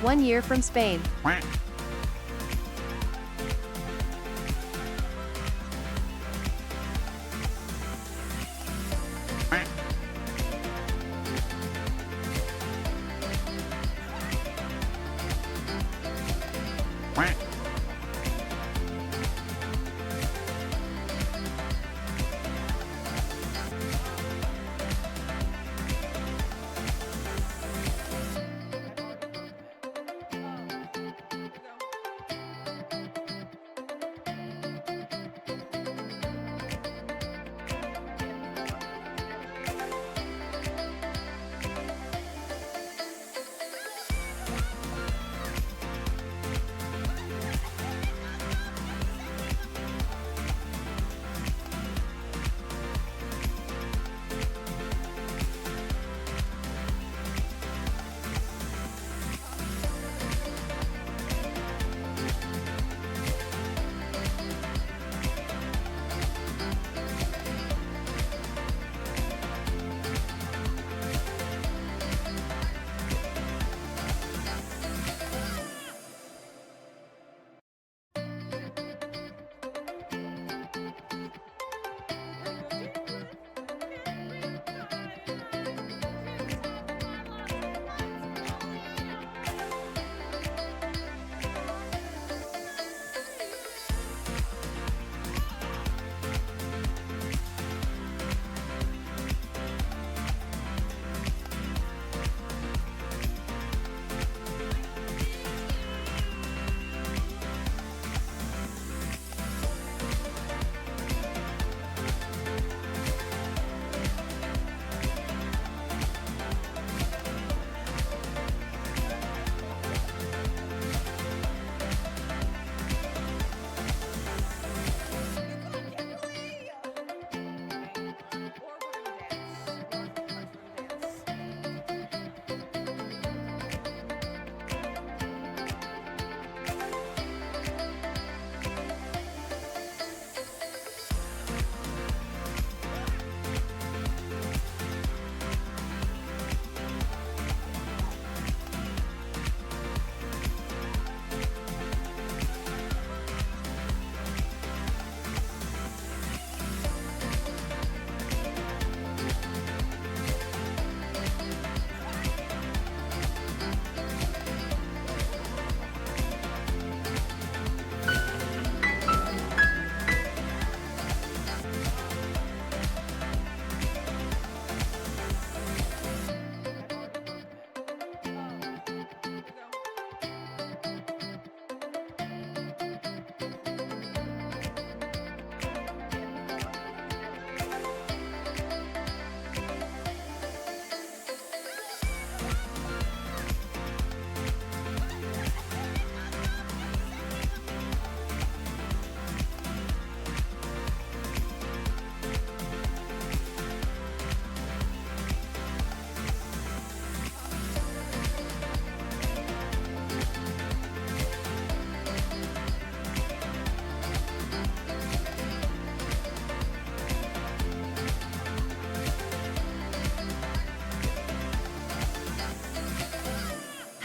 1 year from Spain.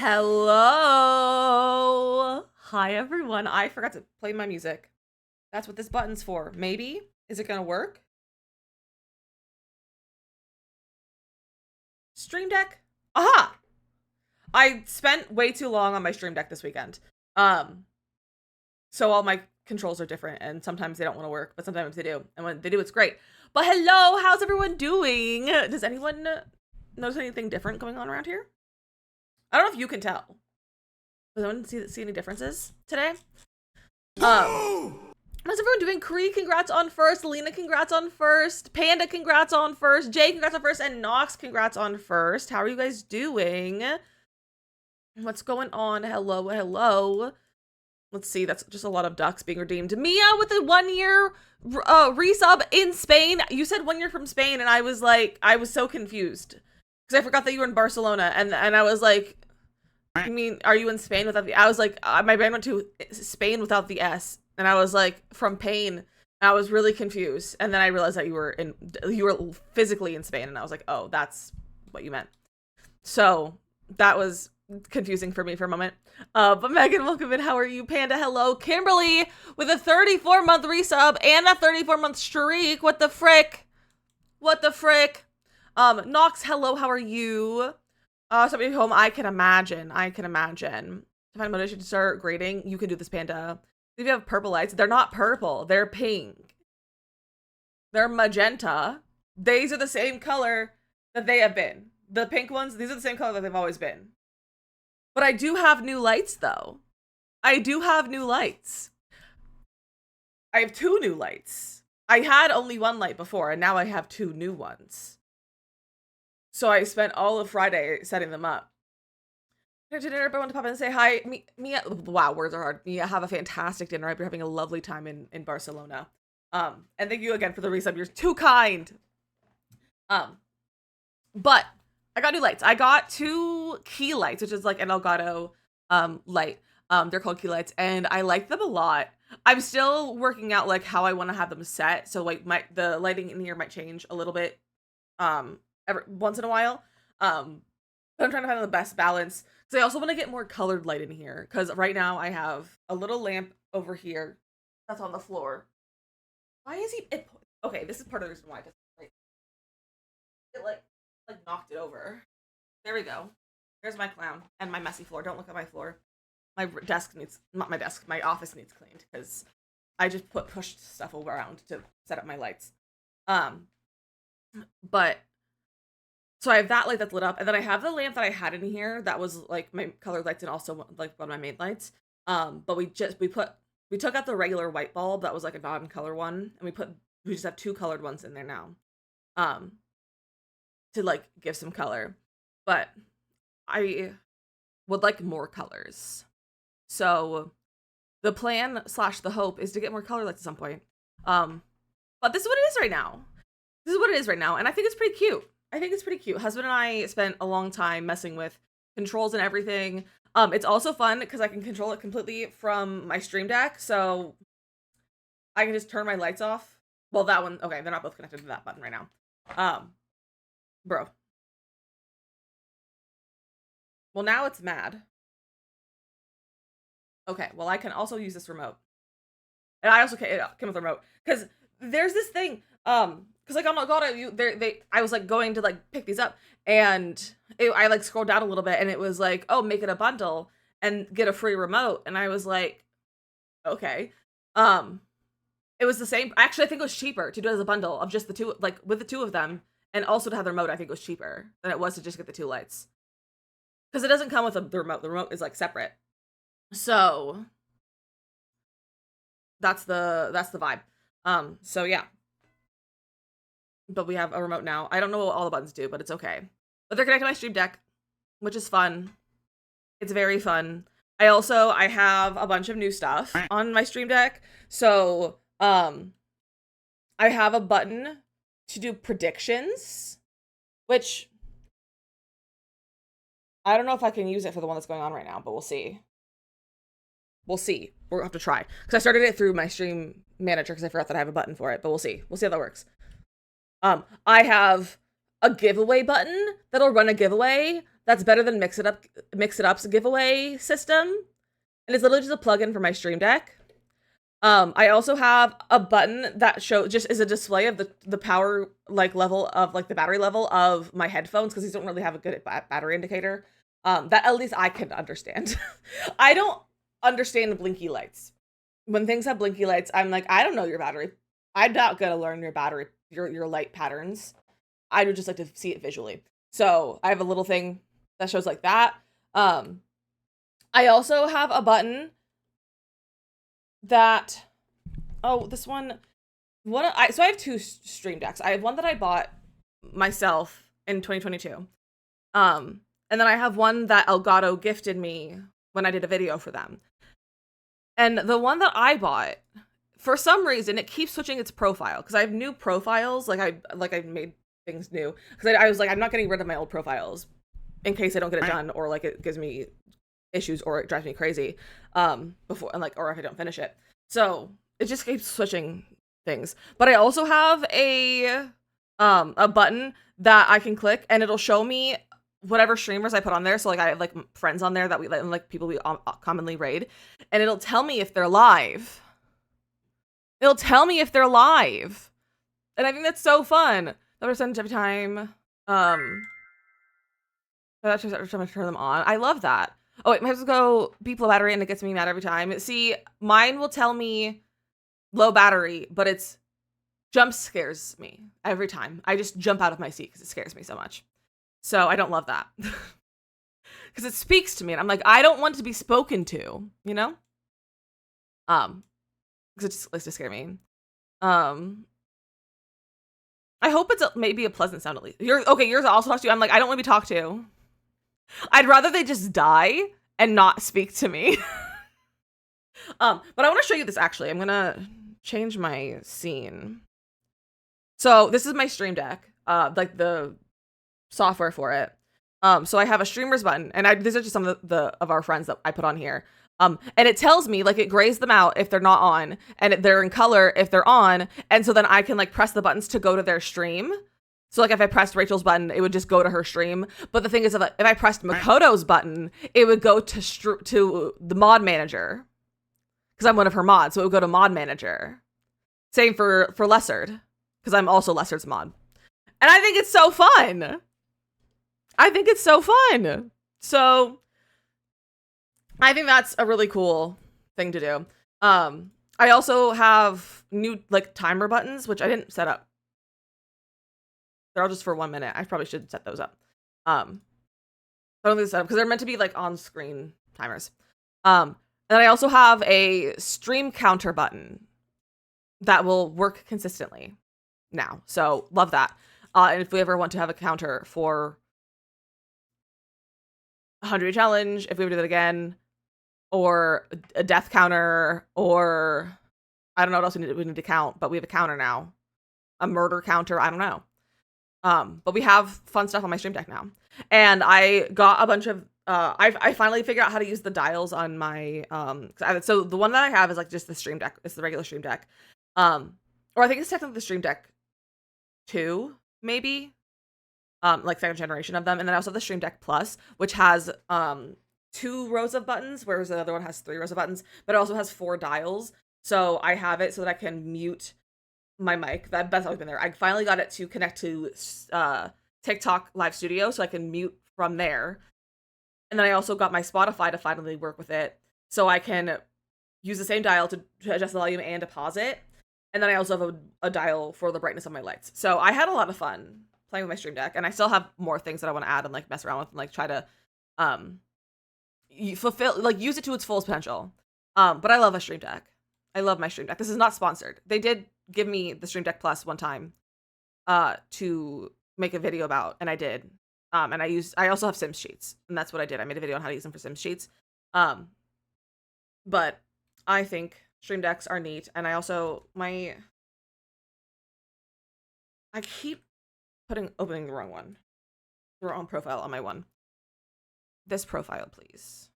Hello! Hi everyone, I forgot to play my music. That's what this button's for. Maybe? Is it gonna work? Stream Deck? Aha! I spent way too long on my Stream Deck this weekend. So all my controls are different, and sometimes they don't want to work, but sometimes they do. And when they do, it's great. But hello, how's everyone doing? Does anyone notice anything different going on around here? I don't know if you can tell. Does anyone see any differences today? My How's everyone doing? Kree, congrats on first. Lena, congrats on first. Panda, congrats on first. Jay, congrats on first. And Nox, congrats on first. How are you guys doing? What's going on? Hello, hello. Let's see. That's just a lot of ducks being redeemed. Mia with a 1 year resub in Spain. You said 1 year from Spain, and I was like, I was so confused because I forgot that you were in Barcelona, and I was like, you mean, are you in Spain without the? I was like, my brain went to Spain without the S. And I was like, from pain. I was really confused. And then I realized that you were physically in Spain. And I was like, oh, that's what you meant. So that was confusing for me for a moment. But Megan, welcome in. How are you? Panda, hello. Kimberly with a 34-month resub and a 34-month streak. What the frick? What the frick? Nox, hello. How are you? Somebody home. I can imagine. To find motivation to start grading, you can do this, Panda. If you have purple lights, they're not purple, they're pink. They're magenta. These are the same color that they have been. The pink ones, these are the same color that they've always been. But I do have new lights though. I do have new lights. I have 2 new lights. I had only 1 light before and now I have 2 new ones. So I spent all of Friday setting them up. Dinner, everyone to pop in and say hi. Mia, wow, words are hard. Mia, have a fantastic dinner. I hope you're having a lovely time in Barcelona. And thank you again for the resub. You're too kind. But I got new lights. I got 2 key lights, which is like an Elgato light. They're called key lights, and I like them a lot. I'm still working out like how I want to have them set. So like the lighting in here might change a little bit every once in a while. But I'm trying to find the best balance. So I also want to get more colored light in here because right now I have a little lamp over here that's on the floor. Why is he? Okay, this is part of the reason why. It like knocked it over. There we go. There's my clown and my messy floor. Don't look at my floor. My desk needs, not my desk, my office needs cleaned because I just pushed stuff around to set up my lights. But so I have that light that's lit up, and then I have the lamp that I had in here that was like my colored lights and also like one of my main lights. But we took out the regular white bulb that was like a non-color one, and we just have 2 colored ones in there now. To like give some color. But I would like more colors. So the plan / the hope is to get more color lights at some point. But this is what it is right now. And I think it's pretty cute. Husband and I spent a long time messing with controls and everything. It's also fun because I can control it completely from my Stream Deck, so I can just turn my lights off. Well, that one, okay, they're not both connected to that button right now. Bro. Well, now it's mad. Okay, well, I can also use this remote. And I also came with a remote. Because there's this thing, because like on Elgato, I was like going to like pick these up, and I like scrolled down a little bit, and it was like, oh, make it a bundle and get a free remote, and I was like, okay. It was the same. Actually, I think it was cheaper to do it as a bundle of just the 2, like with the 2 of them, and also to have the remote. I think it was cheaper than it was to just get the 2 lights, because it doesn't come with the remote. The remote is like separate. So that's the vibe. So yeah. But we have a remote now. I don't know what all the buttons do, but it's okay. But they're connected to my Stream Deck, which is fun. It's very fun. I have a bunch of new stuff on my Stream Deck. So, I have a button to do predictions, which I don't know if I can use it for the one that's going on right now, but we'll see. We'll have to try. Because I started it through my Stream Manager because I forgot that I have a button for it, but we'll see. We'll see how that works. I have a giveaway button that'll run a giveaway that's better than Mix It Up's giveaway system. And it's literally just a plugin for my Stream Deck. I also have a button that is a display of the power like level of like the battery level of my headphones, because these don't really have a good battery indicator. That at least I can understand. I don't understand the blinky lights. When things have blinky lights, I'm like, I don't know your battery. I'm not gonna learn your battery, your light patterns. I would just like to see it visually. So I have a little thing that shows like that. I also have a button that Oh, this one. So I have two stream decks. I have one that I bought myself in 2022. And then I have one that Elgato gifted me when I did a video for them. And the one that I bought, for some reason, it keeps switching its profile because I have new profiles. Like I made things new because I was like, I'm not getting rid of my old profiles in case I don't get it done or like it gives me issues or it drives me crazy before and like or if I don't finish it. So it just keeps switching things. But I also have a button that I can click and it'll show me whatever streamers I put on there. So like I have like friends on there that we like people we commonly raid, and it'll tell me if they're live. It'll tell me if they're live, and I think that's so fun. That percentage every time. That's just every time I turn them on. I love that. Oh wait, my husband go beep low battery, and it gets me mad every time. See, mine will tell me low battery, but it's jump scares me every time. I just jump out of my seat because it scares me so much. So I don't love that. Because it speaks to me, and I'm like, I don't want to be spoken to, you know? Because it just likes to scare me. I hope it's maybe a pleasant sound at least. Yours also talks to you. I'm like, I don't want to be talked to. I'd rather they just die and not speak to me. But I want to show you this actually. I'm gonna change my scene. So this is my stream deck. Like the software for it. So I have a streamers button, and these are just some of our friends that I put on here. And it tells me, like, it grays them out if they're not on, and they're in color if they're on, and so then I can, like, press the buttons to go to their stream. So, like, if I pressed Rachel's button, it would just go to her stream. But the thing is, if I pressed Makoto's button, it would go to the mod manager. Because I'm one of her mods, so it would go to mod manager. Same for Lessard, because I'm also Lessard's mod. And I think it's so fun! So I think that's a really cool thing to do. I also have new like timer buttons, which I didn't set up. They're all just for 1 minute. I probably should set those up. I don't think set up because they're meant to be like on screen timers. And then I also have a stream counter button that will work consistently now. So love that. And if we ever want to have a counter for 100 challenge, if we ever do that again, or a death counter, or I don't know what else we need to count, but we have a counter now. A murder counter, I don't know. But we have fun stuff on my stream deck now. And I got a bunch of I finally figured out how to use the dials on my so the one that I have is like just the stream deck. It's the regular stream deck. Or I think it's technically the stream deck 2, maybe. Like second generation of them. And then I also have the Stream Deck Plus, which has 2 rows of buttons, whereas the other one has 3 rows of buttons, but it also has 4 dials. So I have it so that I can mute my mic. That's always been there. I finally got it to connect to TikTok Live Studio, so I can mute from there. And then I also got my Spotify to finally work with it, so I can use the same dial to adjust the volume and to pause it. And then I also have a dial for the brightness of my lights. So I had a lot of fun playing with my stream deck, and I still have more things that I want to add and like mess around with and like try to fulfill, like use it to its fullest potential. But I love a stream deck. I love my stream deck. This is not sponsored. They did give me the Stream Deck Plus one time to make a video about, and I did. And I also have Sims sheets, and that's what I did. I made a video on how to use them for Sims sheets. But I think stream decks are neat, and I also I keep opening the wrong one. The wrong profile on my one. This profile, please.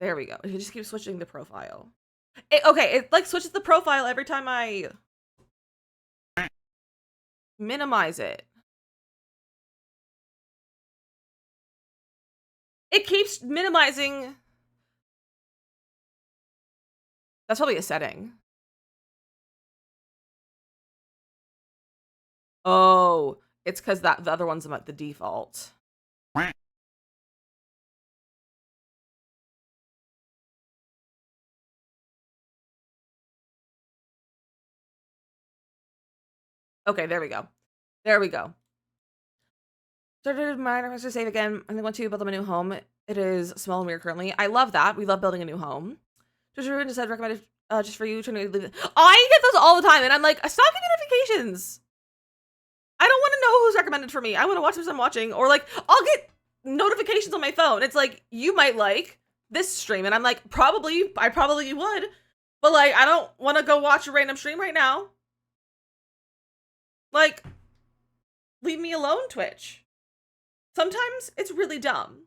There we go. It just keeps switching the profile. It like switches the profile every time I minimize it. It keeps minimizing. That's probably a setting. Oh, it's because the other one's at the default. Okay, there we go. There we go. Started my to save again. I want to build them a new home. It is small and weird currently. I love that. We love building a new home. Just said recommended Just for you trying to leave. I get those all the time, and I'm like, stop giving notifications. I don't want to know who's recommended for me. I want to watch what I'm watching, or like I'll get notifications on my phone. It's like, you might like this stream, and I'm like, I probably would, but like I don't want to go watch a random stream right now. Like, leave me alone, Twitch. Sometimes it's really dumb.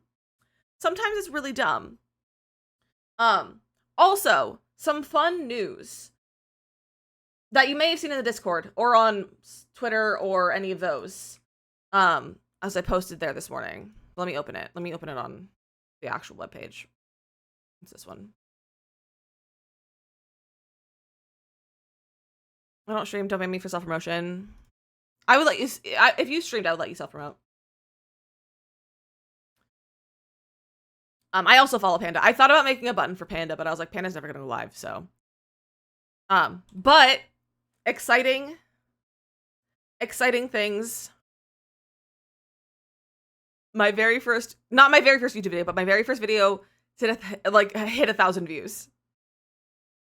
Also, some fun news that you may have seen in the Discord or on Twitter or any of those. As I posted there this morning. Let me open it. Let me open it on the actual webpage. It's this one. I don't stream. Don't make me for self-promotion. I would let you, if you streamed, I would let you self-promote. I also follow Panda. I thought about making a button for Panda, but I was like, Panda's never gonna go live, so. But exciting things. Not my very first YouTube video, but my very first video hit 1,000 views.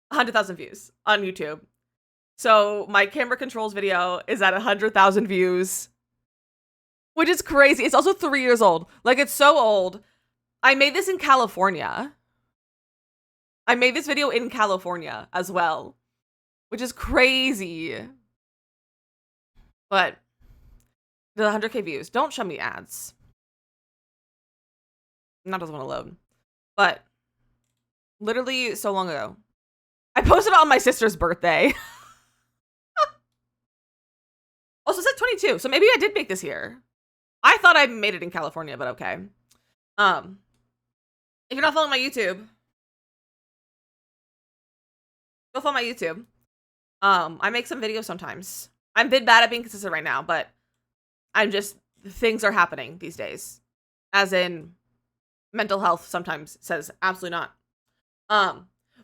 100,000 views on YouTube. So my camera controls video is at 100,000 views, which is crazy. It's also 3 years old. Like, it's so old. I made this in California. I made this video in California as well, which is crazy. But the 100K views. Don't show me ads. That doesn't want to load. But literally so long ago. I posted it on my sister's birthday. Also, it said 22, so maybe I did make this here. I thought I made it in California, but okay. If you're not following my YouTube, go follow my YouTube. I make some videos sometimes. I'm a bit bad at being consistent right now, but things are happening these days. As in, mental health sometimes says absolutely not.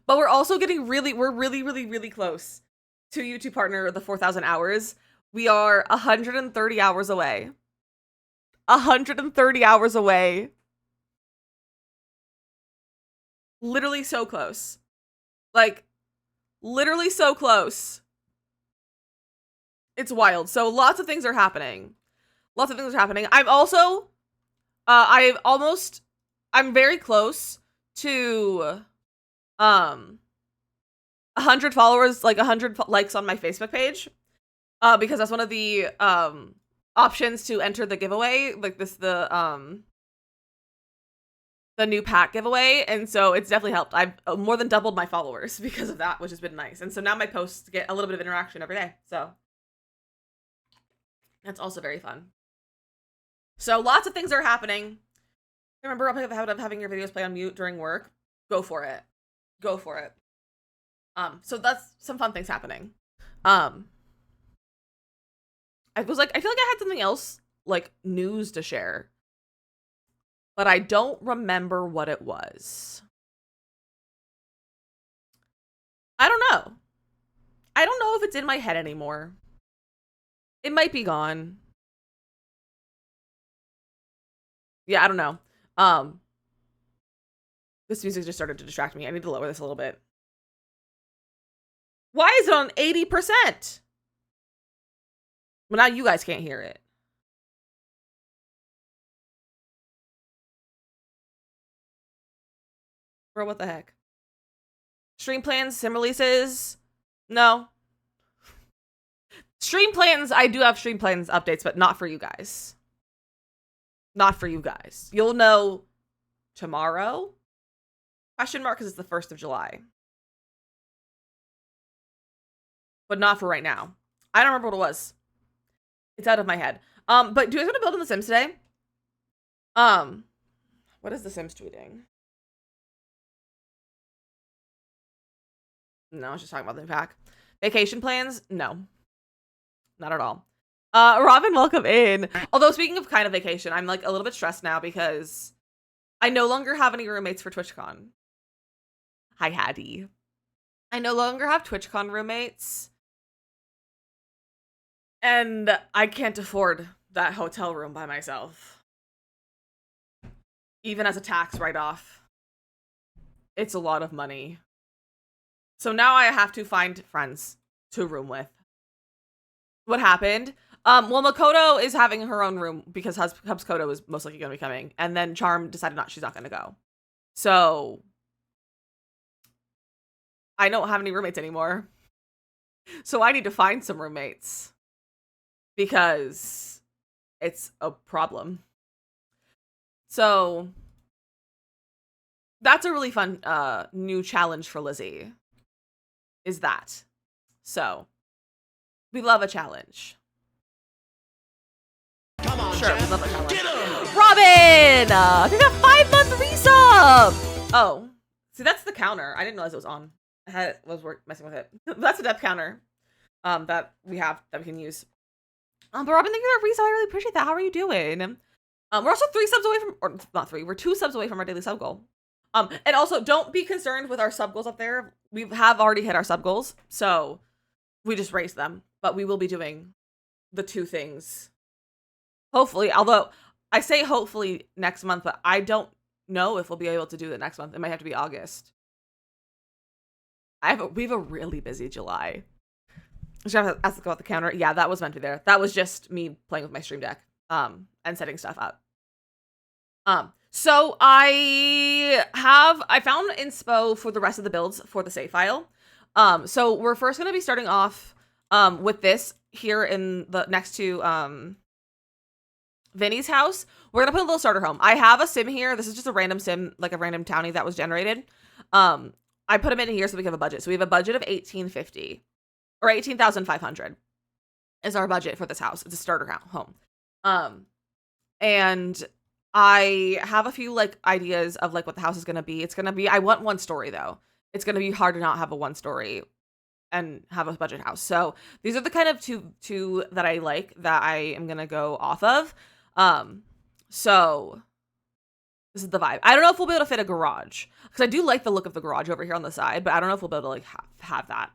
But we're also getting really close to YouTube partner the 4,000 hours. We are 130 hours away. 130 hours away. Literally so close. Like, literally so close. It's wild. So lots of things are happening. I'm also, I'm very close to 100 followers, like 100 likes on my Facebook page. Because that's one of the options to enter the giveaway, like the new pack giveaway, and so it's definitely helped. I've more than doubled my followers because of that, which has been nice. And so now my posts get a little bit of interaction every day, so that's also very fun. So lots of things are happening. Remember having your videos play on mute during work? Go for it. So that's some fun things happening. I feel like I had something else, like, news to share, but I don't remember what it was. I don't know. I don't know if it's in my head anymore. It might be gone. Yeah, I don't know. This music just started to distract me. I need to lower this a little bit. Why is it on 80%? Well, now you guys can't hear it. Bro, what the heck? Stream plans, sim releases? No. Stream plans, I do have stream plans updates, but not for you guys. Not for you guys. You'll know tomorrow? Question mark, because it's the 1st of July. But not for right now. I don't remember what it was. It's out of my head. But do you guys want to build on The Sims today? What is The Sims tweeting? No, I was just talking about the new pack. Vacation plans? No. Not at all. Robin, welcome in. Although, speaking of kind of vacation, I'm like a little bit stressed now because I no longer have any roommates for TwitchCon. Hi, Hattie. I no longer have TwitchCon roommates. And I can't afford that hotel room by myself. Even as a tax write-off. It's a lot of money. So now I have to find friends to room with. What happened? Well, Makoto is having her own room because Hubs Koto is most likely going to be coming. And then Charm decided she's not going to go. So I don't have any roommates anymore. So I need to find some roommates because it's a problem. So that's a really fun new challenge for Lizzy. Is that. So we love a challenge. Come on, sure, Jeff. we love a challenge. Get 'em! Robin! We got 5-month resub! Oh, see, that's the counter. I didn't realize it was on. Messing with it. That's a depth counter that we have that we can use. But Robin, thank you for that resub. I really appreciate that. How are you doing? We're also 3 subs away from, or not 3, we're 2 subs away from our daily sub goal. And also, don't be concerned with our sub goals up there. We have already hit our sub goals, so we just raised them. But we will be doing the 2 things. Hopefully, although I say hopefully next month, but I don't know if we'll be able to do it next month. It might have to be August. We have a really busy July. Should I ask about the counter? Yeah, that was meant to be there. That was just me playing with my stream deck and setting stuff up. So I found inspo for the rest of the builds for the save file. So we're first going to be starting off with this here in the next to Vinny's house. We're going to put a little starter home. I have a sim here. This is just a random sim, like a random townie that was generated. I put them in here so we can have a budget. So we have a budget of $1,850 or $18,500 is our budget for this house. It's a starter home. And I have a few like ideas of like what the house is going to be. It's going to be, I want 1 story though. It's going to be hard to not have a 1 story and have a budget house. So these are the kind of two that I like that I am going to go off of. So this is the vibe. I don't know if we'll be able to fit a garage because I do like the look of the garage over here on the side, but I don't know if we'll be able to like have that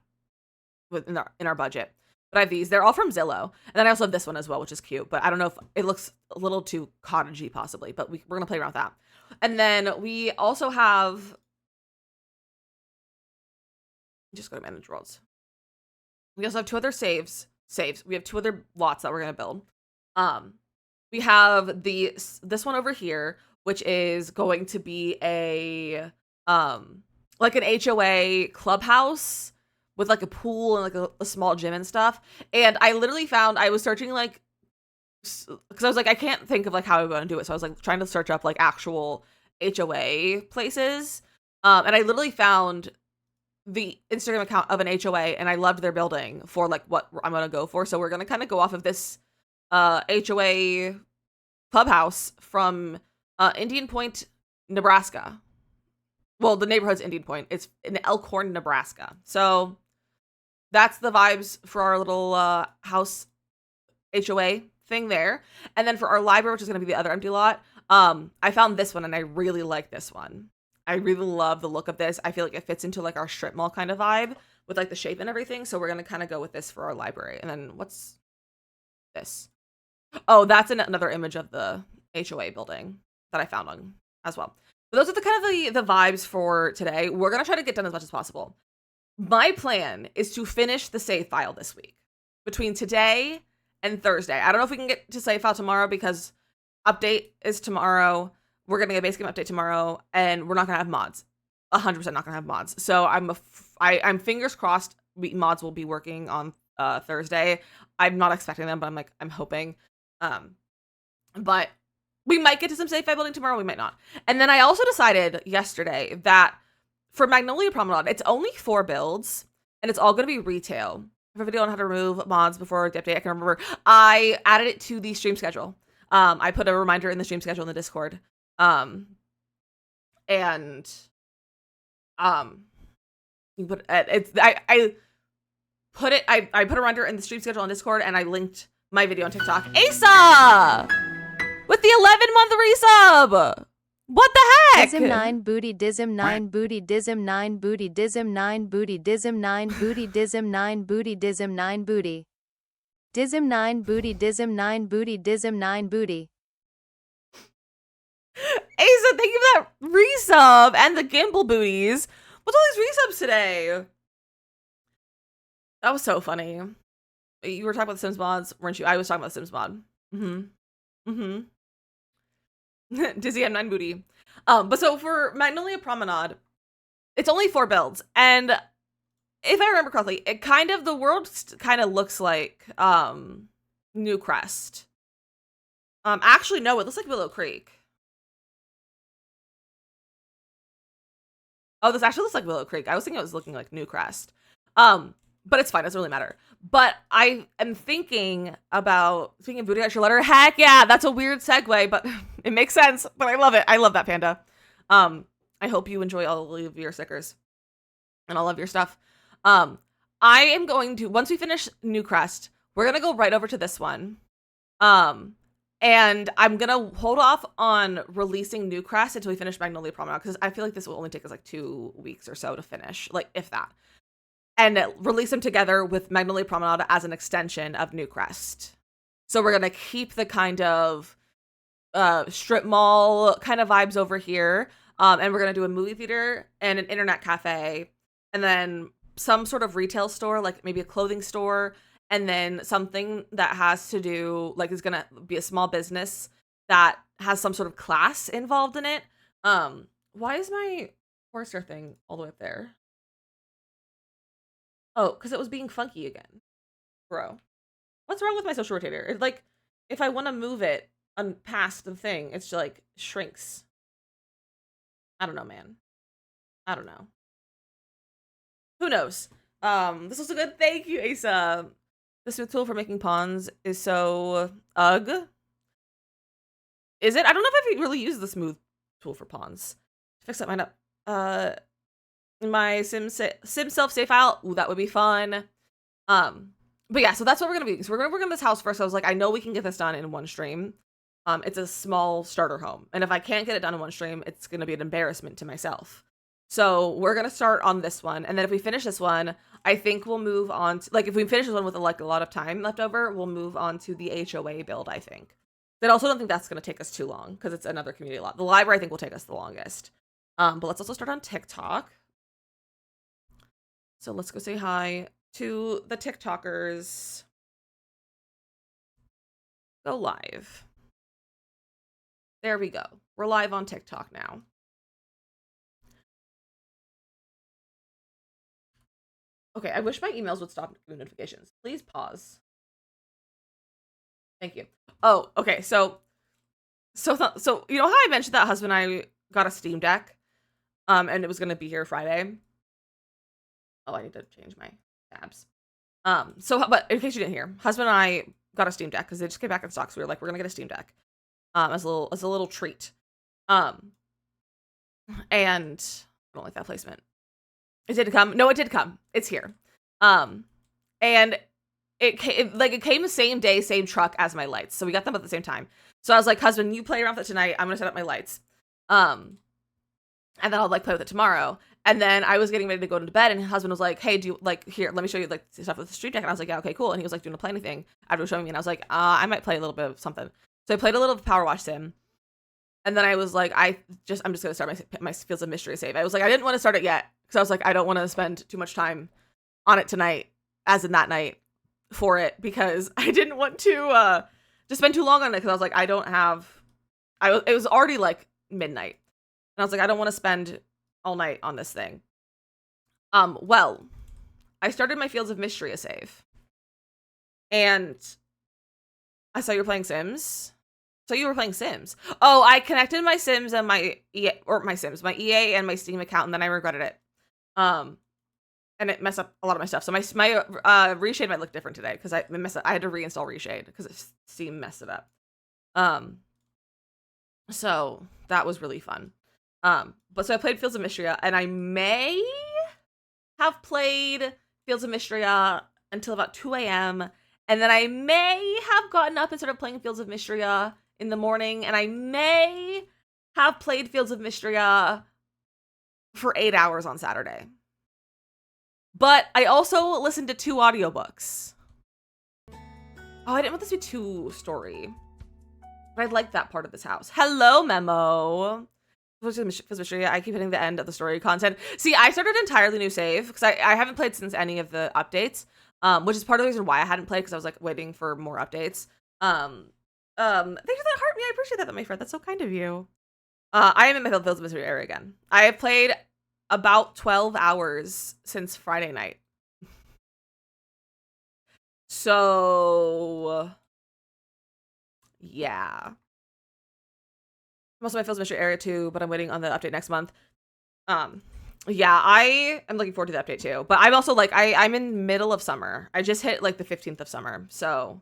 in our budget. But I have these. They're all from Zillow. And then I also have this one as well, which is cute. But I don't know if it looks a little too cottagey possibly, but we're going to play around with that. And then we also have, just go to manage worlds. We also have 2 other saves. We have 2 other lots that we're going to build. We have this one over here, which is going to be a like an HOA clubhouse with like a pool and like a small gym and stuff. And I literally found, I was searching like, because I was like, I can't think of like how I'm going to do it. So I was like trying to search up like actual HOA places. And I literally found the Instagram account of an HOA and I loved their building for like what I'm going to go for. So we're going to kind of go off of this HOA clubhouse from Indian Point, Nebraska. Well, the neighborhood's Indian Point. It's in Elkhorn, Nebraska. So that's the vibes for our little house HOA thing there. And then for our library, which is going to be the other empty lot, I found this one and I really like this one. I really love the look of this. I feel like it fits into like our strip mall kind of vibe with like the shape and everything. So we're going to kind of go with this for our library. And then what's this? Oh, that's another image of the HOA building that I found on as well. But those are the kind of the vibes for today. We're going to try to get done as much as possible. My plan is to finish the save file this week between today and Thursday. I don't know if we can get to save file tomorrow because update is tomorrow. We're going to get a base game update tomorrow and we're not going to have mods. 100% not going to have mods. So I'm fingers crossed mods will be working on Thursday. I'm not expecting them, but I'm hoping. But we might get to some save file building tomorrow. We might not. And then I also decided yesterday that for Magnolia Promenade, it's only 4 builds and it's all going to be retail. If a video on how to remove mods before the update, I can remember I added it to the stream schedule. I put a reminder in the stream schedule in the Discord. You put it's I put a reminder in the stream schedule on Discord and I linked my video on TikTok. Asa with the 11-month resub. What the heck? Dism 9 booty, Dism 9 booty, Dism 9 booty, Dism 9 booty, Dism 9 booty, Dism 9 booty, Dism 9 booty. Dism 9 booty, Dism 9 booty, Dism 9 booty. Asa, thank you for that resub and the gimbal booties. What's all these resubs today? That was so funny. You were talking about the Sims mods, weren't you? I was talking about the Sims mod. Mm-hmm. Dizzy M9 booty. But so for Magnolia Promenade, it's only 4 builds, and if I remember correctly, it kind of, the world kind of looks like New Crest. Actually, no, it looks like Willow Creek. Oh, this actually looks like Willow Creek. I was thinking it was looking like New Crest. But it's fine. It doesn't really matter. But I am thinking about, speaking of booty extra letter, heck yeah, that's a weird segue, but it makes sense. But I love it. I love that, Panda. I hope you enjoy all of your stickers and all of your stuff. I am going to, once we finish New Crest, we're going to go right over to this one. And I'm going to hold off on releasing New Crest until we finish Magnolia Promenade, because I feel like this will only take us like 2 weeks or so to finish, like if that. And release them together with Magnolia Promenade as an extension of New Crest. So we're going to keep the kind of strip mall kind of vibes over here. And we're going to do a movie theater and an internet cafe. And then some sort of retail store, like maybe a clothing store. And then something that has to do, like, is going to be a small business that has some sort of class involved in it. Why is my Forester thing all the way up there? Oh, because it was being funky again. Bro. What's wrong with my social rotator? It's like, if I want to move it past the thing, it's just like shrinks. I don't know, man. I don't know. Who knows? This was a good, thank you, Asa. The smooth tool for making pawns is so ugh. Is it? I don't know if I've really used the smooth tool for pawns. Fix that mine up. My sim self save file. Ooh, that would be fun. But yeah, so that's what we're gonna be. So we're gonna work on this house first. I was like, I know we can get this done in one stream. It's a small starter home, and if I can't get it done in one stream, it's gonna be an embarrassment to myself. So we're gonna start on this one, and then if we finish this one, I think we'll move on to, like, if we finish this one with like a lot of time left over, we'll move on to the HOA build, I think. But I also don't think that's gonna take us too long because it's another community lot. The library I think will take us the longest. But let's also start on TikTok. So let's go say hi to the TikTokers. Go live. There we go. We're live on TikTok now. Okay, I wish my emails would stop giving notifications. Please pause. Thank you. Oh, okay. So you know how I mentioned that husband and I got a Steam Deck, and it was gonna be here Friday. Oh, I need to change my tabs. But in case you didn't hear, husband and I got a Steam Deck because they just came back in stock. So we were like, we're gonna get a Steam Deck, as a little treat. And I don't like that placement. It did come. No, it did come. It's here. And it came the same day, same truck as my lights. So we got them at the same time. So I was like, husband, you play around with it tonight. I'm gonna set up my lights. And then I'll like play with it tomorrow. And then I was getting ready to go to bed, and his husband was like, hey, do you like, here, let me show you like stuff with the Street Deck. And I was like, yeah, okay, cool. And he was like, do you want to play anything after showing me? And I was like, I might play a little bit of something. So I played a little Power Wash Sim. And then I was like, I'm just going to start my Fields of Mystery save. I was like, I didn't want to start it yet because I was like, I don't want to spend too much time on it tonight, as in that night, for it, because I didn't want to just spend too long on it, because I was like, it was already like midnight. And I was like, I don't want to spend all night on this thing. Well, I started my Fields of Mystery save. And I saw you were playing Sims. So you were playing Sims. Oh, I connected my Sims and my EA and my Steam account, and then I regretted it. And it messed up a lot of my stuff. So my reshade might look different today because I had to reinstall reshade because Steam messed it up. So that was really fun. But so I played Fields of Mysteria, and I may have played Fields of Mysteria until about 2 a.m. And then I may have gotten up and started playing Fields of Mysteria in the morning, and I may have played Fields of Mysteria for 8 hours on Saturday. But I also listened to 2 audiobooks. Oh, I didn't want this to be too story. But I like that part of this house. Hello, Memo. I keep hitting the end of the story content. See, I started an entirely new save because I haven't played since any of the updates. which is part of the reason why I hadn't played, because I was like waiting for more updates. Thanks for that heart me. I appreciate that, my friend. That's so kind of you. I am in my Fields of Mystery area again. I have played about 12 hours since Friday night. So yeah. I'm also in my Fields of Mystery area too, but I'm waiting on the update next month. Yeah, I am looking forward to the update too. But I'm also like, I'm in middle of summer. I just hit like the 15th of summer. So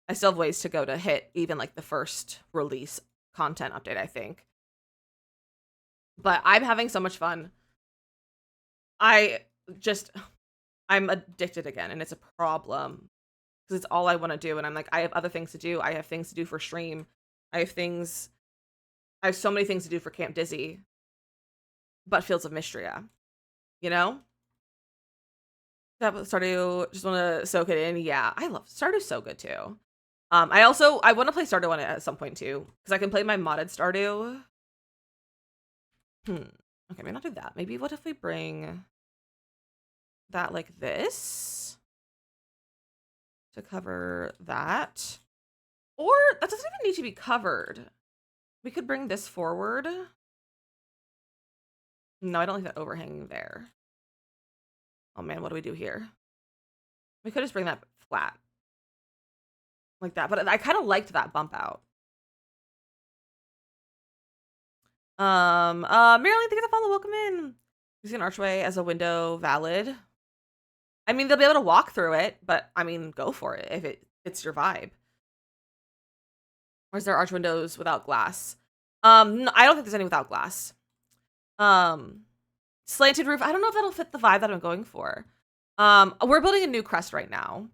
I still have ways to go to hit even like the first release content update, I think. But I'm having so much fun. I'm addicted again, and it's a problem because it's all I want to do. And I'm like, I have other things to do. I have things to do for stream. I have so many things to do for Camp Dizzy, but Fields of Mystria, you know? That was Stardew, just want to soak it in. Yeah, I love Stardew's so good too. I want to play Stardew on it at some point too, because I can play my modded Stardew. Okay, maybe not do that. Maybe what if we bring that like this to cover that? Or that doesn't even need to be covered. We could bring this forward. No, I don't like that overhanging there. Oh man, what do we do here? We could just bring that flat. Like that, but I kind of liked that bump out. Marilyn, thank you for the follow. Welcome in. Using an archway as a window, valid. I mean, they'll be able to walk through it, but I mean, go for it if it's your vibe. Or is there arch windows without glass? No, I don't think there's any without glass. Slanted roof. I don't know if that'll fit the vibe that I'm going for. We're building a new crest right now.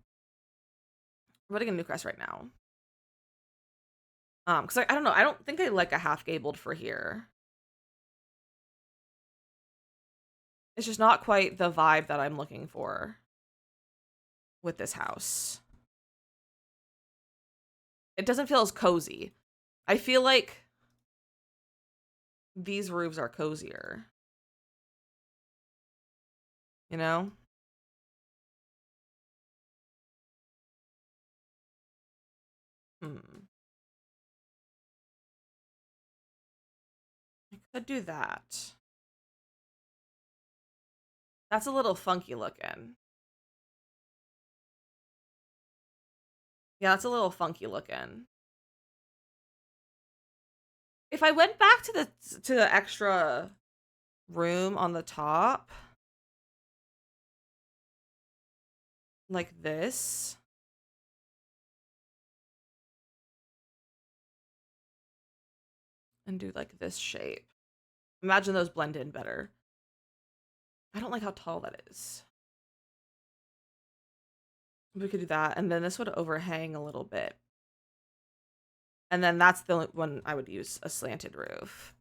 Because I don't know. I don't think I like a half gabled for here. It's just not quite the vibe that I'm looking for with this house. It doesn't feel as cozy. I feel like these roofs are cozier. You know? I could do that. That's a little funky looking. Yeah, that's a little funky looking. If I went back to the extra room on the top, like this, and do like this shape, imagine those blend in better. I don't like how tall that is. We could do that, and then this would overhang a little bit. And then that's the only one I would use a slanted roof.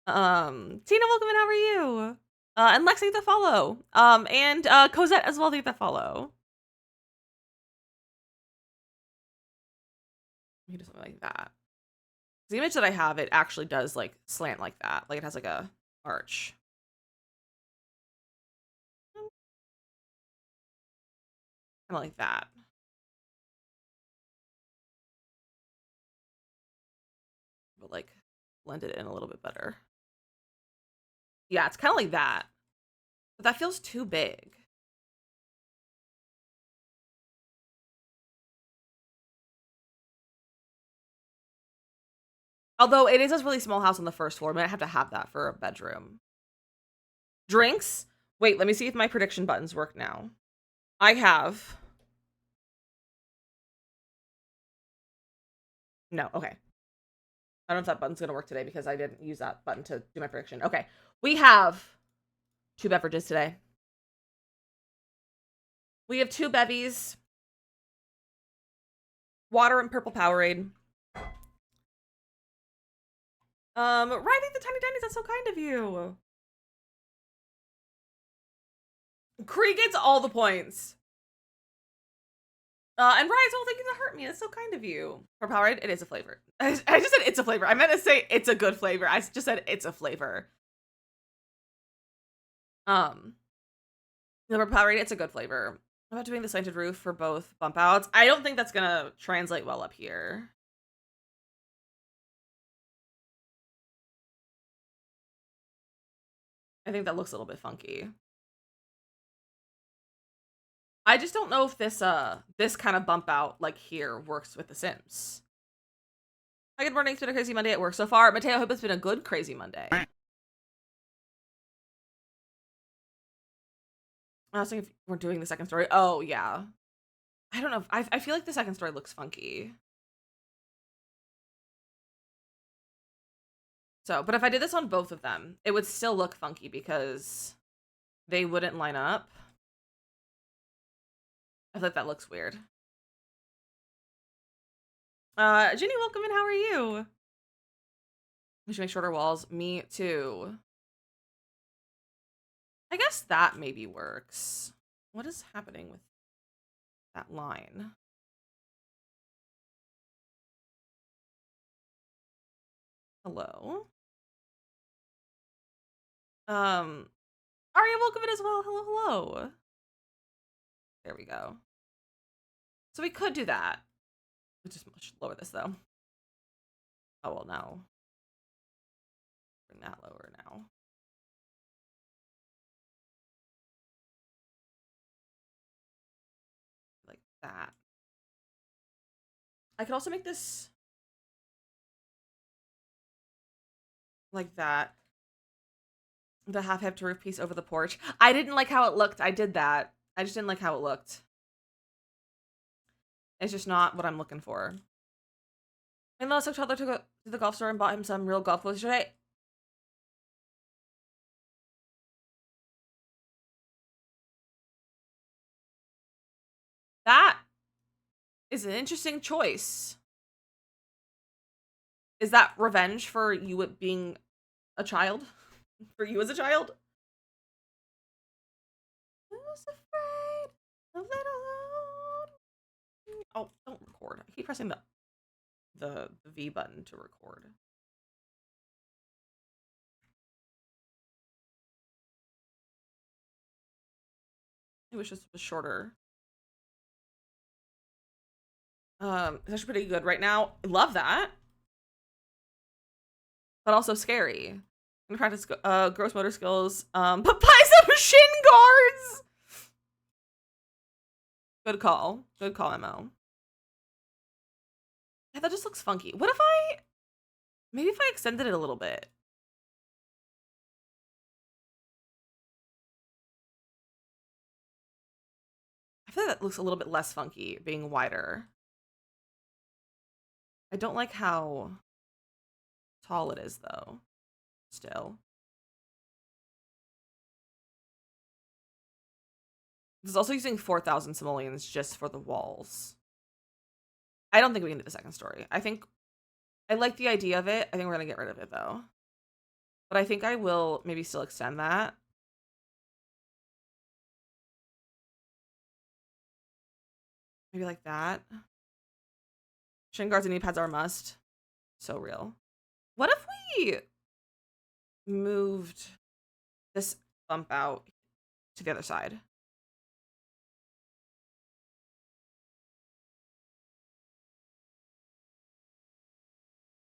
Tina, welcome in. How are you? And Lex, leave the follow. And Cosette as well, leave the follow. We can do something like that. The image that I have, it actually does like slant like that. Like it has like a arch. Kind of like that. But like blend it in a little bit better. Yeah, it's kind of like that. But that feels too big. Although it is a really small house on the first floor, but I have to have that for a bedroom. Drinks? Wait, let me see if my prediction buttons work now. I have... No, okay. I don't know if that button's going to work today because I didn't use that button to do my prediction. Okay. We have 2 beverages today. We have 2 bevies. Water and purple Powerade. Riding the Tiny Tinies, that's so kind of you. Cree gets all the points. And Rise, oh, thank you to hurt me. That's so kind of you. For Powerade, it is a flavor. I just said it's a flavor. I meant to say it's a good flavor. I just said it's a flavor. For Powerade, it's a good flavor. About doing the slanted roof for both bump outs. I don't think that's gonna translate well up here. I think that looks a little bit funky. I just don't know if this kind of bump out like here works with The Sims. Hi, good morning. It's been a crazy Monday at work so far. Mateo, I hope it's been a good crazy Monday. I was thinking if we're doing the second story. Oh, yeah. I don't know. I feel like the second story looks funky. So, but if I did this on both of them, it would still look funky because they wouldn't line up. I feel like that looks weird. Ginny, welcome in. How are you? We should make shorter walls. Me too. I guess that maybe works. What is happening with that line? Hello? Aria, welcome in as well. Hello, hello. There we go. So we could do that. Let's just lower this though. Oh, well, no. Bring that lower now. Like that. I could also make this like that. The half-hip roof piece over the porch. I didn't like how it looked. I did that. I just didn't like how it looked. It's just not what I'm looking for. My little sick toddler took to the golf store and bought him some real golf clothes today. That is an interesting choice. Is that revenge for you being a child? For you as a child? Who's afraid of little... Oh, don't record. I keep pressing the V button to record. I wish this was shorter. It's actually pretty good right now. I love that. But also scary. I'm gonna practice gross motor skills. But buy some shin guards! Good call. Good call, Mo. Yeah, that just looks funky. What if maybe if I extended it a little bit? I feel like that looks a little bit less funky, being wider. I don't like how tall it is, though. Still. This is also using 4,000 simoleons just for the walls. I don't think we can do the second story. I like the idea of it. I think we're going to get rid of it, though. But I think I will maybe still extend that. Maybe like that. Shin guards and knee pads are a must. So real. What if we moved this bump out to the other side?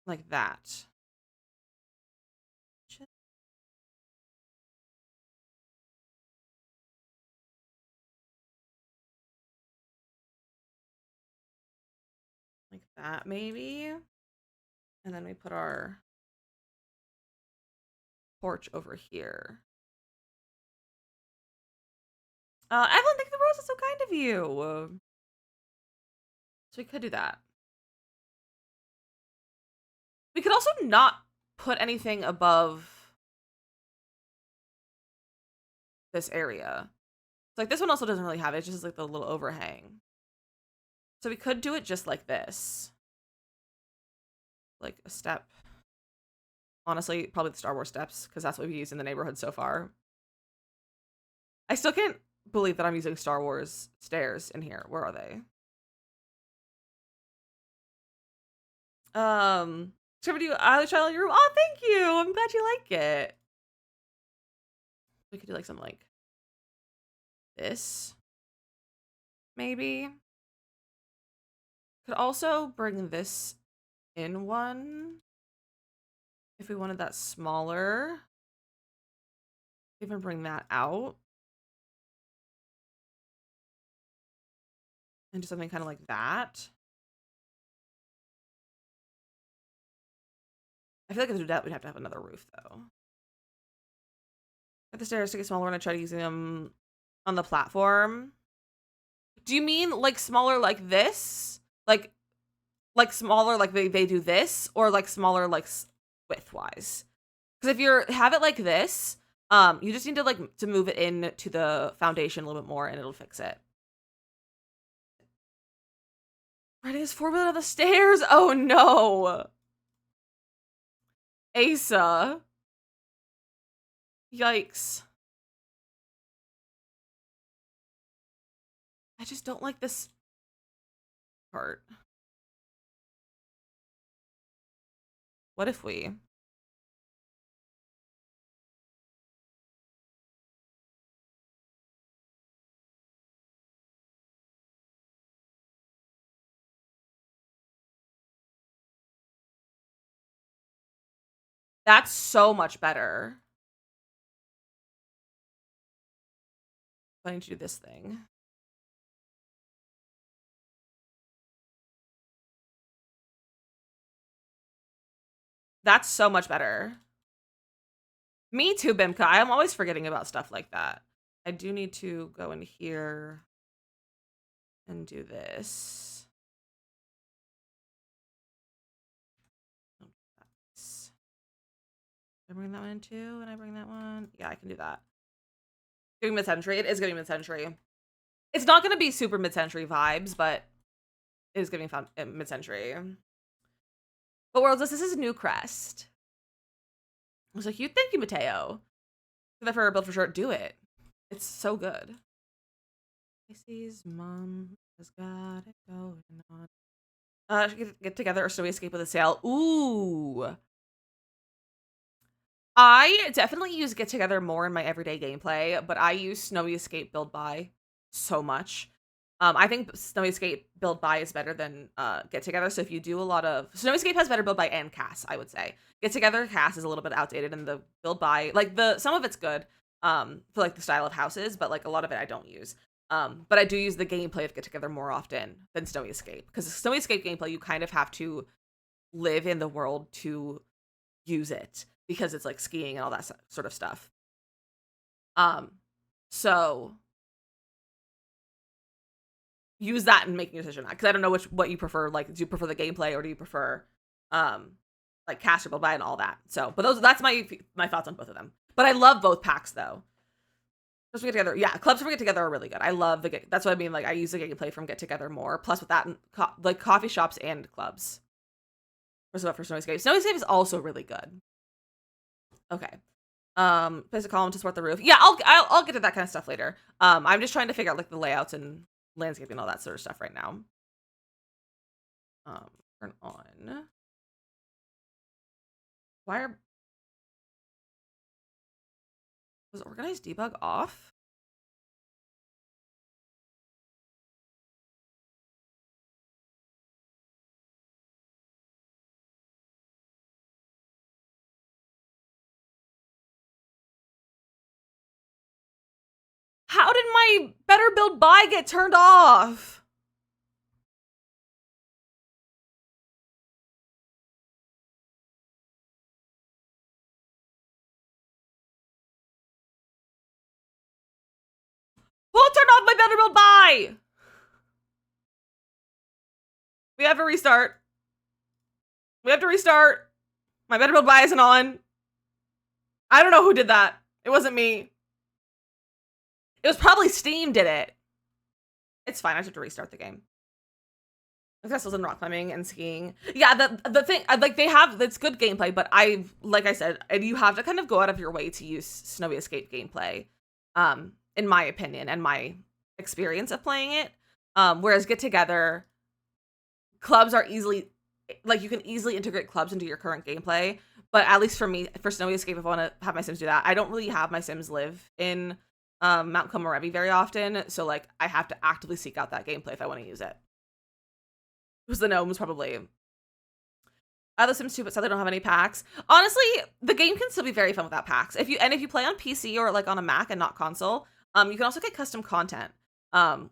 Like that. Like that, maybe. And then we put our porch over here. Evelyn, thank you, the rose is so kind of you. So we could do that. We could also not put anything above this area. So like this one also doesn't really have it. It's just like the little overhang. So we could do it just like this. Like a step. Honestly, probably the Star Wars steps, because that's what we've used in the neighborhood so far. I still can't believe that I'm using Star Wars stairs in here. Where are they? Trevor, do you eyelash in your room? Oh, thank you. I'm glad you like it. We could do like something like this. maybe. Could also bring this in one if we wanted that smaller. Even bring that out. And do something kind of like that. I feel like to do that, we'd have to have another roof, though. Get the stairs to get smaller when I try using them on the platform. Do you mean like smaller like this? Like smaller like they do this? Or like smaller like width-wise? Because if you have it like this, you just need to like to move it in to the foundation a little bit more and it'll fix it. Riding his 4-wheeler on the stairs? Oh no! Asa. Yikes. I just don't like this part. What if we? That's so much better. I need to do this thing. That's so much better. Me too, Bimka. I'm always forgetting about stuff like that. I do need to go in here and do this. Did I bring that one in too? And I bring that one? Yeah, I can do that. Giving mid-century. It is giving mid-century. It's not going to be super mid-century vibes, but it is giving mid-century. But Worlds, this is New Crest. I was like, you thank you, Mateo. Do that for a build for sure. Do it. It's so good. Casey's mom has got it going on. Get together or Snowy Escape with a sail. Ooh. I definitely use Get Together more in my everyday gameplay, but I use Snowy Escape build by so much. I think Snowy Escape build by is better than Get Together. So if you do a lot of Snowy Escape has better build by and cast, I would say. Get Together cast is a little bit outdated, and the build by like some of it's good for like the style of houses, but like a lot of it I don't use. But I do use the gameplay of Get Together more often than Snowy Escape, because Snowy Escape gameplay you kind of have to live in the world to use it, because it's like skiing and all that sort of stuff. So use that in making your decision, because I don't know what you prefer. Like, do you prefer the gameplay or do you prefer like cast or build by and all that? So, but that's my thoughts on both of them. But I love both packs though. Clubs from Get Together, yeah, clubs from Get Together are really good. I love that's what I mean. Like, I use the gameplay from Get Together more. Plus with that, like coffee shops and clubs. For Snowy Escape. Snowy Escape is also really good. Okay. Place a column to support the roof. Yeah, I'll get to that kind of stuff later. I'm just trying to figure out like the layouts and landscaping and all that sort of stuff right now. Turn on. Was organized debug off? How did my better build by get turned off? Who turned off my better build by? We have to restart. We have to restart. My better build by isn't on. I don't know who did that. It wasn't me. It was probably Steam did it. It's fine. I just have to restart the game. Castles in rock climbing and skiing. Yeah, the thing, like, they have, it's good gameplay, but like I said, you have to kind of go out of your way to use Snowy Escape gameplay, in my opinion and my experience of playing it. Whereas Get Together, clubs are easily, like, you can easily integrate clubs into your current gameplay, but at least for me, for Snowy Escape, if I want to have my Sims do that, I don't really have my Sims live in Mount Komorebi very often, so like I have to actively seek out that gameplay if I want to use it. Because the gnomes probably. The Sims 2, but sadly don't have any packs. Honestly, the game can still be very fun without packs. If you play on PC or like on a Mac and not console, you can also get custom content,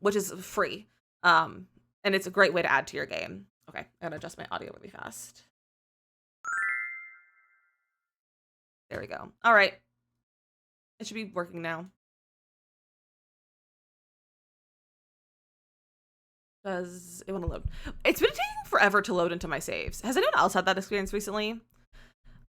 which is free. And it's a great way to add to your game. Okay, I gotta adjust my audio really fast. There we go. All right. It should be working now. Does it want to load? It's been taking forever to load into my saves. Has anyone else had that experience recently?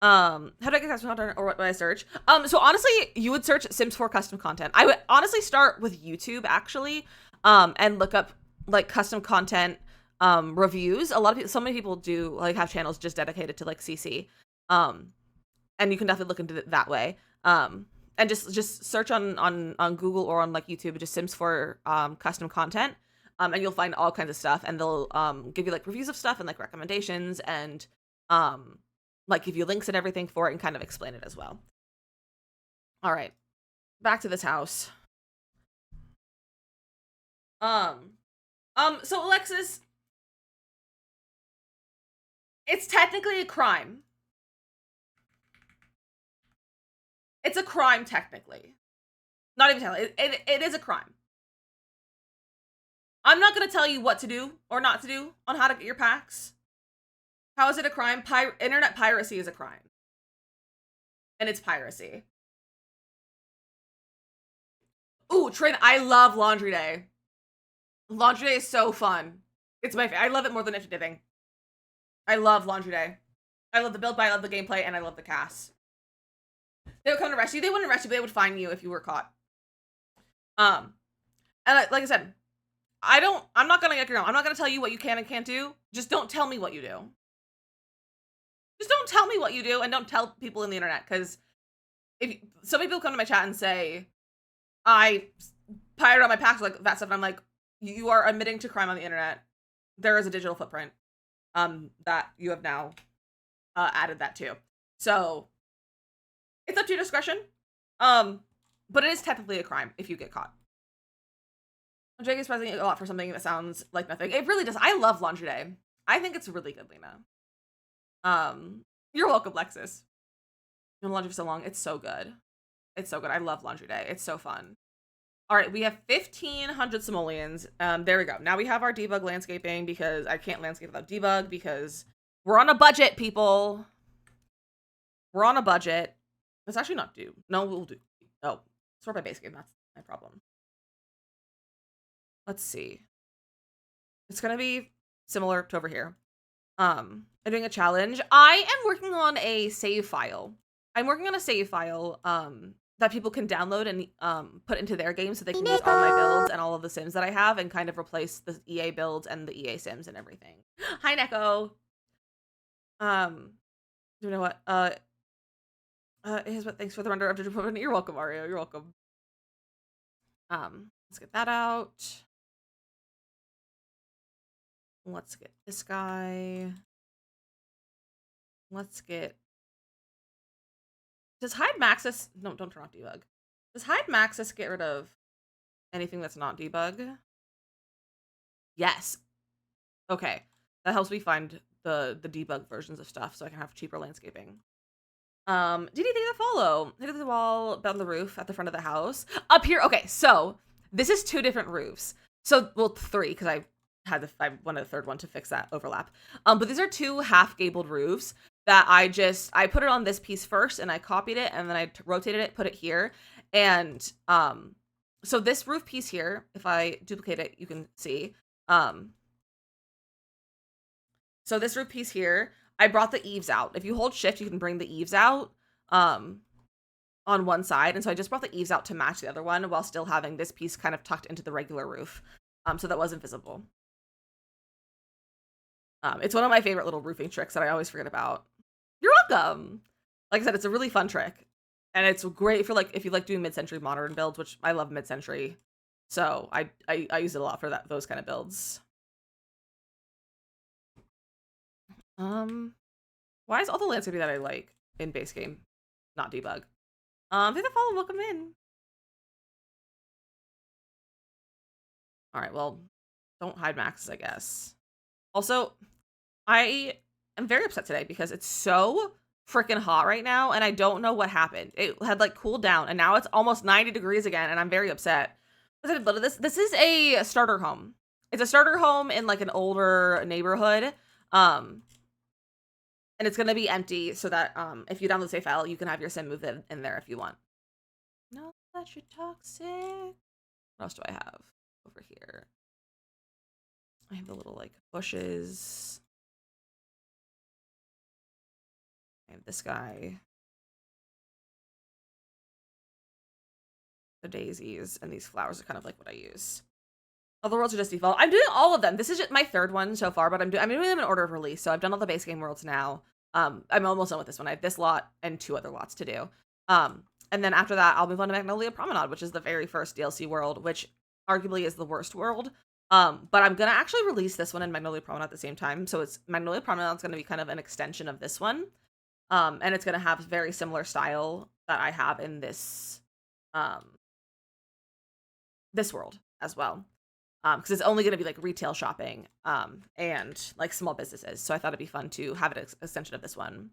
How do I get custom content, or what do I search? So honestly, you would search Sims 4 custom content. I would honestly start with YouTube actually, and look up like custom content reviews. So many people do like have channels just dedicated to like CC. And you can definitely look into it that way. And just search on Google or on like YouTube, just Sims 4 custom content. And you'll find all kinds of stuff, and they'll give you like reviews of stuff and like recommendations, and like give you links and everything for it, and kind of explain it as well. All right, back to this house. So Alexis, it's technically a crime. It's a crime technically. Not even technically. It is a crime. I'm not going to tell you what to do or not to do on how to get your packs. How is it a crime? Internet piracy is a crime. And it's piracy. Ooh, Trin, I love Laundry Day. Laundry Day is so fun. It's my favorite. I love it more than Nifty Dipping. I love Laundry Day. I love the build buy, I love the gameplay, and I love the cast. They would come to arrest you. They wouldn't arrest you, but they would fine you if you were caught. And like I said, I'm not gonna get your own. I'm not gonna tell you what you can and can't do. Just don't tell me what you do. Just don't tell me what you do, and don't tell people in the internet, because if so many people come to my chat and say, I pirated on my packs, like that stuff, and I'm like, you are admitting to crime on the internet. There is a digital footprint that you have now added that to. So it's up to your discretion. But it is technically a crime if you get caught. Jake is pressing a lot for something that sounds like nothing. It really does. I love Laundry Day. I think it's really good, Lena. You're welcome, Lexus. You've been laundry for so long. It's so good. It's so good. I love Laundry Day. It's so fun. All right, we have 1,500 simoleons. There we go. Now we have our debug landscaping, because I can't landscape without debug, because we're on a budget, people. We're on a budget. Let's actually not do. No, we'll do. Oh, sort by base game. That's my problem. Let's see. It's gonna be similar to over here. I'm doing a challenge. I am working on a save file. I'm working on a save file that people can download and put into their game, so they can use all my builds and all of the Sims that I have, and kind of replace the EA builds and the EA Sims and everything. Hi, Neko. You know what? Here's what. Thanks for the render of Digital. You're welcome, Mario. You're welcome. Let's get that out. Let's get this guy. Let's get. Does hide Maxis? No, don't turn off debug. Does hide Maxis get rid of anything that's not debug? Yes. Okay, that helps me find the debug versions of stuff, so I can have cheaper landscaping. Did you think to follow? Hit the wall, on the roof at the front of the house. Up here. Okay, so this is 2 different roofs. So, well, 3, because I wanted a third one to fix that overlap. But these are 2 half-gabled roofs that I put it on this piece first, and I copied it, and then I rotated it, put it here. And so this roof piece here, if I duplicate it, you can see. So this roof piece here, I brought the eaves out. If you hold shift, you can bring the eaves out on one side. And so I just brought the eaves out to match the other one, while still having this piece kind of tucked into the regular roof. So that wasn't visible. It's one of my favorite little roofing tricks that I always forget about. You're welcome. Like I said, it's a really fun trick. And it's great for like if you like doing mid-century modern builds, which I love mid-century. So I use it a lot for those kind of builds. Why is all the landscaping that I like in base game not debug? Thank you for follow, welcome in. All right, well, don't hide Max's, I guess. Also, I am very upset today because it's so freaking hot right now, and I don't know what happened. It had like cooled down, and now it's almost 90 degrees again, and I'm very upset. This is a starter home. It's a starter home in like an older neighborhood. And it's gonna be empty so that if you download the save file, you can have your sim move in there if you want. No, that's your toxic. What else do I have over here? I have the little like bushes. I have this guy. The daisies and these flowers are kind of like what I use. All the worlds are just default. I'm doing all of them. This is just my third one so far, but I'm doing them in order of release. So I've done all the base game worlds now. I'm almost done with this one. I have this lot and 2 other lots to do. And then after that, I'll move on to Magnolia Promenade, which is the very first DLC world, which arguably is the worst world. But I'm gonna actually release this one and Magnolia Promenade at the same time. So it's Magnolia Promenade is gonna be kind of an extension of this one. And it's gonna have very similar style that I have in this this world as well. Because it's only going to be like retail shopping and like small businesses. So I thought it'd be fun to have an extension of this one.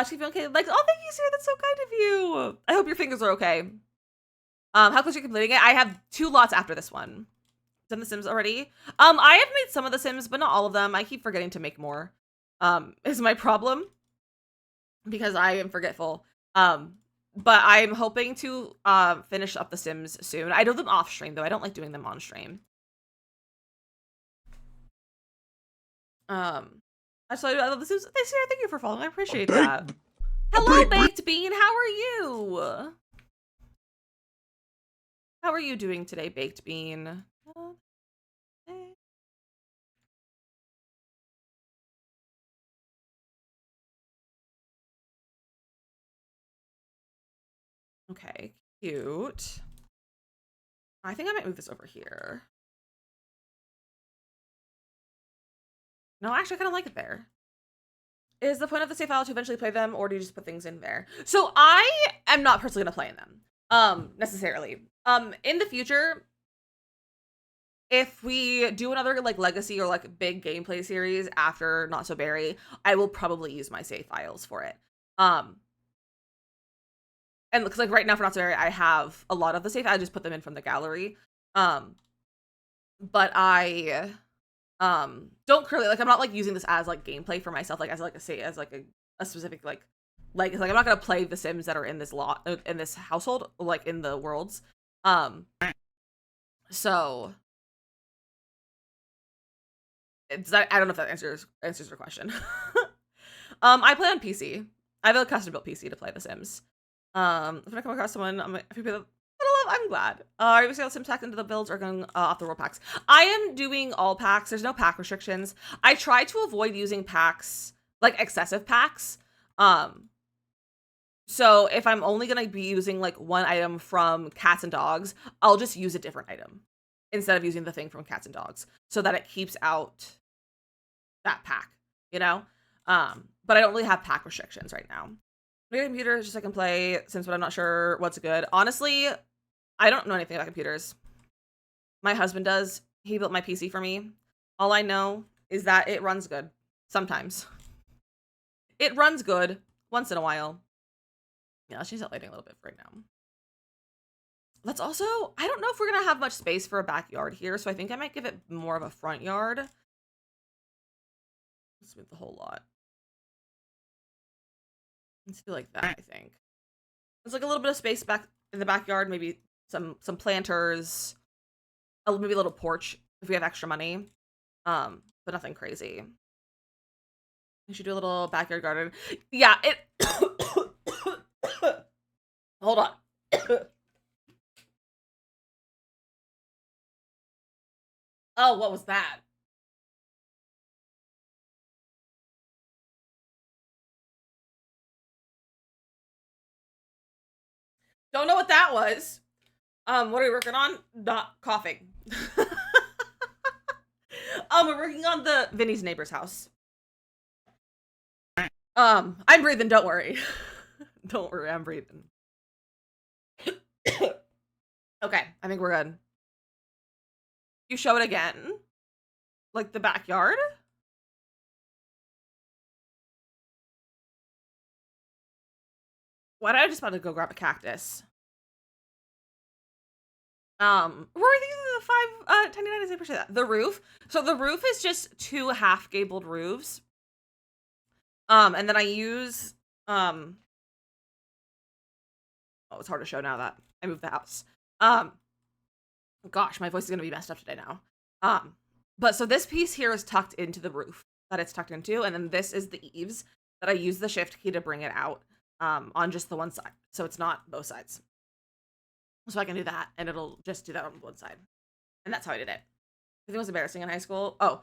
She feeling okay. Like, oh, thank you, Sarah. That's so kind of you. I hope your fingers are okay. How close are you completing it? I have 2 lots after this one. Done the Sims already. I have made some of the Sims, but not all of them. I keep forgetting to make more. Is my problem because I am forgetful. But I'm hoping to finish up the Sims soon. I do them off stream, though. I don't like doing them on stream. I love the Sims. Sarah, thank you for following. I appreciate that. Hello, Baked Bean. How are you? How are you doing today, Baked Bean? Okay, cute. I think I might move this over here. No, actually, I kind of like it there. Is the point of the save file to eventually play them, or do you just put things in there? So I am not personally going to play in them, necessarily. In the future, if we do another like legacy or like big gameplay series after Not So Berry, I will probably use my save files for it. And because like right now for Not So Berry, I have a lot of the save. I just put them in from the gallery. But I don't currently like I'm not like using this as like gameplay for myself, like as like a specific like I'm not gonna play the Sims that are in this lot in this household, like in the worlds. So I don't know if that answers your question. I play on PC. I have a custom built PC to play The Sims. If I come across someone, I'm glad. Are you seeing Sims packed into the builds or going off the world packs? I am doing all packs. There's no pack restrictions. I try to avoid using packs, like excessive packs. So if I'm only gonna be using like one item from Cats and Dogs, I'll just use a different item instead of using the thing from Cats and Dogs, so that it keeps out that pack, you know? But I don't really have pack restrictions right now. My computer is just I can play Sims, but I'm not sure what's good. Honestly, I don't know anything about computers. My husband does. He built my PC for me. All I know is that it runs good. Sometimes. It runs good once in a while. Yeah, she's out lighting a little bit right now. Let's also, I don't know if we're going to have much space for a backyard here, so I think I might give it more of a front yard. Let's move the whole lot. Let's do like that, I think. There's like a little bit of space back in the backyard, maybe some planters, maybe a little porch if we have extra money, but nothing crazy. We should do a little backyard garden. Yeah, it. Hold on. Oh, what was that? Don't know what that was. What are we working on? Not coughing. We're working on the Vinny's neighbor's house. I'm breathing, don't worry. Don't worry, I'm breathing. Okay, I think we're good. You show it again? Like the backyard? Why did I just about to go grab a cactus? Rory, thank you for the 5.99. I appreciate that. The roof. So the roof is just 2 half-gabled roofs. And then I use oh, it's hard to show now that I moved the house. Gosh, my voice is gonna be messed up today now. But so this piece here is tucked into the roof that it's tucked into, and then this is the eaves that I use the shift key to bring it out on just the one side, so it's not both sides. So I can do that, and it'll just do that on one side, and that's how I did it. I think it was embarrassing in high school. Oh,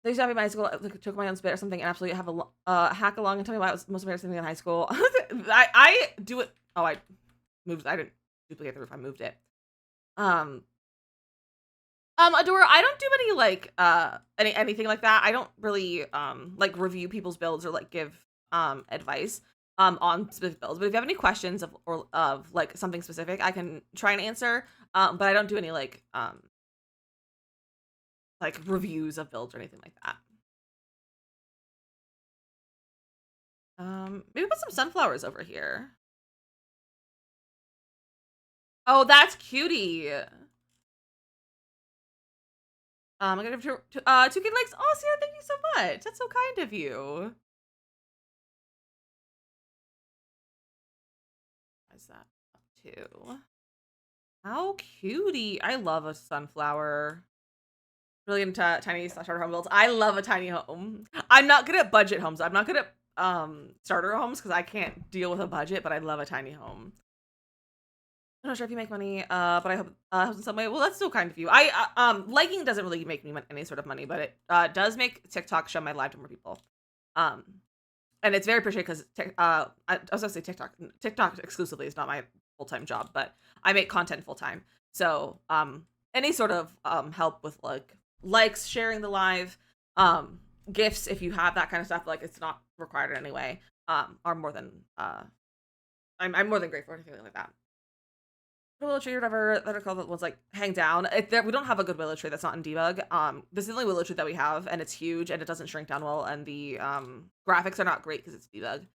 they used to have me in high school. I took my own spit or something, and absolutely have a hack along and tell me why it was the most embarrassing thing in high school. I do it. Oh, I moved. I didn't duplicate the roof. I moved it. Adora, I don't do any like anything like that. I don't really like review people's builds or like give advice on specific builds. But if you have any questions of like something specific, I can try and answer. But I don't do any like reviews of builds or anything like that. Maybe put some sunflowers over here. Oh, that's cutie. I'm gonna give 2 kid likes. Oh, Sarah, thank you so much. That's so kind of you. What's that up to? How cutie. I love a sunflower. Really into tiny starter home builds. I love a tiny home. I'm not good at budget homes. I'm not good at starter homes because I can't deal with a budget, but I love a tiny home. I'm not sure if you make money, but I hope in some way. Well, that's so kind of you. Liking doesn't really make me any sort of money, but it does make TikTok show my live to more people. And it's very appreciated because I was gonna say TikTok exclusively is not my full-time job, but I make content full-time. So any sort of help with like likes, sharing the live, gifts, if you have that kind of stuff, like it's not required in any way, are more than I'm more than grateful for anything like that. Willow tree or whatever that are called was like hang down. We don't have a good willow tree that's not in debug. This is the only willow tree that we have, and it's huge and it doesn't shrink down well, and the graphics are not great because it's debug.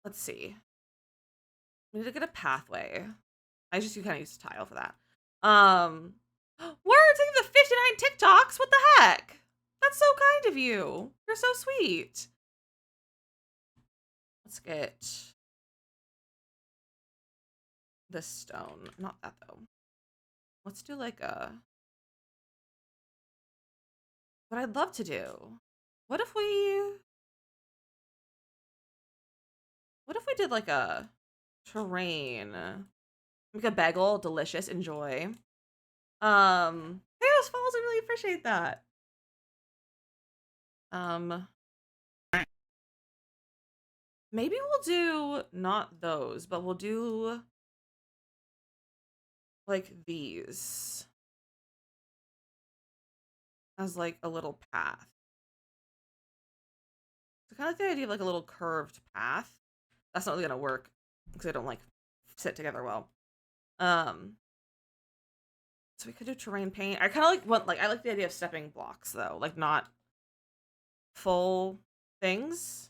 Let's see. We need to get a pathway. I just kind of use tile for that. We're taking the 59 TikToks. What the heck? That's so kind of you. You're so sweet. Let's get this stone. Not that though. Let's do like a. What I'd love to do. What if we did like a terrain? Make a bagel, delicious, enjoy. Chaos Falls, I really appreciate that. Maybe we'll do not those, but we'll do like these as like a little path. So kind of like the idea of like a little curved path. That's not really gonna work because they don't like sit together well. So we could do terrain paint. I kind of I like the idea of stepping blocks though, like not full things.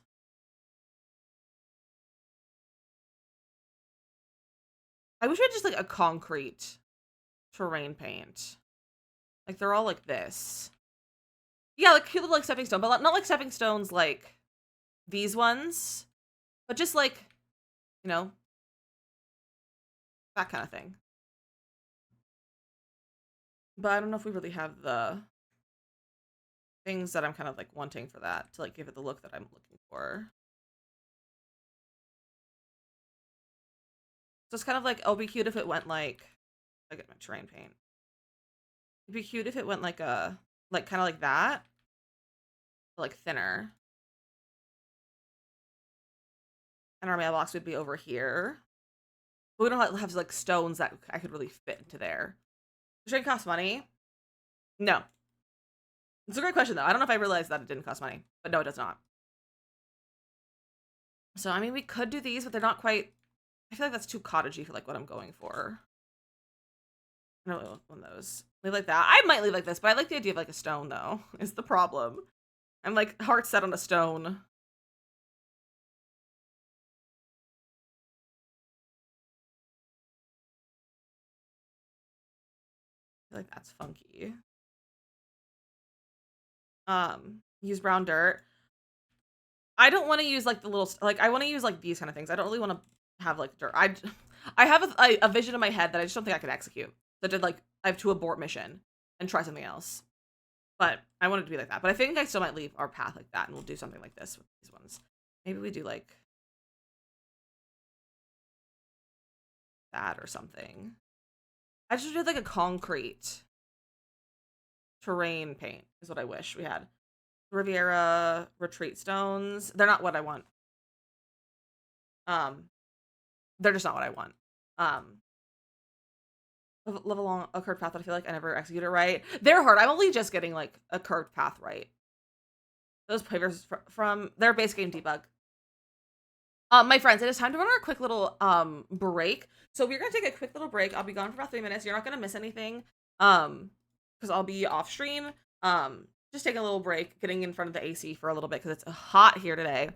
I wish we had just like a concrete terrain paint. Like they're all like this. Yeah, like cute little like stepping stone, but not like stepping stones like these ones, but just like, you know, that kind of thing. But I don't know if we really have the things that I'm kind of like wanting for that to like give it the look that I'm looking for. So it's kind of like, oh, it'd be cute if it went like, I get my terrain paint. It'd be cute if it went like a, like kind of like that, but like thinner. And our mailbox would be over here. But we don't have like stones that I could really fit into there. Does terrain cost money? No. It's a great question though. I don't know if I realized that it didn't cost money, but no, it does not. So I mean, we could do these, but they're not quite I feel like that's too cottagey for like what I'm going for. I don't really want one of those. Leave like that. I might leave like this, but I like the idea of like a stone though, is the problem. I'm like heart set on a stone. I feel like that's funky. Use brown dirt. I don't want to use like the little, like I want to use like these kind of things. I don't really want to have like dirt. I have a vision in my head that I just don't think I can execute. So I did like, I have to abort mission and try something else. But I want it to be like that. But I think I still might leave our path like that and we'll do something like this with these ones. Maybe we do like that or something. I just did like a concrete terrain paint is what I wish we had. Riviera retreat stones. They're not what I want. They're just not what I want. Live along a curved path that I feel like I never execute it right. They're hard. I'm only just getting like a curved path right. Those flavors from their base game debug. My friends, it is time to run our quick little break. So we're gonna take a quick little break. I'll be gone for about 3 minutes. You're not gonna miss anything. Because I'll be off stream. Just taking a little break, getting in front of the AC for a little bit because it's hot here today.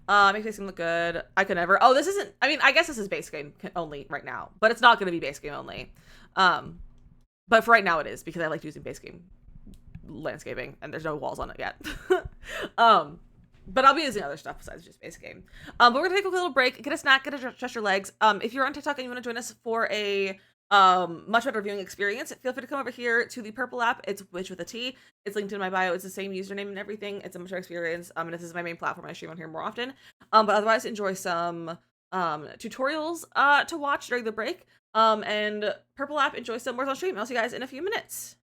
Makes my skin look good. I could never. Oh, this isn't. I mean, I guess this is base game only right now, but it's not gonna be base game only. But for right now it is because I like using base game landscaping and there's no walls on it yet. But I'll be using other stuff besides just base game. But we're gonna take a little break, get a snack, get to stretch your legs. If you're on TikTok and you want to join us for a much better viewing experience, feel free to come over here to the purple app. It's Witch with a T. It's linked in my bio. It's the same username and everything. It's a much better experience. And this is my main platform. I stream on here more often. But otherwise, enjoy some tutorials to watch during the break. And purple app, enjoy some more on stream. I'll see you guys in a few minutes.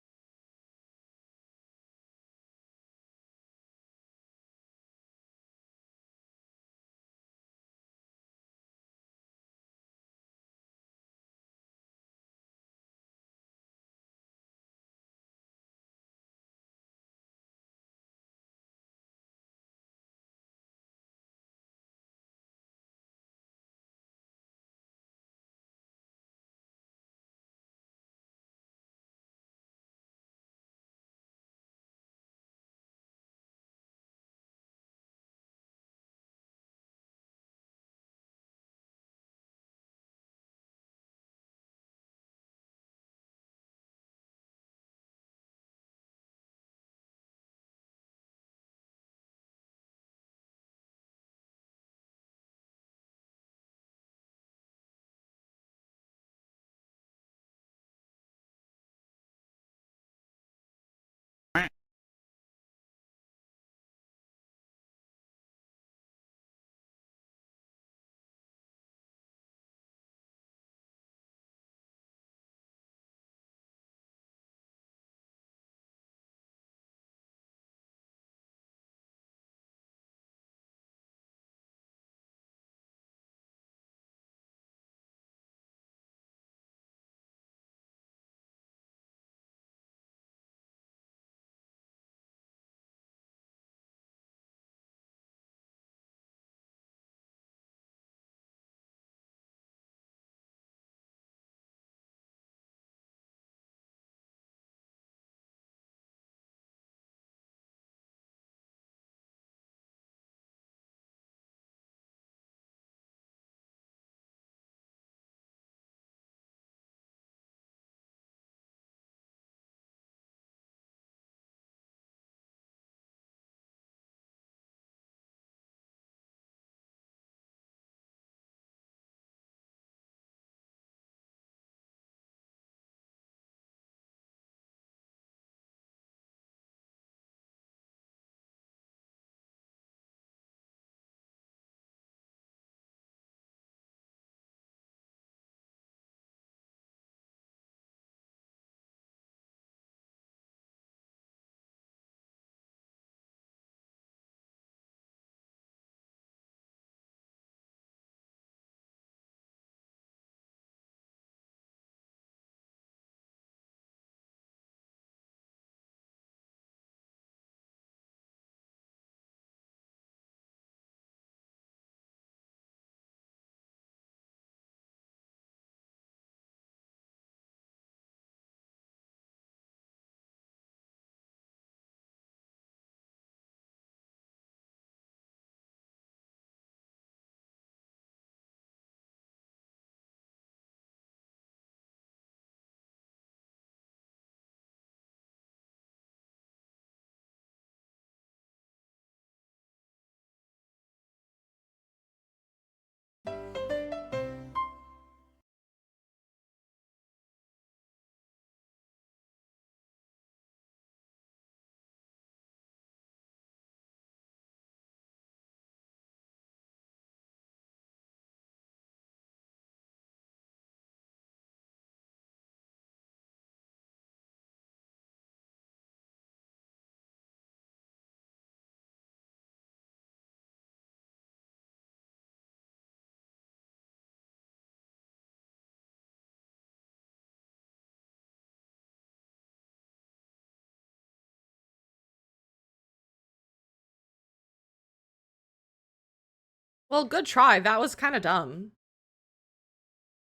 Well, good try. That was kind of dumb.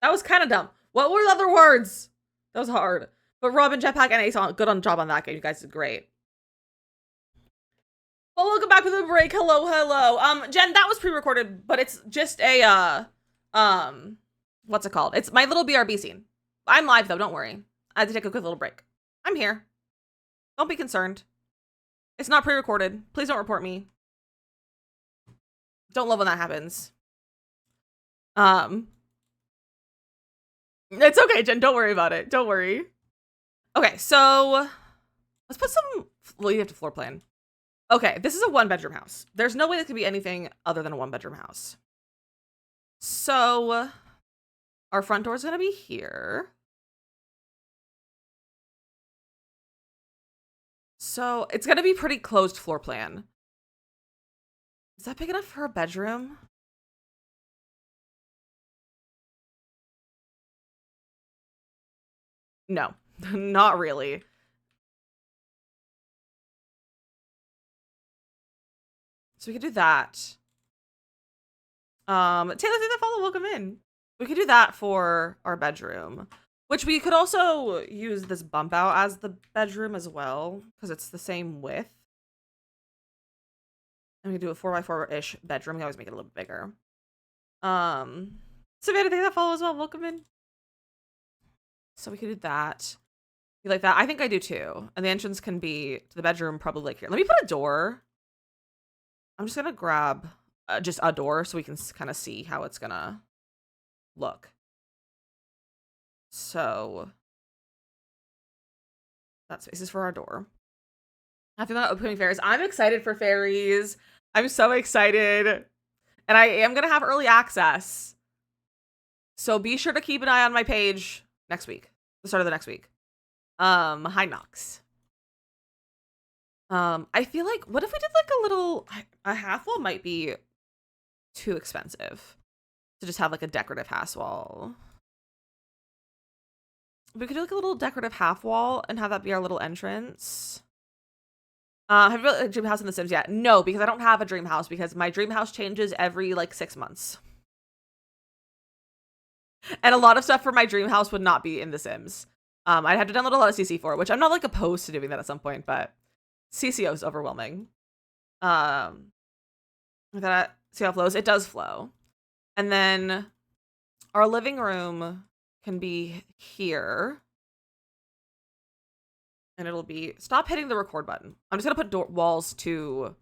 That was kind of dumb. What were the other words? That was hard. But Robin, Jetpack, and Ace on good on job on that game. You guys did great. Well, welcome back to the break. Hello, hello. Jen, that was pre-recorded, but it's just a what's it called? It's my little BRB scene. I'm live though, don't worry. I had to take a quick little break. I'm here. Don't be concerned. It's not pre-recorded. Please don't report me. Don't love when that happens. It's okay, Jen. Don't worry about it. Don't worry. Okay, so let's put some. Well, you have to floor plan. Okay, this is a 1-bedroom house. There's no way this could be anything other than a 1-bedroom house. So our front door is gonna be here. So it's gonna be pretty closed floor plan. Is that big enough for a bedroom? No, not really. So we could do that. Taylor, think that follow, welcome in. We could do that for our bedroom, which we could also use this bump out as the bedroom as well, because it's the same width. And we could do a 4x4-ish bedroom. We always make it a little bit bigger. Savannah, think that follow as well, welcome in. So we could do that. You like that? I think I do too. And the entrance can be to the bedroom, probably like here. Let me put a door. I'm just gonna grab just a door so we can kind of see how it's gonna look. So that space is for our door. After that, opening fairies. I'm excited for fairies. I'm so excited. And I am gonna have early access. So be sure to keep an eye on my page next week. The start of the next week. Hi Nox. I feel like, what if we did like a little, a half wall might be too expensive to just have like a decorative half wall. We could do like a little decorative half wall and have that be our little entrance. Have you built a dream house in The Sims yet? No, because I don't have a dream house because my dream house changes every like 6 months. And a lot of stuff for my dream house would not be in The Sims. I'd have to download a lot of CC for it, which I'm not like opposed to doing that at some point, but CCO is overwhelming. That see how it flows? It does flow. And then our living room can be here. And it'll be, stop hitting the record button. I'm just gonna put walls to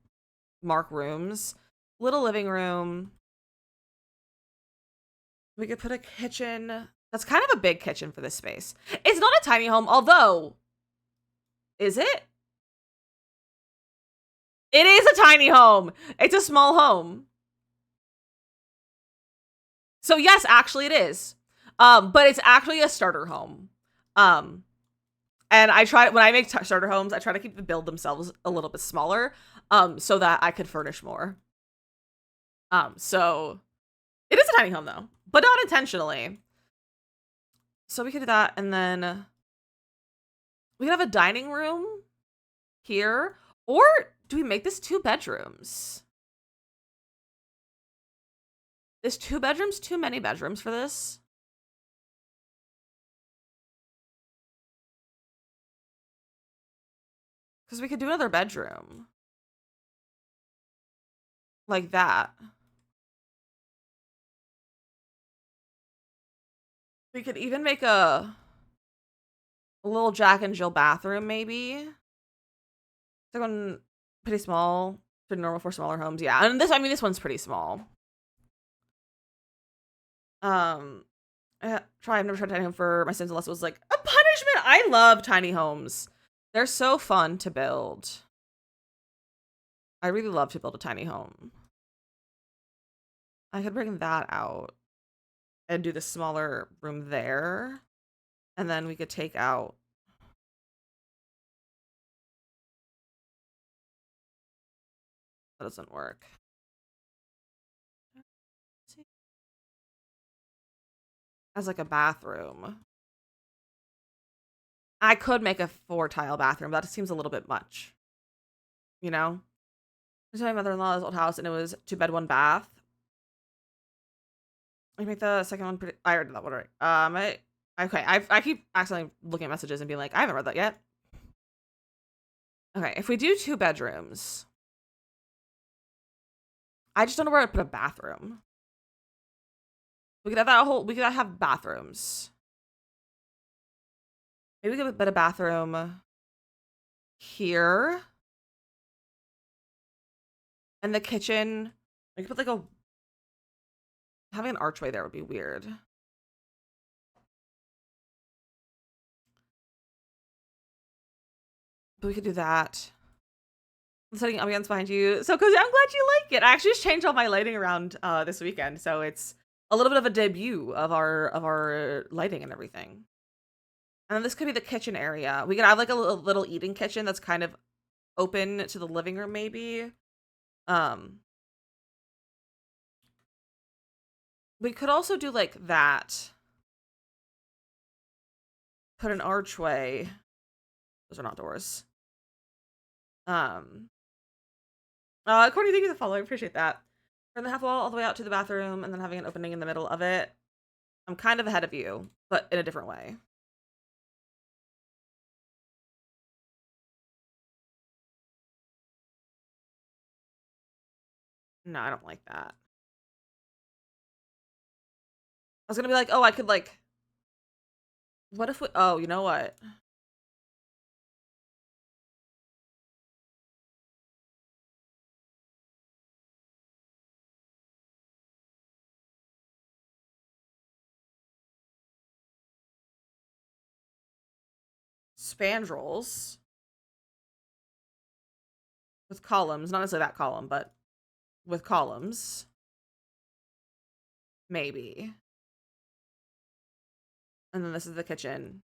mark rooms. Little living room. We could put a kitchen. That's kind of a big kitchen for this space. It's not a tiny home, although, is it? It is a tiny home. It's a small home. So yes, actually it is. But it's actually a starter home. And I try, when I make starter homes, I try to keep the build themselves a little bit smaller, so that I could furnish more. So it is a tiny home though, but not intentionally. So we could do that, and then we could have a dining room here, or do we make this 2 bedrooms? Is 2 bedrooms too many bedrooms for this? Because we could do another bedroom. Like that. We could even make a little Jack and Jill bathroom, maybe. It's like one pretty small, pretty normal for smaller homes. Yeah, and this, I mean, this one's pretty small. I've never tried tiny home for my Sims unless it was like a punishment. I love tiny homes. They're so fun to build. I really love to build a tiny home. I could bring that out and do the smaller room there. And then we could take out. That doesn't work. As like a bathroom. I could make a 4-tile bathroom, but that seems a little bit much. You know? This is my mother-in-law's old house, and it was 2 bed, 1 bath. I make the second one pretty. I already did that one right. Okay. I keep accidentally looking at messages and being like, I haven't read that yet. Okay, if we do 2 bedrooms, I just don't know where to put a bathroom. We could have that whole. We could have bathrooms. Maybe we could put a bathroom here, and the kitchen. We could put like a. Having an archway there would be weird. But we could do that. I'm setting ambiance behind you. So cozy. I'm glad you like it. I actually just changed all my lighting around this weekend, so it's a little bit of a debut of our lighting and everything. And then this could be the kitchen area. We could have like a little eating kitchen that's kind of open to the living room, maybe. We could also do like that. Put an archway. Those are not doors. Courtney, thank you for the follow. I appreciate that. Turn the half wall all the way out to the bathroom and then having an opening in the middle of it. I'm kind of ahead of you, but in a different way. No, I don't like that. I was gonna be like, oh, I could like. What if we? Oh, you know what? Spandrels with columns, not necessarily that column, but with columns. Maybe. And then this is the kitchen.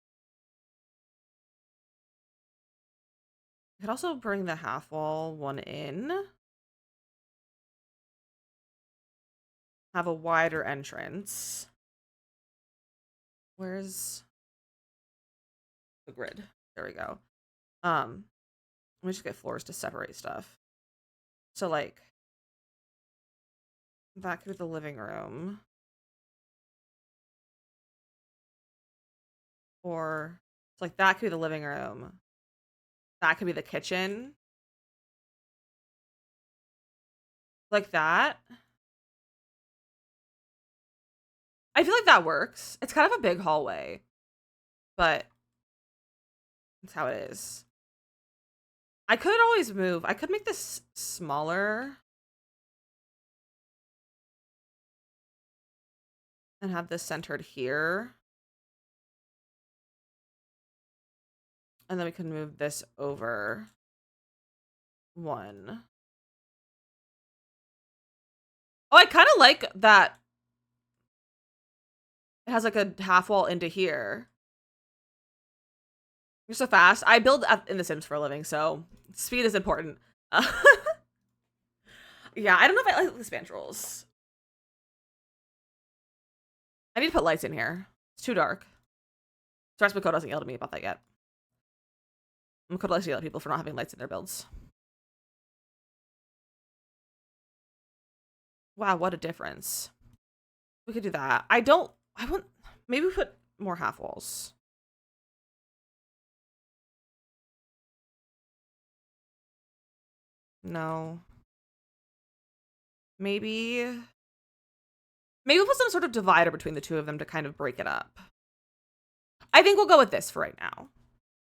I could also bring the half wall one in. Have a wider entrance. Where's the grid? There we go. Let me just get floors to separate stuff. So like that could be the living room. Or it's like that could be the living room. That could be the kitchen. Like that. I feel like that works. It's kind of a big hallway, but that's how it is. I could always move. I could make this smaller and have this centered here. And then we can move this over one. Oh, I kind of like that. It has like a half wall into here. You're so fast. I build in The Sims for a living, so speed is important. Yeah, I don't know if I like the spandrels. I need to put lights in here. It's too dark. Stress Mako doesn't yell at me about that yet. Mako likes to yell at people for not having lights in their builds. Wow, what a difference. We could do that. I want, maybe we put more half walls. No. Maybe we'll put some sort of divider between the two of them to kind of break it up. I think we'll go with this for right now.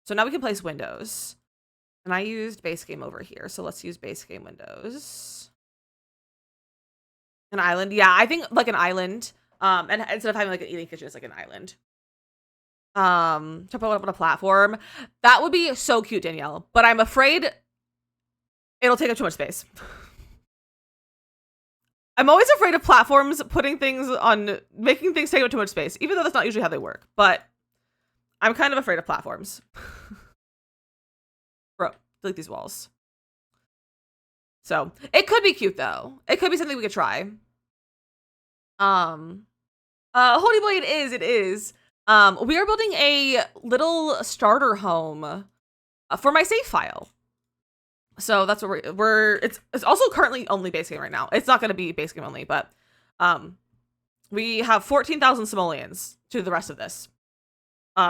So now we can place windows. And I used base game over here. So let's use base game windows. An island. Yeah, I think like an island. And instead of having like an eating kitchen, it's like an island. To put up on a platform. That would be so cute, Danielle. But I'm afraid it'll take up too much space. I'm always afraid of platforms making things take up too much space, even though that's not usually how they work. But I'm kind of afraid of platforms. Bro, delete these walls. So it could be cute though. It could be something we could try. Holy boy, it is. We are building a little starter home for my save file. So that's what it's also currently only base game right now. It's not going to be base game only, but We have 14,000 simoleons to the rest of this.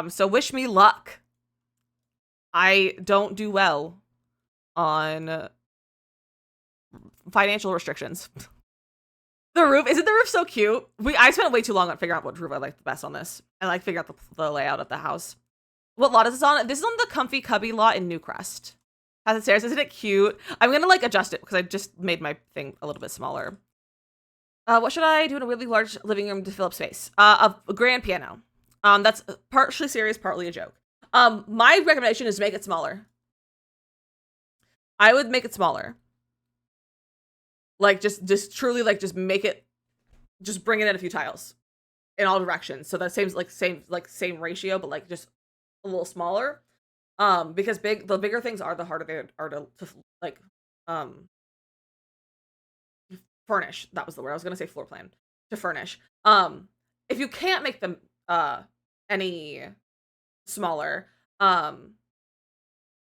So wish me luck. I don't do well on financial restrictions. The roof, isn't the roof so cute? I spent way too long on figuring out what roof I like the best on this, and like figure out the layout of the house. What lot is this on? This is on the Comfy Cubby lot in Newcrest. Has it stairs? Isn't it cute? I'm gonna like adjust it because I just made my thing a little bit smaller. What should I do in a really large living room to fill up space? A grand piano. That's partially serious, partly a joke. My recommendation is to make it smaller. I would make it smaller. Like just truly like just make it, just bring it in a few tiles in all directions. So that same ratio, but like just a little smaller. Because the bigger things are, the harder they are to like furnish. That was the word I was gonna say. Floor plan to furnish. If you can't make them any smaller,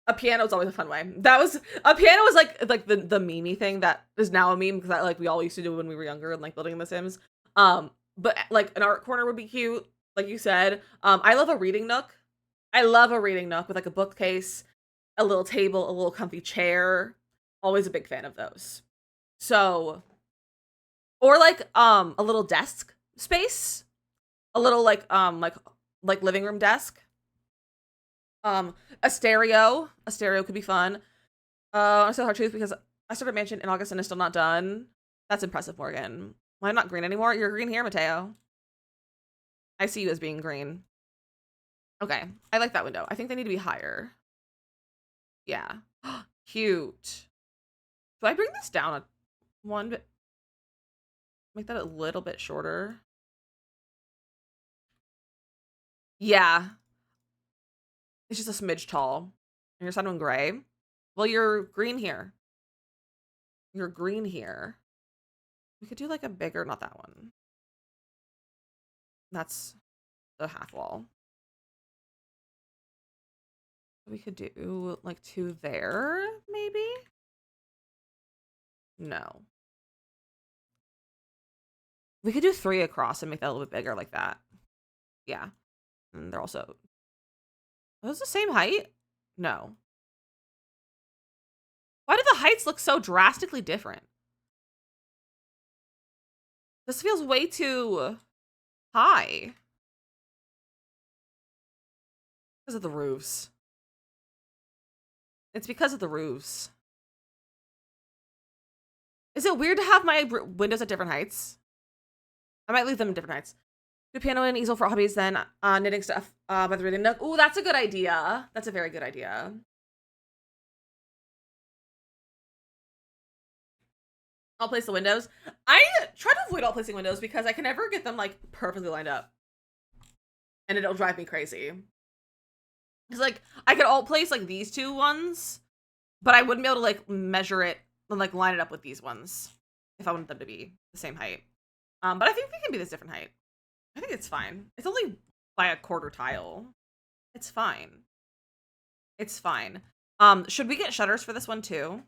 a piano is always a fun way. A piano was like the memey thing that is now a meme, because that like we all used to do when we were younger and like building The Sims. But like an art corner would be cute, like you said. I love a reading nook. I love a reading nook with like a bookcase, a little table, a little comfy chair. Always a big fan of those. So, or like a little desk space, a little like living room desk. A stereo could be fun. I still hard truth because I started Mansion in August and it's still not done. That's impressive, Morgan. Why not green anymore? You're green here, Mateo. I see you as being green. Okay, I like that window. I think they need to be higher. Yeah. Cute. Do I bring this down one bit? Make that a little bit shorter. Yeah. It's just a smidge tall. And you're sounding gray. Well, you're green here. You're green here. We could do like a bigger, not that one. That's the half wall. We could do like 2 there, maybe? No. We could do 3 across and make that a little bit bigger like that. Yeah. And they're also... Are those the same height? No. Why do the heights look so drastically different? This feels way too high. Because of the roofs. It's because of the roofs. Is it weird to have my windows at different heights? I might leave them at different heights. Do piano and easel for hobbies, then knitting stuff by the reading nook. Ooh, that's a good idea. That's a very good idea. I'll place the windows. I try to avoid all placing windows because I can never get them like perfectly lined up. And it'll drive me crazy. It's like I could alt place like these 2 ones, but I wouldn't be able to like measure it and like line it up with these ones if I wanted them to be the same height. But I think they can be this different height. I think it's fine. It's only by a quarter tile. It's fine. It's fine. Should we get shutters for this one too?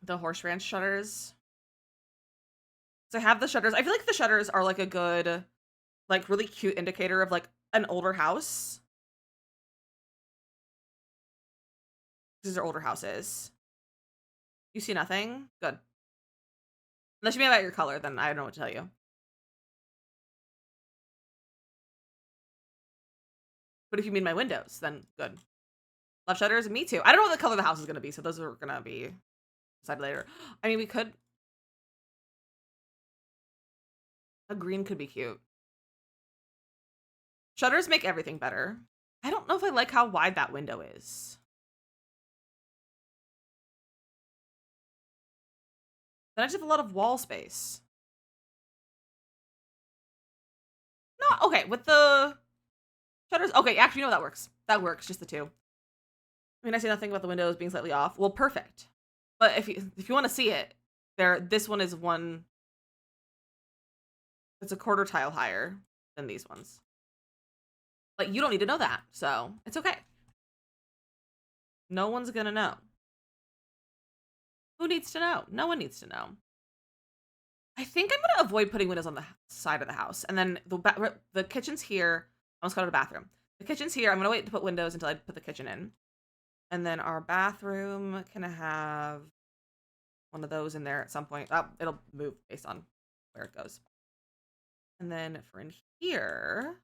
The horse ranch shutters. So I have the shutters. I feel like the shutters are like a good, like really cute indicator of like an older house. These are older houses. You see nothing? Good. Unless you mean about your color, then I don't know what to tell you. But if you mean my windows, then good. Love shutters? Me too. I don't know what the color of the house is going to be, so those are going to be decided later. I mean, we could... A green could be cute. Shutters make everything better. I don't know if I like how wide that window is. Then I just have a lot of wall space. No, okay, with the shutters. Okay, actually, no, that works. That works, just the 2. I mean, I say nothing about the windows being slightly off. Well, perfect. But if you want to see it, this one is one. It's a quarter tile higher than these ones. But you don't need to know that, so it's okay. No one's gonna know. Who needs to know? No one needs to know. I think I'm gonna avoid putting windows on the side of the house, and then the kitchen's here. I almost called it a bathroom. The kitchen's here. I'm gonna wait to put windows until I put the kitchen in, and then our bathroom can have one of those in there at some point. It'll move based on where it goes. And then for in here,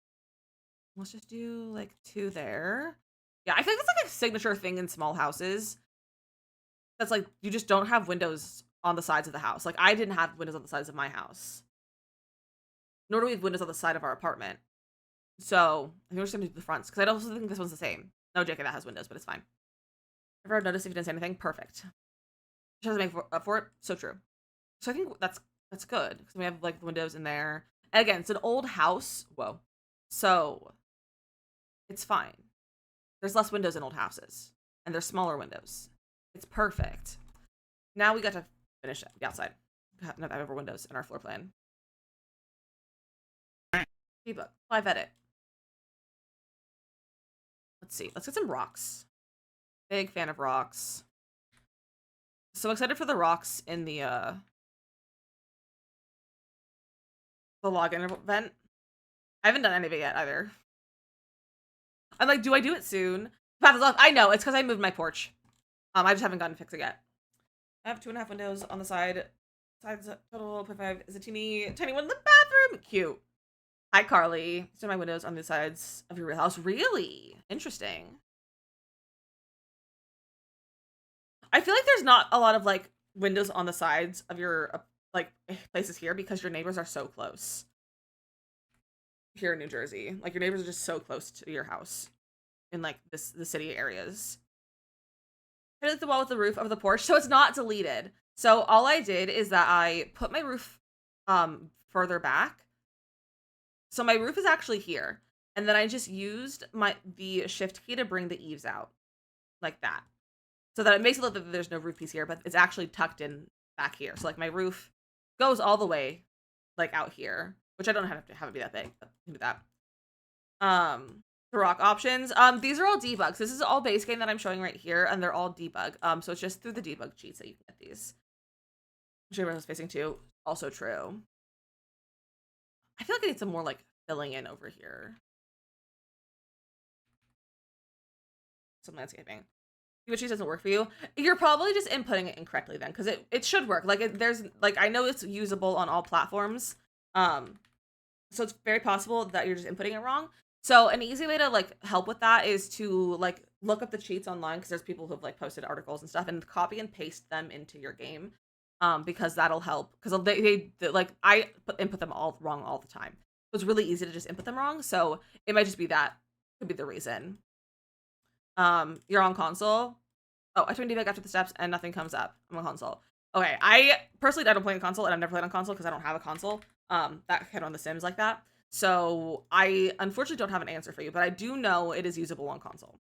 let's just do like 2 there. Yeah, I think it's like a signature thing in small houses. That's like you just don't have windows on the sides of the house. Like I didn't have windows on the sides of my house. Nor do we have windows on the side of our apartment. So I think we're just gonna do the fronts because I also think this one's the same. No, JK, that has windows, but it's fine. Ever noticed if you didn't say anything? Perfect. She doesn't make up for it. So true. So I think that's good because we have like the windows in there. And again, it's an old house. Whoa. So it's fine. There's less windows in old houses, and there's smaller windows. It's perfect. Now we got to finish the outside. Not have ever windows in our floor plan. Debug. Live edit. Let's see. Let's get some rocks. Big fan of rocks. So excited for the rocks in the login event. I haven't done any of it yet either. I'm like, do I do it soon? Path is off. I know, it's because I moved my porch. I just haven't gotten to fix it yet. I have 2.5 windows on the side. Sides total 0.5 is a tiny one in the bathroom. Cute. Hi, Carly. These are my windows on the sides of your real house. Really? Interesting. I feel like there's not a lot of like windows on the sides of your like places here because your neighbors are so close. Here in New Jersey, like your neighbors are just so close to your house in like the city areas. I did the wall with the roof of the porch, so it's not deleted. So all I did is that I put my roof further back. So my roof is actually here, and then I just used the shift key to bring the eaves out like that. So that it makes it look like there's no roof piece here, but it's actually tucked in back here. So like my roof goes all the way like out here, which I don't have to have it be that big, but I can do that. The rock options. These are all debugs. This is all base game that I'm showing right here, and they're all debug. So it's just through the debug cheats that you can get these. Which everyone was facing too. Also true. I feel like I need some more like filling in over here. Some landscaping. Which doesn't work for you. You're probably just inputting it incorrectly then, because it should work. Like there's like I know it's usable on all platforms. So it's very possible that you're just inputting it wrong. So an easy way to like help with that is to like look up the cheats online because there's people who've like posted articles and stuff and copy and paste them into your game. Because that'll help because they like I input them all wrong all the time. So it's really easy to just input them wrong. So it might just be that could be the reason. You're on console. Oh, I turned debug after the steps and nothing comes up. I'm on console. Okay, I personally don't play on console and I've never played on console because I don't have a console. That can run The Sims like that. So I unfortunately don't have an answer for you, but I do know it is usable on console.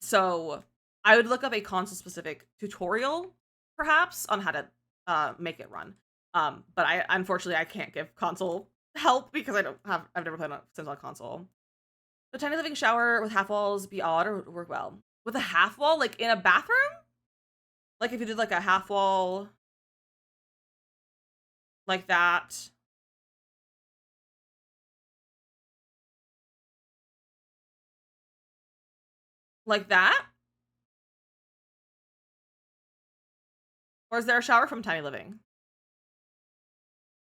So I would look up a console specific tutorial perhaps on how to make it run. But unfortunately I can't give console help because I've never played on Sims on console. The tiny living shower with half walls be odd or work well? With a half wall, like in a bathroom? Like if you did like a half wall like that. Like that? Or is there a shower from Tiny Living?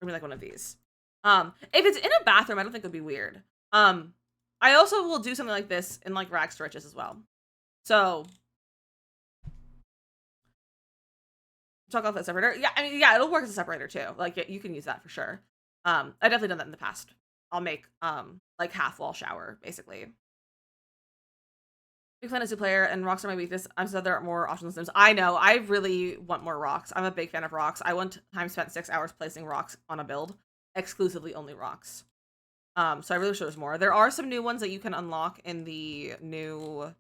Or like one of these. If it's in a bathroom, I don't think it would be weird. I also will do something like this in like rags to riches as well. So talk off that separator. Yeah, I mean, yeah, it'll work as a separator too. Like you can use that for sure. I've definitely done that in the past. I'll make like half wall shower basically. Big fan of two player and rocks are my weakness. I'm so there are more options than Sims. I know. I really want more rocks. I'm a big fan of rocks. I one time spent 6 hours placing rocks on a build, exclusively only rocks. So I really wish there was more. There are some new ones that you can unlock in the new,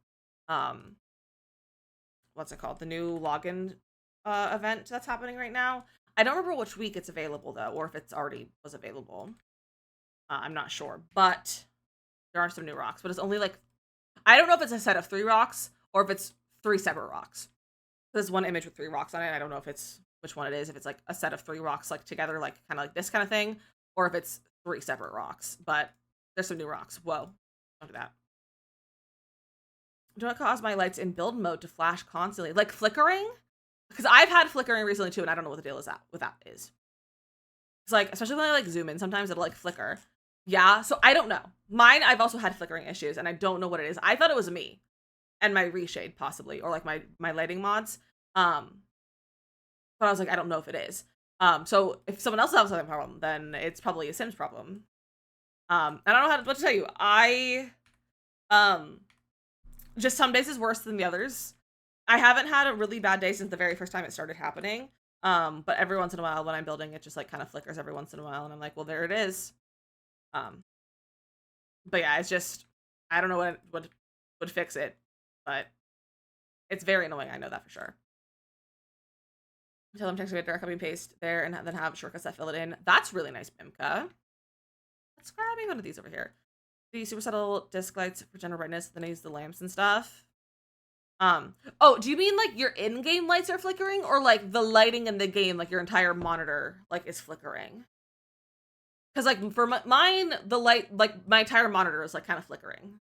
what's it called? The new login event that's happening right now. I don't remember which week it's available though, or if it's already was available. I'm not sure, but there are some new rocks. But it's only like, I don't know if it's a set of 3 rocks or if it's 3 separate rocks. There's one image with 3 rocks on it. I don't know if it's which one it is, if it's like a set of 3 rocks like together, like kind of like this kind of thing, or if it's 3 separate rocks. But there's some new rocks. Whoa, look at that. Do not cause my lights in build mode to flash constantly, like flickering, because I've had flickering recently too, and I don't know what the deal is with that is. It's like, especially when I like zoom in, sometimes it'll like flicker. Yeah, so I don't know. Mine, I've also had flickering issues, and I don't know what it is. I thought it was me and my reshade possibly, or like my lighting mods. But I was like, I don't know if it is. So if someone else has a problem, then it's probably a Sims problem. I don't know what to tell you. Just some days is worse than the others. I haven't had a really bad day since the very first time it started happening. But every once in a while when I'm building, it just like kind of flickers every once in a while, and I'm like, well, there it is. But yeah, it's just, I don't know what would fix it, but it's very annoying. I know that for sure. Tell them text me a direct copy and paste there, and then have shortcuts that fill it in. That's really nice, Bimka. Let's grab one of these over here. The super subtle disc lights for general brightness. Then I use the lamps and stuff. Oh, do you mean like your in-game lights are flickering, or like the lighting in the game, like your entire monitor, like is flickering? Because like for mine, the light, like my entire monitor is like kind of flickering,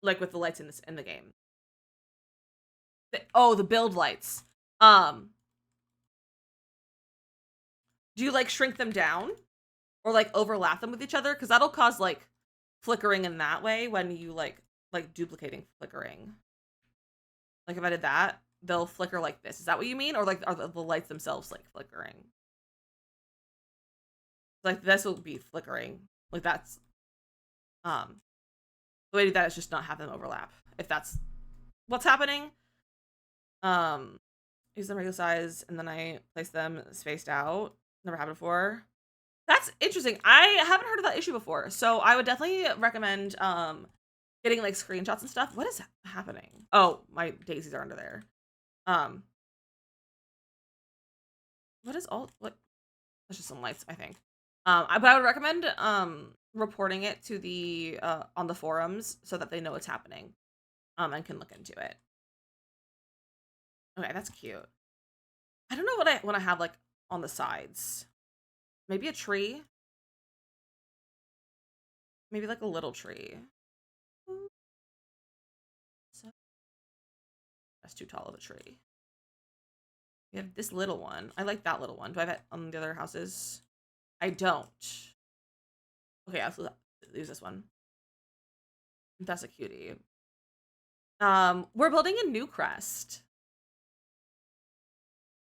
like with the lights in the game. The build lights. Do you like shrink them down, or like overlap them with each other? Because that'll cause like flickering in that way when you like duplicating flickering. Like if I did that, they'll flicker like this. Is that what you mean? Or like are the lights themselves like flickering? Like this will be flickering. Like that's the way to do that is just not have them overlap. If that's what's happening. Use them regular size, and then I place them spaced out. Never happened before. That's interesting. I haven't heard of that issue before, so I would definitely recommend getting like screenshots and stuff. What is happening? Oh, my daisies are under there. What is all what? That's just some lights, I think. But I would recommend reporting it to the on the forums so that they know what's happening, and can look into it. Okay, that's cute. I don't know what I want to have like on the sides. Maybe a tree. Maybe like a little tree. That's too tall of a tree. We have this little one. I like that little one. Do I have it on the other houses? I don't. Okay, I'll use this one. That's a cutie. We're building a new crest.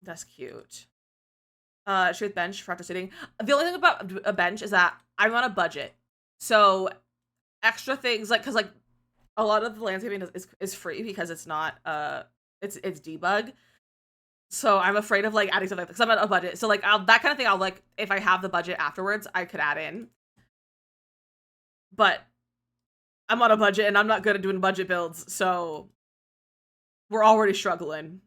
That's cute. Straight bench for after sitting. The only thing about a bench is that I'm on a budget, so extra things like, because like a lot of the landscaping is free because it's not it's debug. So I'm afraid of like adding something because I'm on a budget. So like that kind of thing, I'll like, if I have the budget afterwards, I could add in. But I'm on a budget and I'm not good at doing budget builds, so we're already struggling.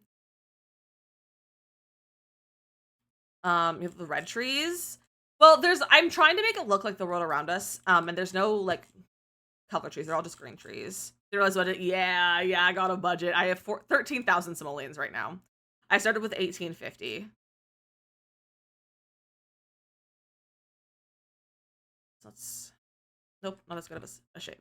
You have the red trees. Well, I'm trying to make it look like the world around us. And there's no like color trees. They're all just green trees. You realize what it? Yeah, I got a budget. I have 13,000 simoleons right now. I started with 1850. So that's, nope, not as good of a shape.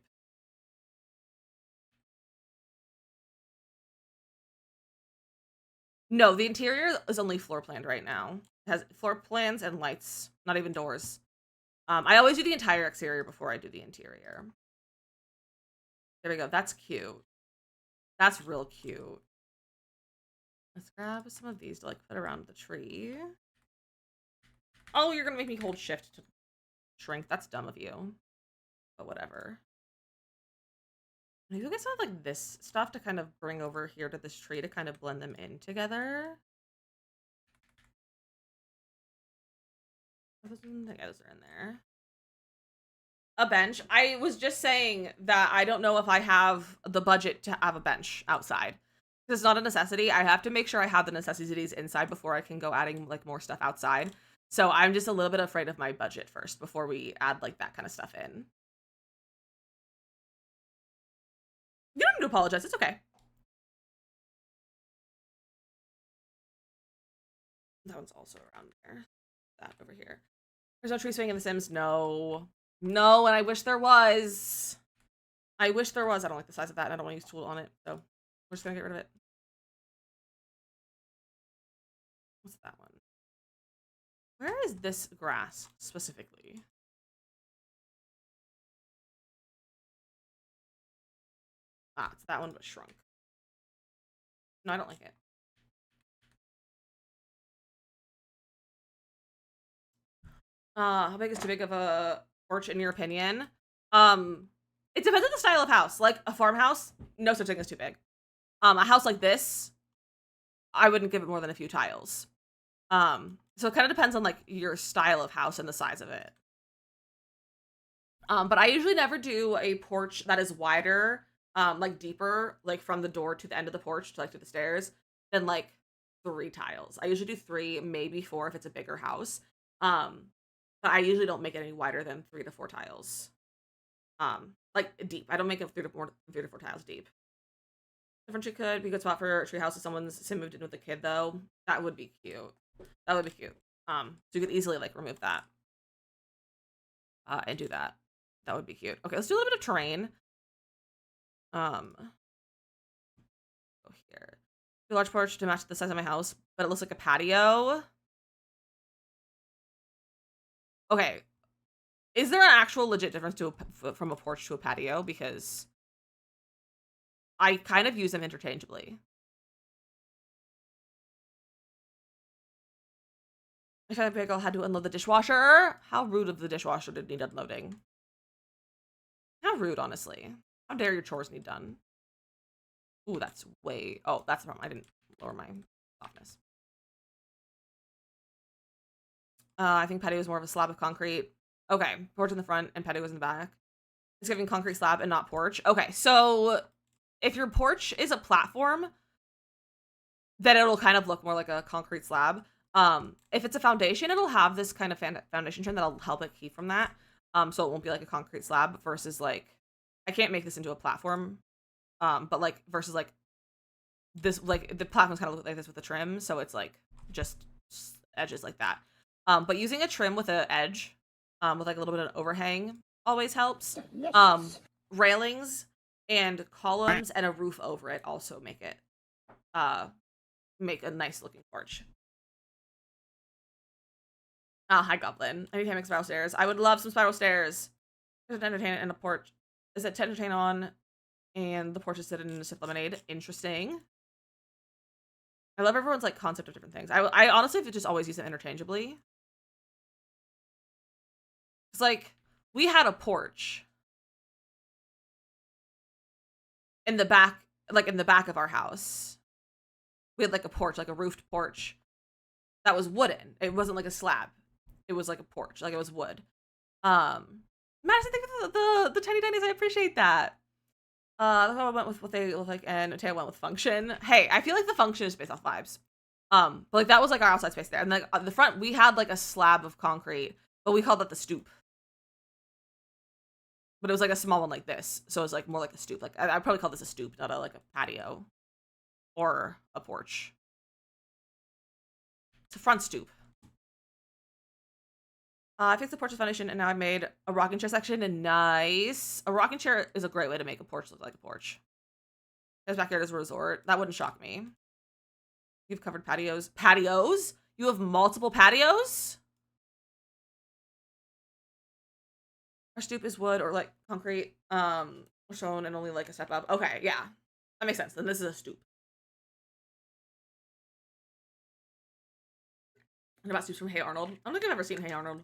No, the interior is only floor planned right now. It has floor plans and lights, not even doors. I always do the entire exterior before I do the interior. There we go. That's cute. That's real cute. Let's grab some of these to like put around the tree. Oh, you're gonna make me hold shift to shrink. That's dumb of you. But whatever. Maybe we'll get some of like this stuff to kind of bring over here to this tree to kind of blend them in together. Yeah, those are in there. A bench. I was just saying that I don't know if I have the budget to have a bench outside. It's not a necessity. I have to make sure I have the necessities inside before I can go adding like more stuff outside. So I'm just a little bit afraid of my budget first before we add like that kind of stuff in. You don't need to apologize. It's okay. That one's also around there. That over here. There's no tree swing in The Sims. No. No, and I wish there was. I wish there was. I don't like the size of that, and I don't want to use tool on it, so we're just gonna get rid of it. What's that one? Where is this grass specifically? Ah, it's that one, but shrunk. No, I don't like it. How big is too big of a porch in your opinion? It depends on the style of house. Like a farmhouse, no such thing as too big. A house like this, I wouldn't give it more than a few tiles. So it kind of depends on like your style of house and the size of it. But I usually never do a porch that is wider, like deeper, like from the door to the end of the porch to like to the stairs, than like 3 tiles. I usually do 3, maybe 4 if it's a bigger house. But I usually don't make it any wider than 3 to 4 tiles. Like deep. I don't make it 3 to 4 tiles deep. Different tree could be a good spot for a tree house if someone's sim moved in with a kid though. That would be cute. That would be cute. So you could easily like remove that. And do that. That would be cute. Okay, let's do a little bit of terrain. Go here. A large porch to match the size of my house, but it looks like a patio. Okay. Is there an actual legit difference from a porch to a patio? Because I kind of use them interchangeably. If I big, I'll had to unload the dishwasher. How rude of the dishwasher to need unloading. How rude, honestly. How dare your chores need done? Ooh, that's way... Oh, that's the problem. I didn't lower my softness. I think patio is more of a slab of concrete. Okay, porch in the front and patio is in the back. It's giving concrete slab and not porch. Okay, so if your porch is a platform, then it'll kind of look more like a concrete slab. If it's a foundation, it'll have this kind of foundation trim that'll help it keep from that. So it won't be like a concrete slab versus like, I can't make this into a platform. But like versus like this, like the platforms kind of look like this with the trim. So it's like just edges like that. But using a trim with an edge, with like a little bit of overhang always helps. Railings and columns and a roof over it also make it, make a nice looking porch. Oh, hi Goblin. Anytime make spiral stairs. I would love some spiral stairs. There's an entertainment and a porch. Is it to entertain on? And the porch is sitting in a sip lemonade. Interesting. I love everyone's like concept of different things. I honestly just always use them interchangeably. It's like we had a porch in the back, like in the back of our house. We had like a porch, like a roofed porch that was wooden. It wasn't like a slab. It was like a porch, like it was wood. Madison, thank you for the tiny tinies. I appreciate that. That's how I went with what they look like, and Taya went with function. Hey, I feel like the function is based off vibes. But like that was like our outside space there, and like on the front we had like a slab of concrete, but we called that the stoop. But it was like a small one like this, so it's like more like a stoop. Like I'd probably call this a stoop, not a like a patio or a porch. It's a front stoop. I fixed the porch's foundation, and now I made a rocking chair section, and nice. A rocking chair is a great way to make a porch look like a porch. His backyard is a resort. That wouldn't shock me. You've covered patios. Patios? You have multiple patios? Our stoop is wood or like concrete, shown and only like a step up. Okay, yeah. That makes sense. Then this is a stoop. And about stoops from Hey Arnold. I don't think I've ever seen Hey Arnold.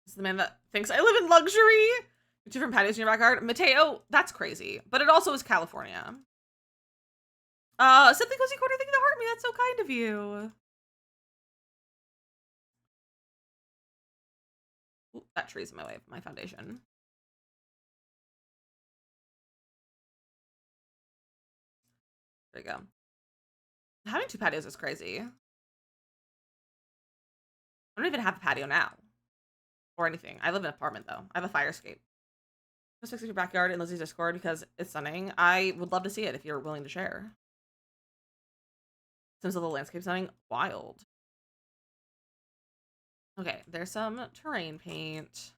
This is the man that thinks I live in luxury. Different patios in your backyard. Mateo, that's crazy. But it also is California. Simply Cozy Quarter, thank you to heart me. That's so kind of you. Ooh, that tree's in my way of my foundation. There you go. Having 2 patios is crazy. I don't even have a patio now. Or anything. I live in an apartment though. I have a fire escape. Just fixing your backyard in Lizzie's Discord because it's stunning. I would love to see it if you're willing to share. Sims of the landscape sounding wild. Okay, there's some terrain paint.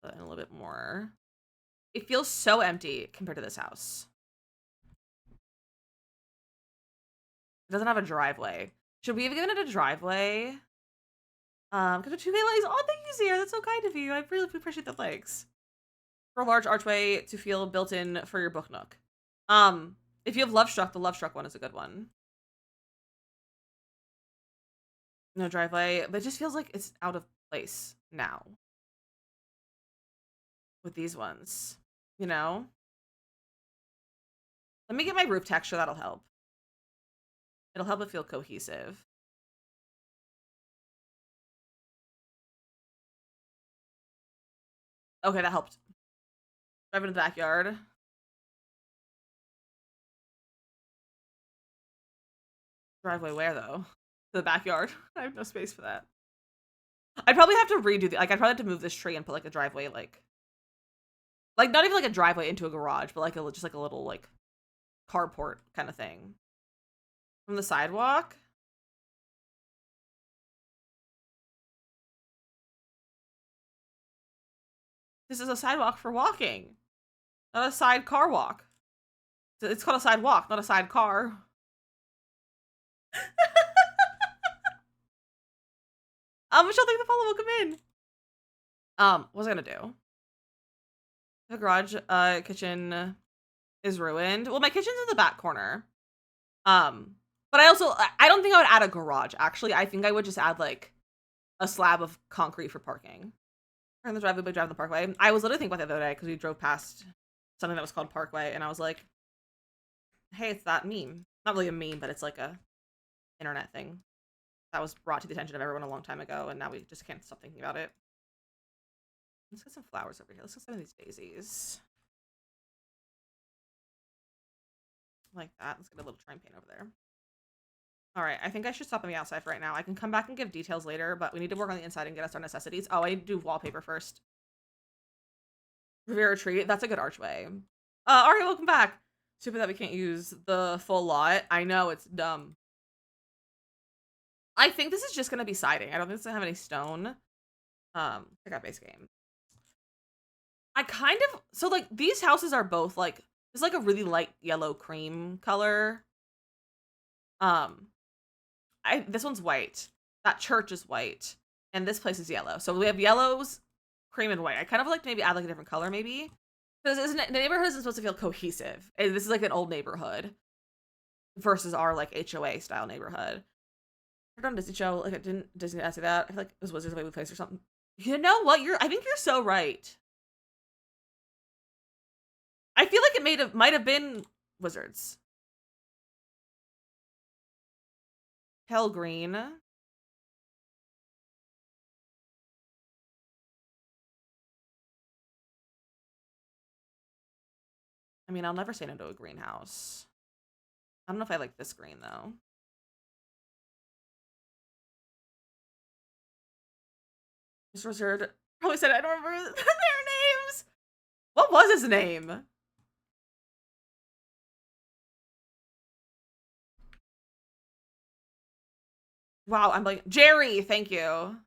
And a little bit more. It feels so empty compared to this house. It doesn't have a driveway. Should we have given it a driveway? Because of 2K likes. Oh, thank you, Zia. That's so kind of you. I really appreciate the likes. For a large archway to feel built in for your book nook. If you have Love Struck, the Love Struck one is a good one. No driveway, but it just feels like it's out of place now. With these ones, you know? Let me get my roof texture, that'll help. It'll help it feel cohesive. Okay, that helped. Drive into the backyard. Driveway where, though? To the backyard. I have no space for that. I'd probably have to redo the, like, I'd probably have to move this tree and put, like, a driveway, like not even, like, a driveway into a garage, but, like, just, like, a little, like, carport kind of thing. From the sidewalk? This is a sidewalk for walking. Not a side car walk. It's called a sidewalk, not a side car. Michelle, thank you for the follow. Welcome in. What was I gonna do? The garage, kitchen is ruined. Well, my kitchen's in the back corner. But I don't think I would add a garage, actually. I think I would just add, like, a slab of concrete for parking. Turn the driveway by driving the parkway. I was literally thinking about that the other day because we drove past something that was called Parkway, and I was like, hey, it's that meme. Not really a meme, but it's like a internet thing that was brought to the attention of everyone a long time ago, and now we just can't stop thinking about it. Let's get some flowers over here. Let's get some of these daisies. Like that. Let's get a little trim paint over there. All right, I think I should stop on the outside for right now. I can come back and give details later, but we need to work on the inside and get us our necessities. Oh, I need to do wallpaper first. Rivera Tree. That's a good archway. All right, welcome back. Stupid that we can't use the full lot. I know, it's dumb. I think this is just going to be siding. I don't think it's going to have any stone. Check out base game. I kind of... So, like, these houses are both, like... It's like a really light yellow cream color. This one's white. That church is white. And this place is yellow. So we have yellows, cream, and white. I kind of like to maybe add, like, a different color, maybe. Because the neighborhood isn't supposed to feel cohesive. This is, like, an old neighborhood. Versus our, like, HOA-style neighborhood. I heard on Disney show, like, didn't Disney ask you that? I feel like it was Wizards of Waverly Place or something. You know what? I think you're so right. I feel like it might have been Wizards. Pale green. I mean, I'll never say no to a greenhouse. I don't know if I like this green, though. Mr. Wizard probably said I don't remember their names. What was his name? Wow, I'm like, Jerry, thank you.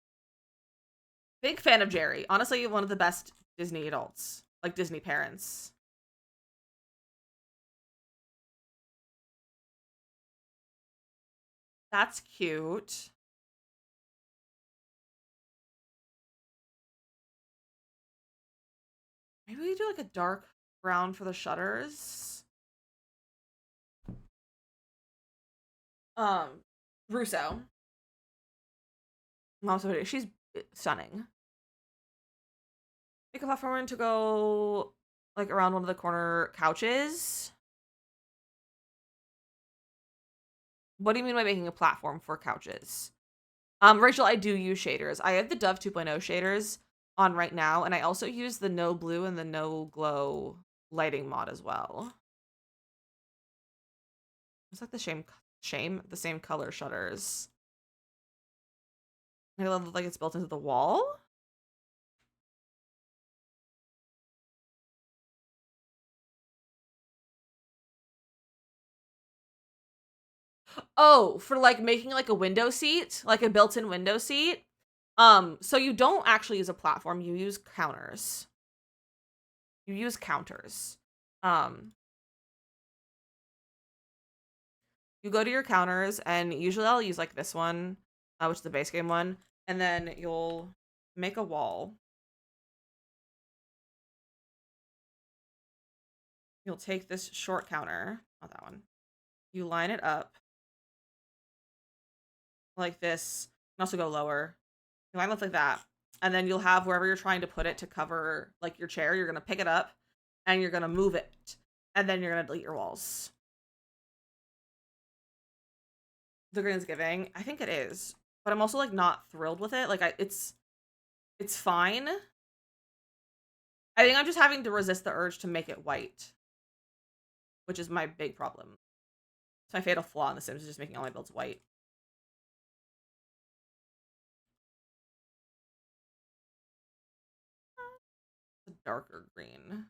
Big fan of Jerry. Honestly, one of the best Disney adults. Like, Disney parents. That's cute. Maybe we do, like, a dark brown for the shutters. Russo. Also, she's stunning. Make a platform to go, like, around one of the corner couches. What do you mean by making a platform for couches? Rachel, I do use shaders. I have the Dove 2.0 shaders on right now, and I also use the No Blue and the No Glow lighting mod as well. It's like the same color shutters. I love it like it's built into the wall. Oh, for like making like a window seat, like a built-in window seat. So you don't actually use a platform, you use counters. You use counters. Um, you go to your counters, and usually I'll use like this one, which is the base game one, and then you'll make a wall. You'll take this short counter, not that one. You line it up like this. You can also go lower. You line it up like that. And then you'll have wherever you're trying to put it to cover like your chair, you're going to pick it up and you're going to move it. And then you're going to delete your walls. The green's giving. I think it is. But I'm also like not thrilled with it. Like it's fine. I think I'm just having to resist the urge to make it white, which is my big problem. It's my fatal flaw in The Sims, is just making all my builds white. It's a darker green.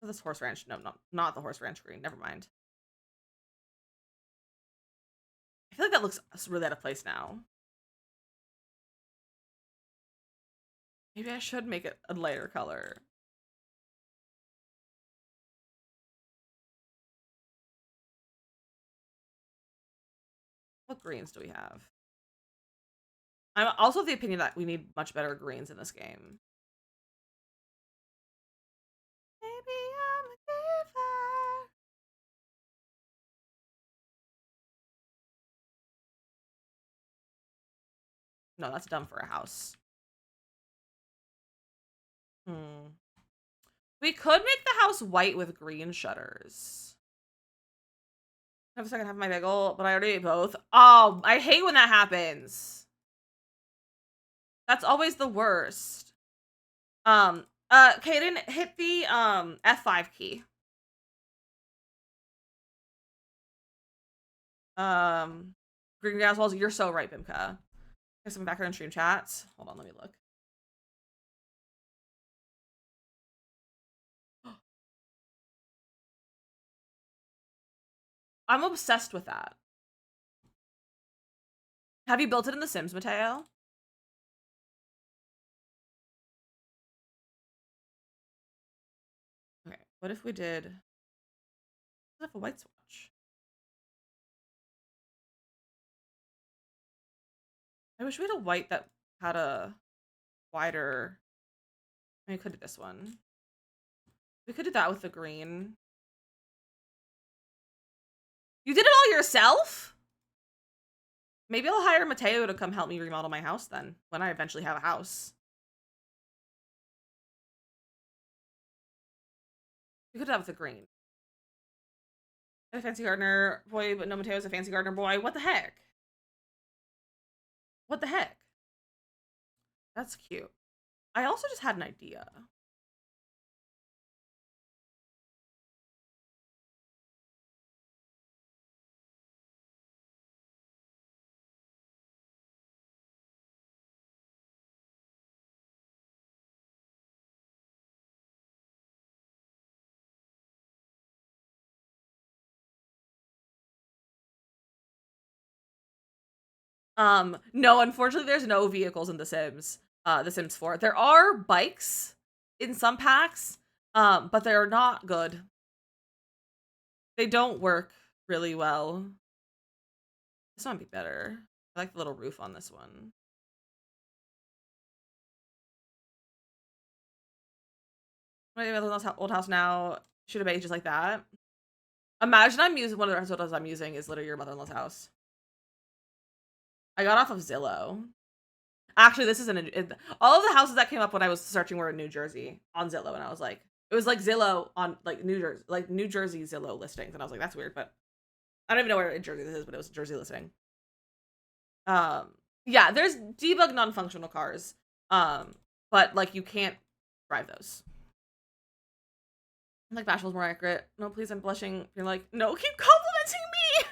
This horse ranch. No, not the horse ranch green. Never mind. I feel like that looks really out of place now. Maybe I should make it a lighter color. What greens do we have? I'm also of the opinion that we need much better greens in this game. Maybe I'm a giver. No, that's dumb for a house. We could make the house white with green shutters. I have a second half of my bagel, but I already ate both. Oh, I hate when that happens. That's always the worst. Kaden, hit the F5 key. Green gas walls, you're so right, Bimka. There's some background stream chats. Hold on, let me look. I'm obsessed with that. Have you built it in The Sims, Mateo? Okay, what if we did... What if a white swatch? I wish we had a white that had a wider... I mean, we could do this one. We could do that with the green. You did it all yourself? Maybe I'll hire Mateo to come help me remodel my house then, when I eventually have a house. We could have with the green. A fancy gardener boy, but no, Mateo's a fancy gardener boy. What the heck? What the heck? That's cute. I also just had an idea. No, unfortunately, there's no vehicles in The Sims. The Sims 4. There are bikes in some packs, but they're not good. They don't work really well. This might be better. I like the little roof on this one. My old house now. Should have made just like that. Imagine I'm using one of the houses I'm using is literally your mother-in-law's house. I got off of Zillow. Actually, this isn't all of the houses that came up when I was searching were in New Jersey on Zillow, and I was like, it was like Zillow on like New Jersey Zillow listings, and I was like, that's weird, but I don't even know where in Jersey this is, but it was a Jersey listing. Yeah, there's debug non-functional cars, but like you can't drive those. I'm like, Bashful's more accurate. No, please, I'm blushing. You're like, no, keep complimenting me.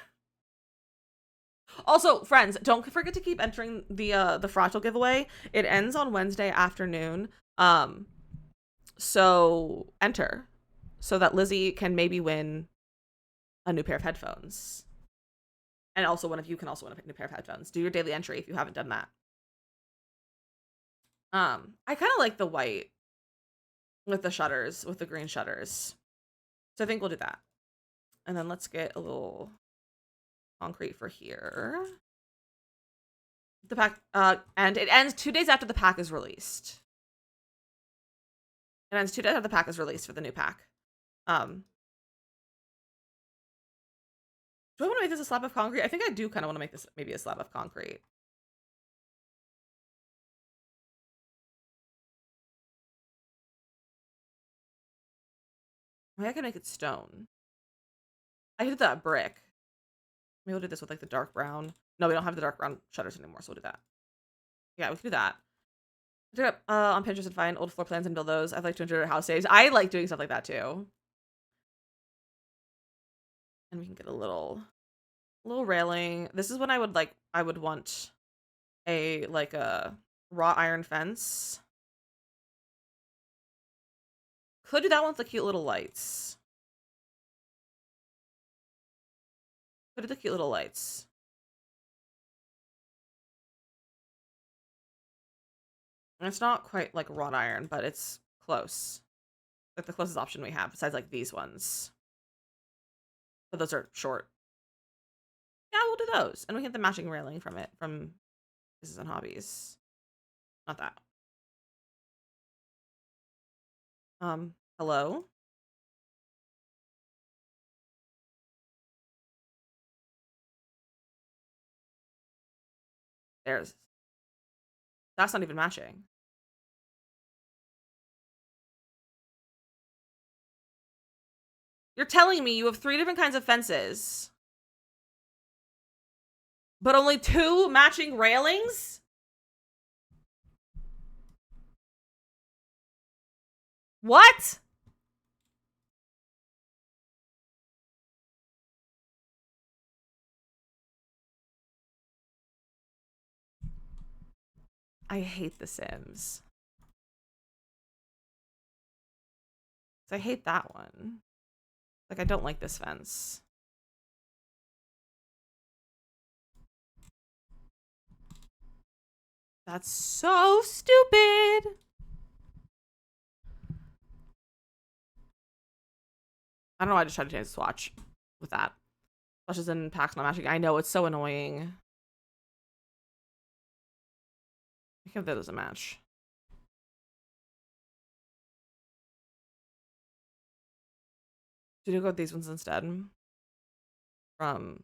Also, friends, don't forget to keep entering the Fractal giveaway. It ends on Wednesday afternoon. So enter so that Lizzy can maybe win a new pair of headphones. And also one of you can also win a new pair of headphones. Do your daily entry if you haven't done that. I kind of like the white with the shutters, with the green shutters. So I think we'll do that. And then let's get a little concrete for here. The pack, and it ends 2 days after the pack is released. It ends 2 days after the pack is released for the new pack. Do I want to make this a slab of concrete? I think I do kind of want to make this maybe a slab of concrete. Maybe I can make it stone. I did that brick. Maybe we'll do this with like the dark brown. No, we don't have the dark brown shutters anymore, so we'll do that. Yeah, we can do that. Look up on Pinterest and find old floor plans and build those. I'd like to enjoy house days. I like doing stuff like that too. And we can get a little railing. This is when I would want a wrought iron fence. Could do that one with the cute little lights. Could do the cute little lights. And it's not quite like wrought iron, but it's close. Like the closest option we have besides like these ones. But those are short. Yeah, we'll do those. And we get the matching railing from it, from Business and Hobbies. Not that. Hello? There's... That's not even matching. You're telling me you have 3 different kinds of fences, but only 2 matching railings? What? I hate The Sims. I hate that one. Like, I don't like this fence. That's so stupid. I don't know why I just tried to change the swatch with that. Swatches and packs not matching. I know, it's so annoying. I think that doesn't match. Should you go with these ones instead? For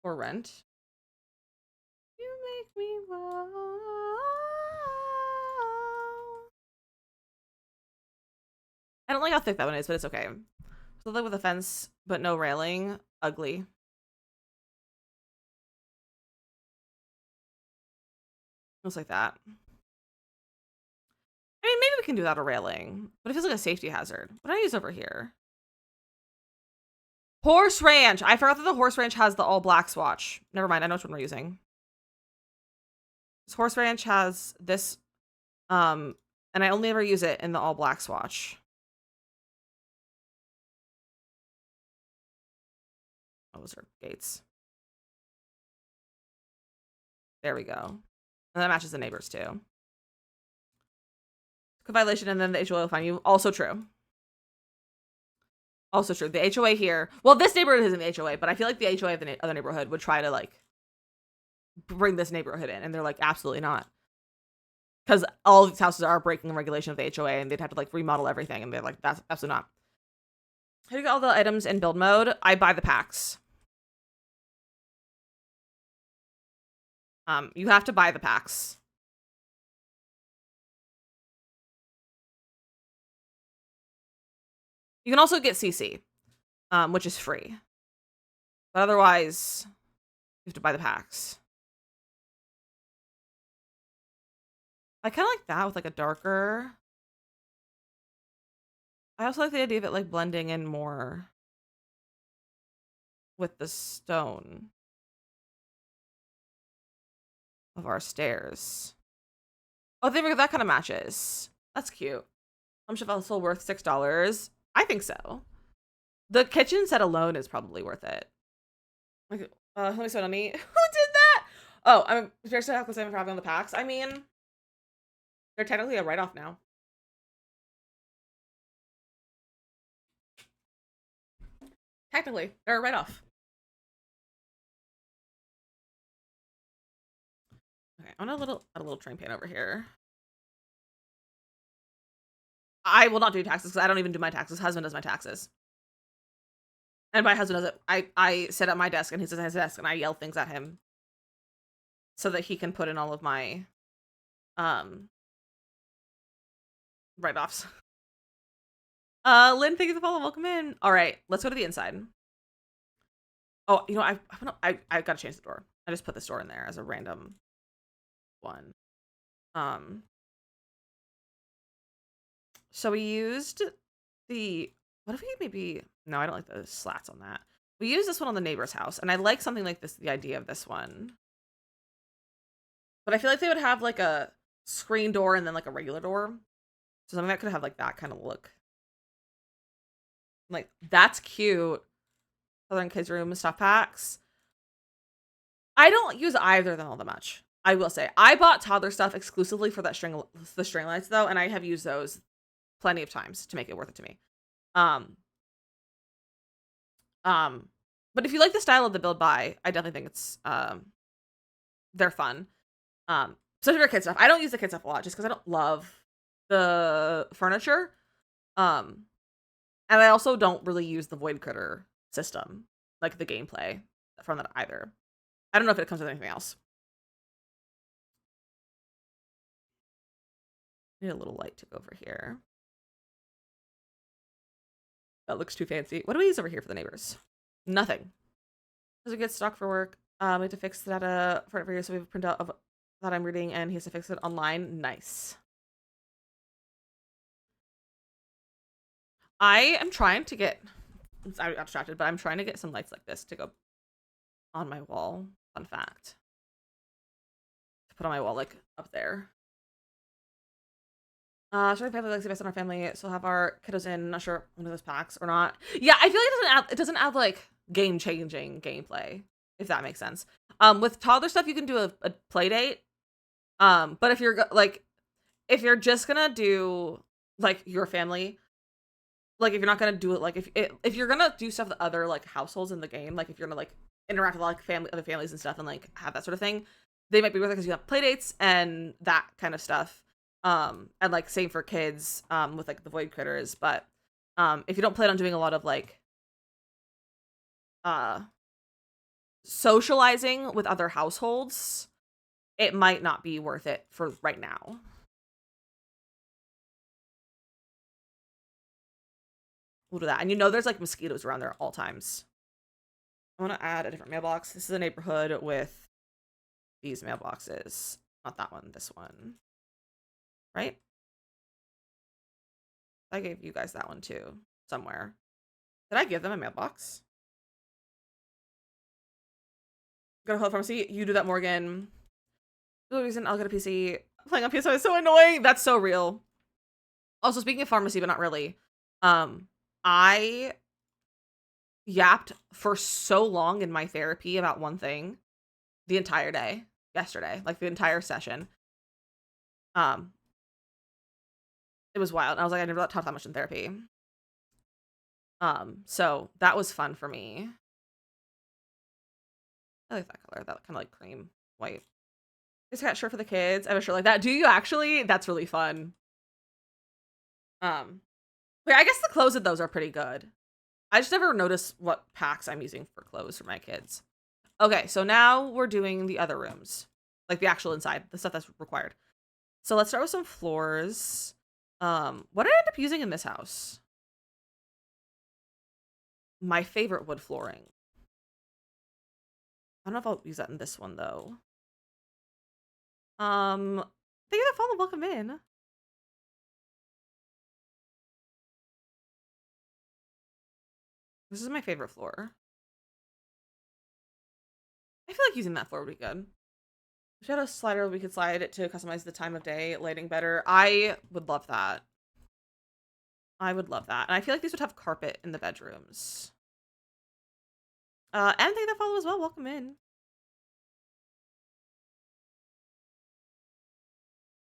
rent? You make me wow. I don't like how thick that one is, but it's okay. So like with a fence, but no railing. Ugly. Looks like that. I mean, maybe we can do that a railing, but it feels like a safety hazard. What do I use over here? Horse Ranch. I forgot that the Horse Ranch has the all black swatch. Never mind. I know which one we're using. This Horse Ranch has this, and I only ever use it in the all black swatch. Oh, those are gates. There we go. And that matches the neighbors too. Code violation, and then the HOA will fine you. Also true. Also true. The HOA here. Well, this neighborhood isn't the HOA, but I feel like the HOA of the other neighborhood would try to like bring this neighborhood in, and they're like, absolutely not. Because all of these houses are breaking the regulation of the HOA, and they'd have to like remodel everything, and they're like, that's absolutely not. How do you get all the items in build mode? I buy the packs. You have to buy the packs. You can also get CC, which is free. But otherwise, you have to buy the packs. I kind of like that with like a darker. I also like the idea of it like blending in more with the stone of our stairs. Oh, there we go. That kind of matches. That's cute. Should also worth $6. I think so. The kitchen set alone is probably worth it. Like, let me spend money. Who did that? Oh, I'm very sad because I'm traveling the packs. I mean, they're technically a write-off now. Technically, they're a write-off. Okay, I'm gonna add a little train pan over here. I will not do taxes because I don't even do my taxes. Husband does my taxes. And my husband does it. I sit at my desk and he sits at his desk and I yell things at him so that he can put in all of my write-offs. Lynn, thank you for the follow. Welcome in. All right, let's go to the inside. Oh, you know, I gotta change the door. I just put this door in there as a random one. So we used the, what if we maybe, no, I don't like the slats on that. We used this one on the neighbor's house, and I like something like this, the idea of this one. But I feel like they would have like a screen door and then like a regular door. So something that could have like that kind of look. Like, that's cute. Southern Kids Room stuff packs. I don't use either of them all that much. I will say. I bought toddler stuff exclusively for that the string lights though, and I have used those plenty of times to make it worth it to me. But if you like the style of the build buy, I definitely think it's they're fun. Especially for kid stuff. I don't use the kid stuff a lot just because I don't love the furniture. And I also don't really use the Void Critter system, like the gameplay from that either. I don't know if it comes with anything else. Need a little light to go over here. That looks too fancy. What do we use over here for the neighbors? Nothing. Does it get stock for work? We have to fix the data for it for you, so we have a printout of that I'm reading, and he has to fix it online. Nice. I am trying to get, I got distracted, but I'm trying to get some lights like this to go on my wall. Fun fact. To put on my wall, like, up there. Sure, family likes the best in our family, so have our kiddos in. Not sure one of those packs or not. Yeah, I feel like it doesn't add like game-changing gameplay, if that makes sense. With toddler stuff, you can do a play date. But if you're just gonna do like your family, like if you're not gonna do it like if you're gonna do stuff with other like households in the game, like if you're gonna like interact with like other families and stuff and like have that sort of thing, they might be worth it because you have play dates and that kind of stuff. And like same for kids with like the Void Critters, but if you don't plan on doing a lot of like socializing with other households, it might not be worth it for right now. We'll do that. And you know there's like mosquitoes around there at all times. I want to add a different mailbox. This is a neighborhood with these mailboxes. Not that one, this one. Right? I gave you guys that one too, somewhere. Did I give them a mailbox? Go to Hello Pharmacy. You do that, Morgan. For the reason I'll get a PC. Playing on PS5 is so annoying. That's so real. Also, speaking of pharmacy, but not really. I yapped for so long in my therapy about one thing the entire day yesterday, like the entire session. It was wild. I was like, I never talked that much in therapy. So that was fun for me. I like that color, that kind of like cream white. Just got a shirt for the kids. I have a shirt like that. Do you actually? That's really fun. Wait, I guess the clothes of those are pretty good. I just never noticed what packs I'm using for clothes for my kids. Okay, so now we're doing the other rooms. Like the actual inside, the stuff that's required. So let's start with some floors. What did I end up using in this house? My favorite wood flooring. I don't know if I'll use that in this one though. Thank you for the follow. Welcome in. This is my favorite floor. I feel like using that floor would be good. If we had a slider, we could slide it to customize the time of day, lighting better. I would love that. I would love that. And I feel like these would have carpet in the bedrooms. And they that follow as well, welcome in.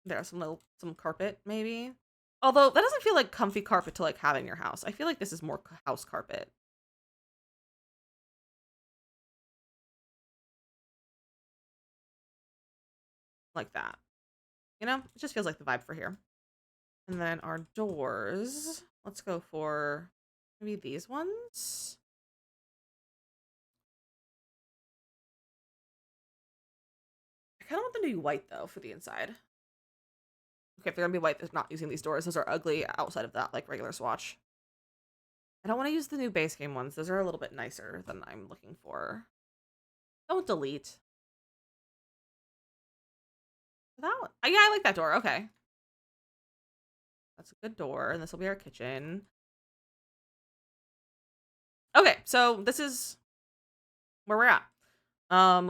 There's some carpet, maybe. Although that doesn't feel like comfy carpet to like have in your house. I feel like this is more house carpet. Like that. You know, it just feels like the vibe for here. And then our doors. Let's go for maybe these ones. I kind of want them to be white though for the inside. Okay, if they're gonna be white, they're not using these doors. Those are ugly outside of that, like regular swatch. I don't want to use the new base game ones. Those are a little bit nicer than I'm looking for. Don't delete. That one. Yeah, I like that door. Okay. That's a good door, and this will be our kitchen. Okay, so this is where we're at.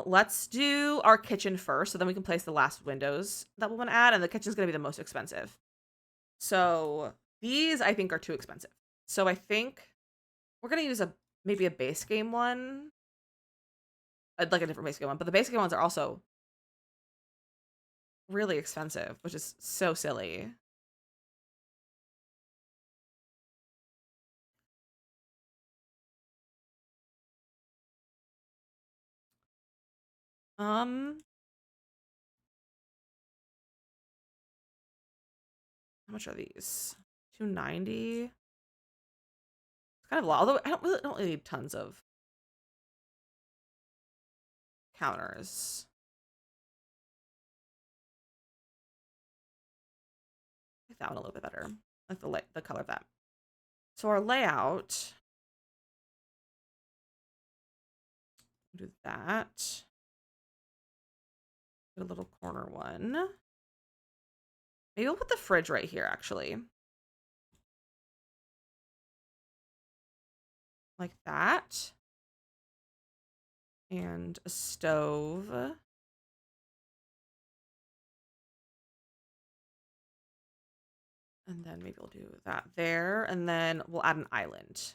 Let's do our kitchen first, so then we can place the last windows that we want to add, and the kitchen's gonna be the most expensive. So these I think are too expensive. So I think we're gonna use maybe a base game one. I'd like a different base game one, but the base game ones are also really expensive, which is so silly. How much are these? 290. It's kind of a lot, although I don't really need tons of counters. I like that one a little bit better. I like the color of that. So our layout. Do that. Get a little corner one. Maybe we'll put the fridge right here, actually. Like that. And a stove. And then maybe we'll do that there. And then we'll add an island.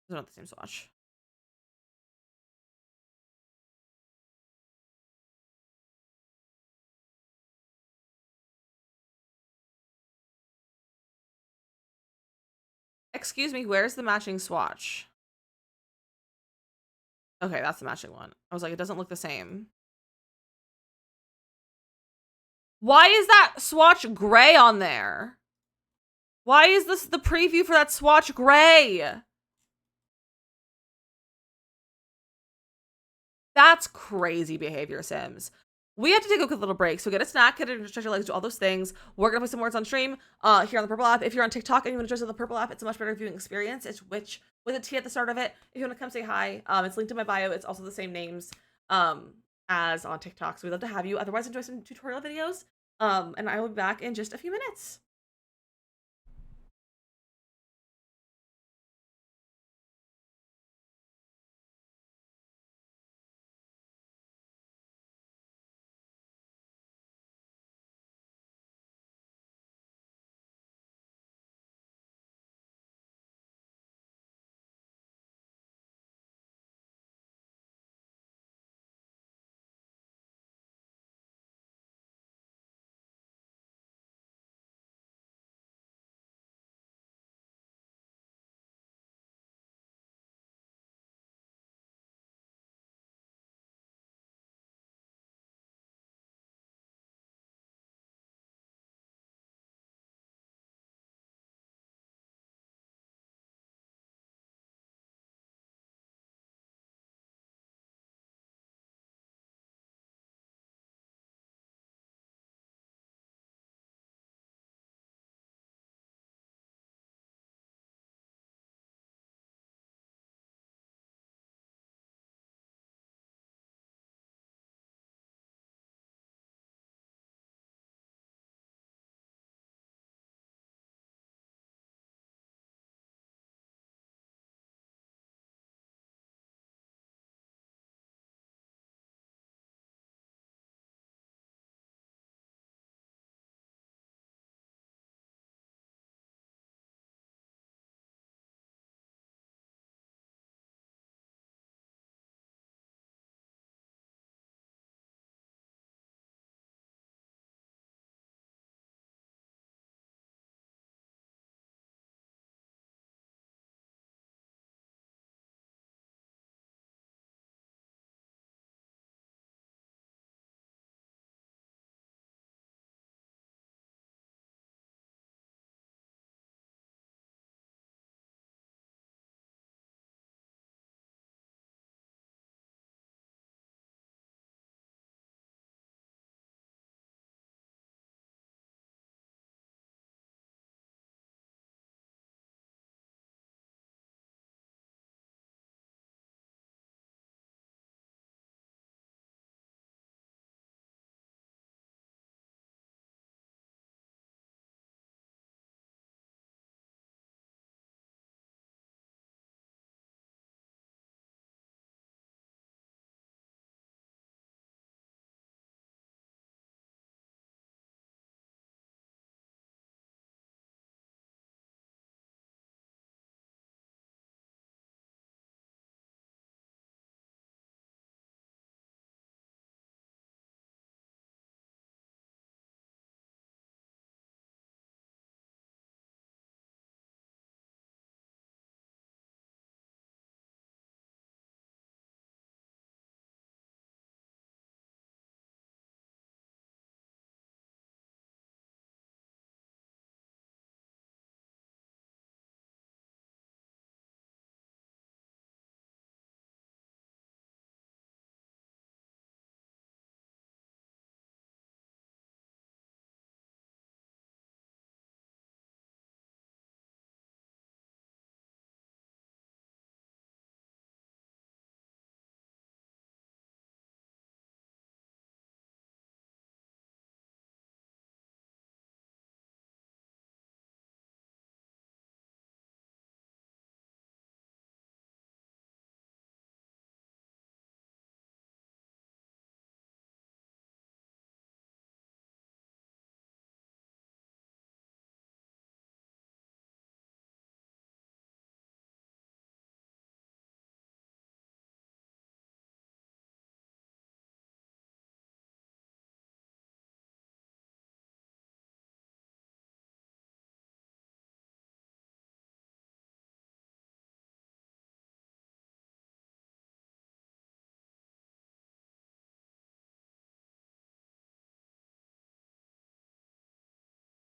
They're not the same swatch. Excuse me, where's the matching swatch? Okay, that's the matching one. I was like, it doesn't look the same. Why is that swatch gray on there? Why is this the preview for that swatch gray? That's crazy behavior, Sims. We have to take a quick little break. So get a snack, get a stretch your legs, do all those things. We're gonna put some words on stream here on the Purple app. If you're on TikTok and you want to join the Purple app, it's a much better viewing experience. It's which with a T at the start of it. If you want to come say hi, it's linked in my bio. It's also the same names as on TikTok. So we'd love to have you. Otherwise, enjoy some tutorial videos. And I will be back in just a few minutes.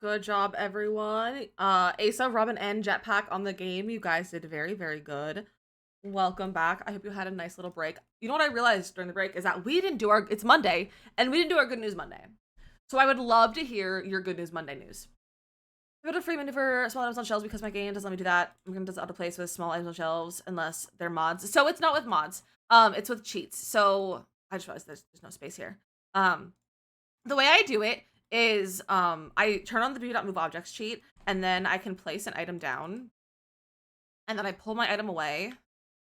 Good job, everyone. Asa, Robin, and Jetpack on the game. You guys did very, very good. Welcome back. I hope you had a nice little break. You know what I realized during the break is that we didn't do it's Monday, and we didn't do our Good News Monday. So I would love to hear your Good News Monday news. I go to free maneuver small items on shelves because my game doesn't let me do that. I'm gonna just auto place with small items on shelves unless they're mods. So it's not with mods. It's with cheats. So I just realized there's no space here. The way I do it is I turn on the do not move objects cheat, and then I can place an item down, and then I pull my item away,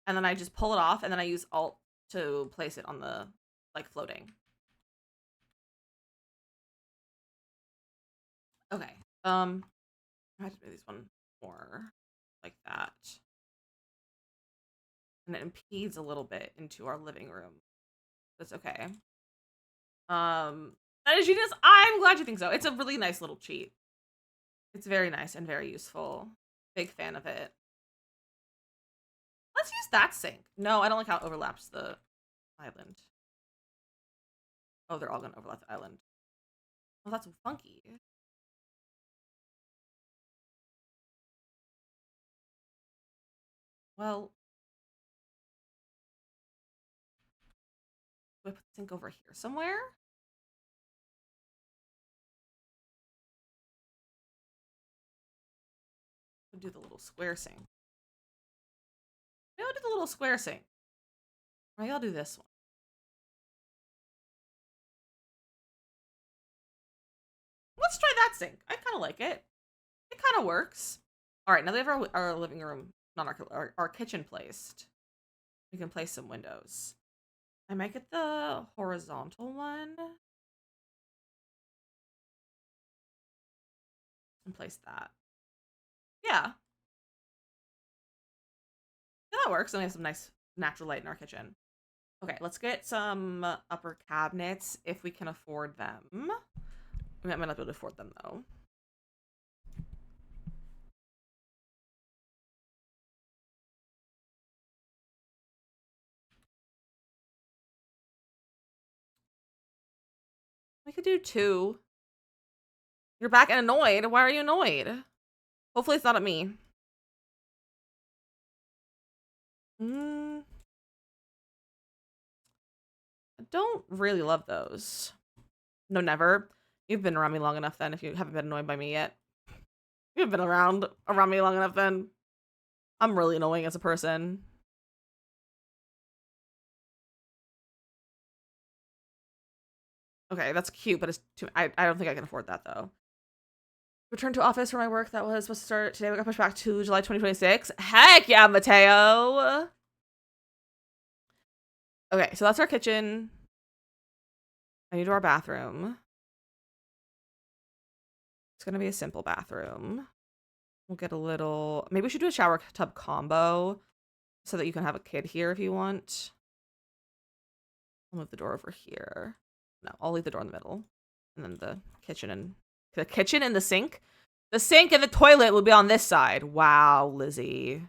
and then I just pull it off, and then I use Alt to place it on the like floating. Okay. I have to do this one more like that. And it impedes a little bit into our living room. That's okay. That is genius. I'm glad you think so. It's a really nice little cheat. It's very nice and very useful. Big fan of it. Let's use that sink. No, I don't like how it overlaps the island. Oh, they're all gonna overlap the island. Oh, that's funky. Well, do I put the sink over here somewhere? I'll do the little square sink. Maybe I'll do the little square sink. Maybe I'll do this one. Let's try that sink. I kind of like it. It kind of works. All right, now that we have our living room, not our kitchen placed, we can place some windows. I might get the horizontal one and place that. Yeah. Yeah, that works. And we have some nice natural light in our kitchen. Okay, let's get some upper cabinets if we can afford them. I might not be able to afford them though. We could do 2. You're back and annoyed. Why are you annoyed? Hopefully it's not at me. I don't really love those. No, never. You've been around me long enough then if you haven't been annoyed by me yet. You've been around me long enough then. I'm really annoying as a person. Okay, that's cute, but it's too. I don't think I can afford that though. Return to office for my work that was supposed to start today. We got pushed back to July 2026. Heck yeah, Mateo. Okay, so that's our kitchen. I need to do our bathroom. It's gonna be a simple bathroom. We'll get a little. Maybe we should do a shower tub combo so that you can have a kid here if you want. I'll move the door over here. No, I'll leave the door in the middle, and then the kitchen and the sink. The sink and the toilet will be on this side. Wow, Lizzie.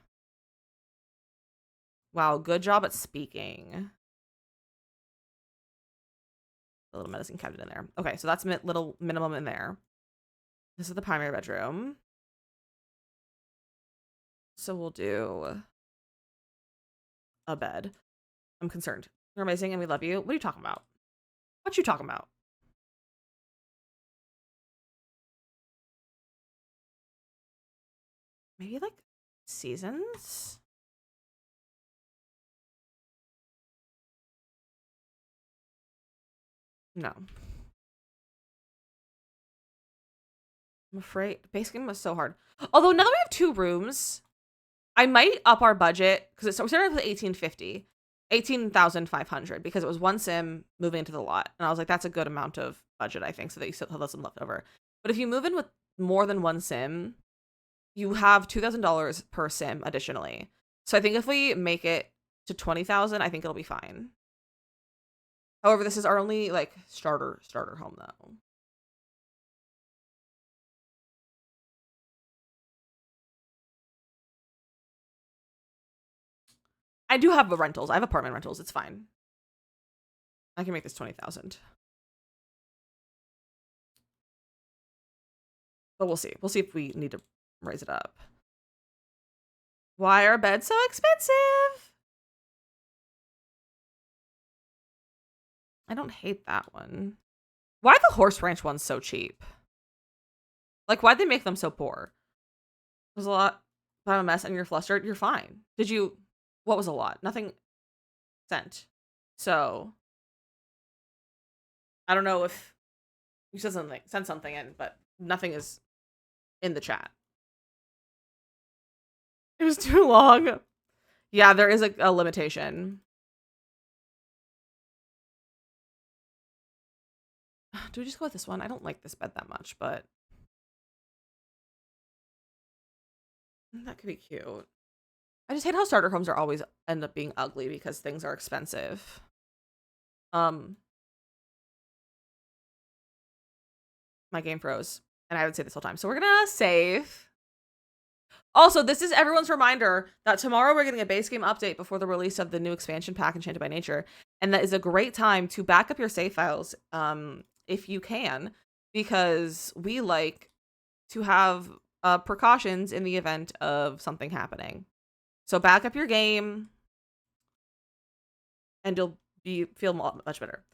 Wow, good job at speaking. A little medicine cabinet in there. Okay, so that's little minimum in there. This is the primary bedroom. So we'll do a bed. I'm concerned. You're amazing and we love you. What are you talking about? What you talking about? Maybe like seasons? No. I'm afraid basic game was so hard. Although now that we have 2 rooms, I might up our budget because we started with 18,500 because it was 1 sim moving into the lot, and I was like, that's a good amount of budget, I think, so that you still have some left over. But if you move in with more than 1 sim, you have $2,000 per sim additionally. So I think if we make it to 20,000, I think it'll be fine. However, this is our only like starter home though. I do have rentals. I have apartment rentals. It's fine. I can make this 20,000. But we'll see. We'll see if we need to raise it up. Why are beds so expensive? I don't hate that one. Why are the horse ranch ones so cheap? Like, why'd they make them so poor? There's a lot. If I'm a mess and you're flustered, you're fine. What was a lot? Nothing sent. So, I don't know if you said something, sent something in, but nothing is in the chat. It was too long. Yeah, there is a limitation. Do we just go with this one? I don't like this bed that much, but that could be cute. I just hate how starter homes are always end up being ugly because things are expensive. My game froze, and I would say this whole time. So we're gonna save. Also, this is everyone's reminder that tomorrow we're getting a base game update before the release of the new expansion pack, Enchanted by Nature, and that is a great time to back up your save files, if you can, because we like to have precautions in the event of something happening. So back up your game, and you'll feel much better.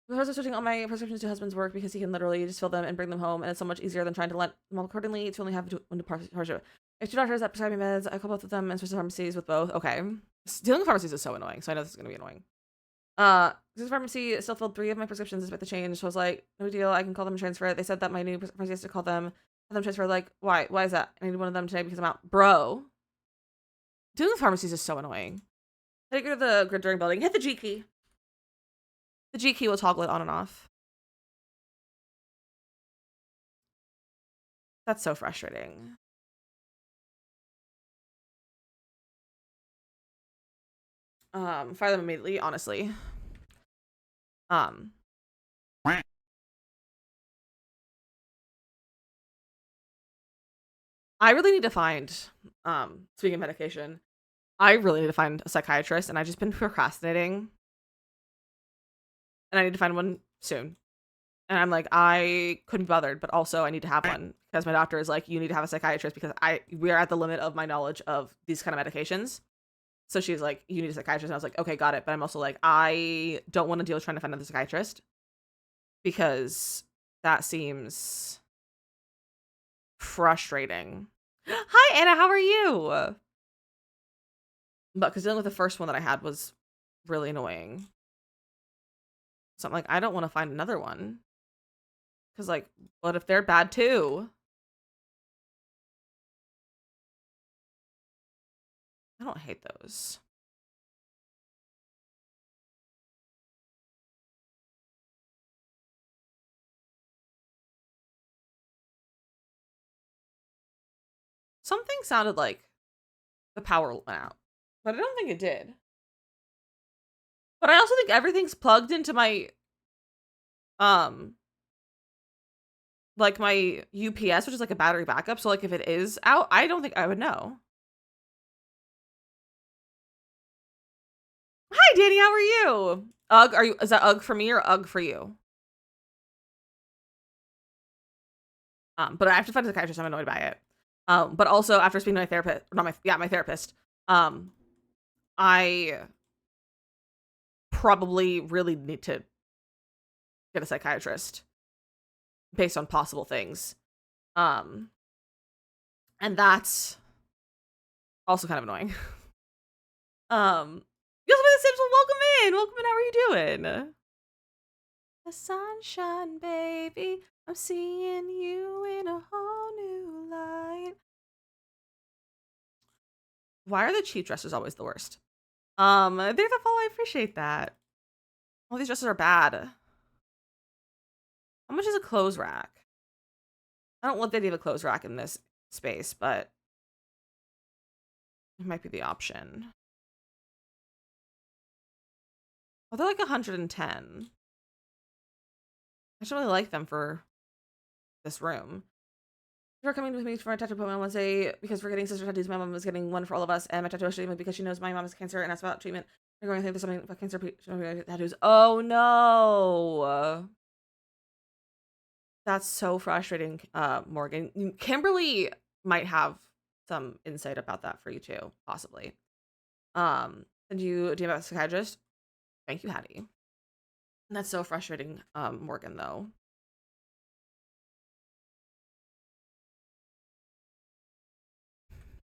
I was switching all my prescriptions to husband's work because he can literally just fill them and bring them home, and it's so much easier than trying to let them all accordingly to only have one to parse. If two doctors that prescribe me meds, I call both of them and switch to pharmacies with both. Okay. Dealing with pharmacies is so annoying, so I know this is going to be annoying. This pharmacy still filled 3 of my prescriptions despite the change, so I was like, no deal, I can call them and transfer it. They said that my new pharmacy has to call them, have them transfer. Like, why? Why is that? I need one of them today because I'm out. Bro. Dealing with pharmacies is so annoying. Take her to the grid during building. Hit the G key. The G key will toggle it on and off. That's so frustrating. Fire them immediately, honestly. I really need to find, speaking of medication, I really need to find a psychiatrist, and I've just been procrastinating. And I need to find one soon. And I'm like, I couldn't be bothered, but also I need to have one because my doctor is like, you need to have a psychiatrist because we're at the limit of my knowledge of these kind of medications. So she's like, you need a psychiatrist. And I was like, okay, got it. But I'm also like, I don't want to deal with trying to find another psychiatrist because that seems frustrating. Hi, Anna. How are you? But because dealing with the first one that I had was really annoying. So I'm like, I don't want to find another one. Because, like, what if they're bad too? I don't hate those. Something sounded like the power went out. But I don't think it did. But I also think everything's plugged into my, like my UPS, which is like a battery backup. So, like, if it is out, I don't think I would know. Hi, Danny. How are you? Ugh, is that Ugh for me or Ugh for you? But I have to find a psychiatrist. I'm annoyed by it. But also after speaking to my therapist, my therapist, I probably really need to get a psychiatrist based on possible things. And that's also kind of annoying. You also the Sims, welcome in. Welcome in. How are you doing? The sunshine, baby. I'm seeing you in a whole new light. Why are the cheap dresses always the worst? They're the fall. I appreciate that. All these dresses are bad. How much is a clothes rack? I don't want the idea of a clothes rack in this space, but it might be the option. Oh, they're like 110. I should really like them for this room. You're coming with me for a tattoo appointment on Wednesday because we're getting sister tattoos. My mom is getting one for all of us, and my tattoo treatment because she knows my mom has cancer and asked about treatment. We're going to think there's something about cancer tattoos. Oh no! That's so frustrating, Morgan. Kimberly might have some insight about that for you too, possibly. Do you have a psychiatrist? Thank you, Hattie. That's so frustrating, Morgan, though.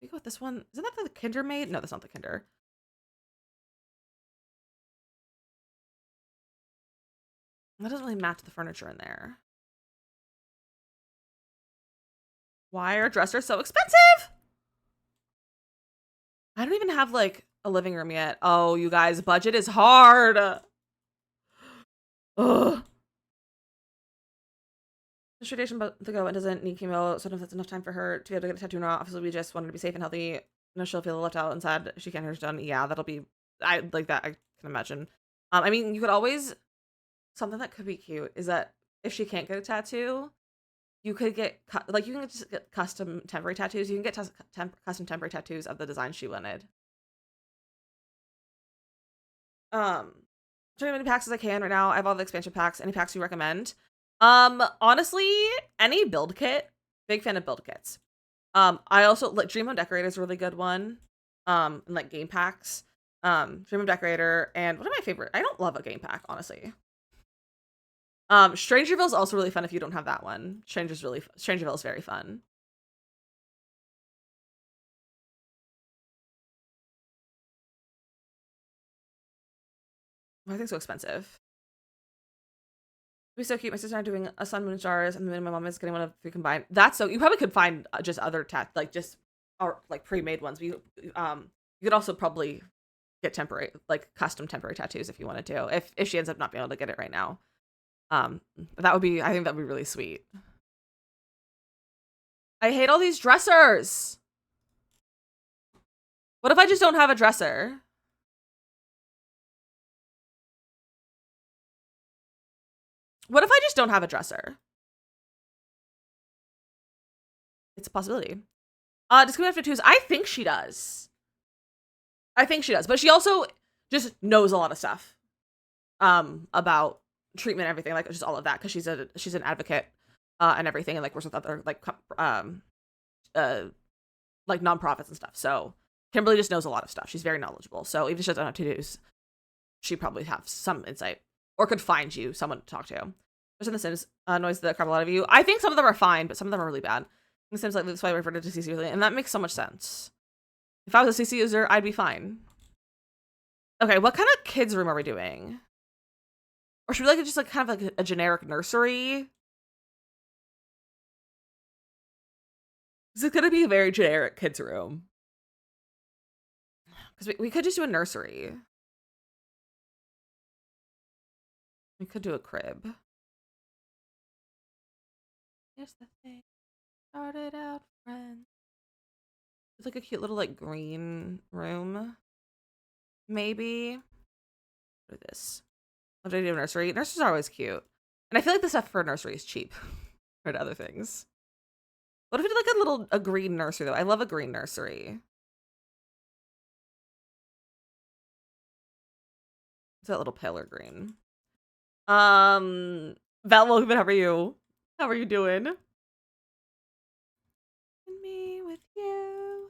We go with this one. Isn't that the Kinder maid? No, that's not the Kinder. That doesn't really match the furniture in there. Why are dressers so expensive? I don't even have like a living room yet. Oh, you guys, budget is hard. Ugh. Radiation but to go and doesn't need chemo, so if that's enough time for her to be able to get a tattoo now. Obviously, we just want her to be safe and healthy. No, she'll feel left out and sad if she can't hear done. Yeah, that'll be. I like that. I can imagine. I mean, you could always something that could be cute is that if she can't get a tattoo, you could get like you can just get custom temporary tattoos. You can get custom temporary tattoos of the design she wanted. Try as many packs as I can right now. I have all the expansion packs. Any packs you recommend? Honestly, any build kit. Big fan of build kits. I also like Dream Home Decorator is a really good one. And like game packs. Dream Home Decorator and what are my favorite? I don't love a game pack, honestly. Strangerville is also really fun if you don't have that one. Strangerville is very fun. Why are they so expensive? It'd be so cute. My sister and I are doing a sun, moon, stars, and then my mom is getting one of 3 combined. That's so you probably could find just other like just or like pre-made ones. You could also probably get temporary like custom temporary tattoos if you wanted to. If she ends up not being able to get it right now. That would be I think that would be really sweet. I hate all these dressers. What if I just don't have a dresser? What if I just don't have a dresser? It's a possibility. Does Queen have tattoos? I think she does. But she also just knows a lot of stuff. About treatment and everything, like just all of that, because she's an advocate, and everything, and like works with other like like nonprofits and stuff. So Kimberly just knows a lot of stuff. She's very knowledgeable. So even if she doesn't have tattoos, she probably have some insight or could find you someone to talk to. There's in The Sims noise that crap a lot of you. I think some of them are fine, but some of them are really bad. The Sims like that's why I referred to CC usually, and that makes so much sense. If I was a CC user, I'd be fine. Okay, what kind of kids room are we doing? Or should we like just like kind of like a generic nursery? This is gonna be a very generic kids room. Because we could just do a nursery. We could do a crib. Here's the thing. Started out friends. It's like a cute little like green room. Maybe. What is this? What do I do a nursery? Nurseries are always cute. And I feel like the stuff for a nursery is cheap compared to other things. What if we did like a green nursery though? I love a green nursery. It's that little paler green. Val, welcome. How are you? How are you doing? Me with you.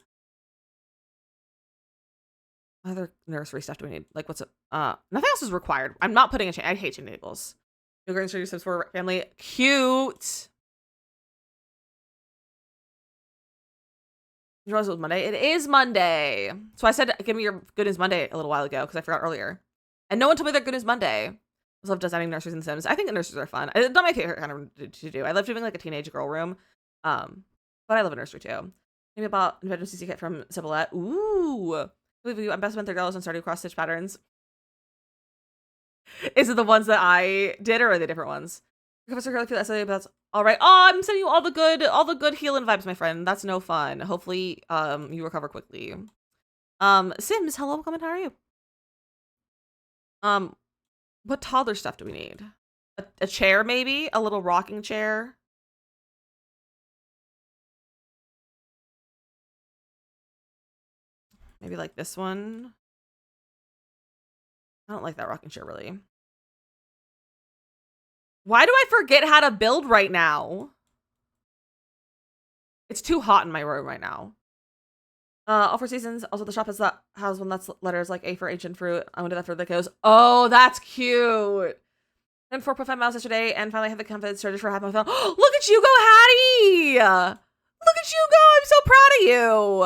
What other nursery stuff do we need? Like what's it? Nothing else is required. I'm not putting a chain. I hate chain tables. You're going to introduce Sims for family. Cute. You realize it was Monday? It is Monday. So I said, give me your Good News Monday a little while ago because I forgot earlier. And no one told me their Good News Monday. I love designing nurseries and Sims. I think the nurseries are fun. It's not my favorite kind of to do. I love doing like a teenage girl room. But I love a nursery too. Maybe about Inventive CC kit from Civilette. Ooh. I'm best spent $30 on starting cross stitch patterns. Is it the ones that I did or are they different ones? Professor Curly feel SLA, but that's all right. Oh, I'm sending you all the good healing vibes, my friend. That's no fun. Hopefully, you recover quickly. Sims, hello, comment. How are you? What toddler stuff do we need? A chair, maybe? A little rocking chair? Maybe like this one? I don't like that rocking chair, really. Why do I forget how to build right now? It's too hot in my room right now. All 4 seasons. Also, the shop has one that's letters like A for ancient fruit. I went to that for the goes. Oh, that's cute. And 4.5 miles yesterday, and finally had the confidence to register for half my phone. Look at you go, Hattie! Look at you go! I'm so proud of you.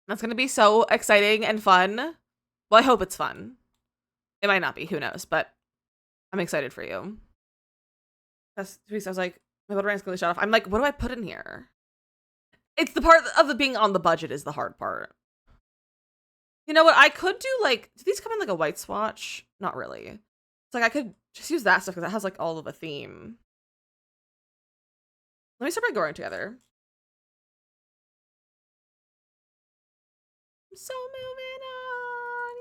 That's gonna be so exciting and fun. Well, I hope it's fun. It might not be. Who knows? But I'm excited for you. That's I was like, my little brain's gonna shut off. I'm like, what do I put in here? It's the part of the being on the budget is the hard part. You know what? I could do like, do these come in like a white swatch? Not really. It's like I could just use that stuff because it has like all of a theme. Let me start by going together. I'm so moving on.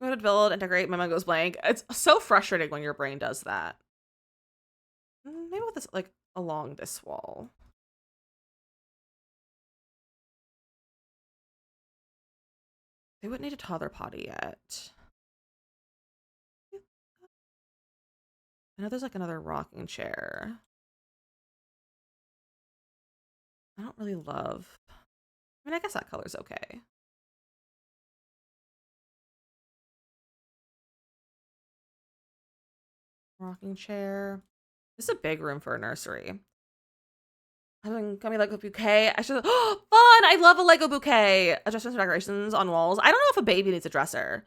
Yeah. Go to build, integrate, my mind goes blank. It's so frustrating when your brain does that. Maybe with this like along this wall. They wouldn't need a toddler potty yet. I know there's like another rocking chair. I don't really love. I mean, I guess that color's okay. Rocking chair. This is a big room for a nursery. Having got me Lego bouquet. I should. Oh, fun! I love a Lego bouquet. Adjustments and decorations on walls. I don't know if a baby needs a dresser.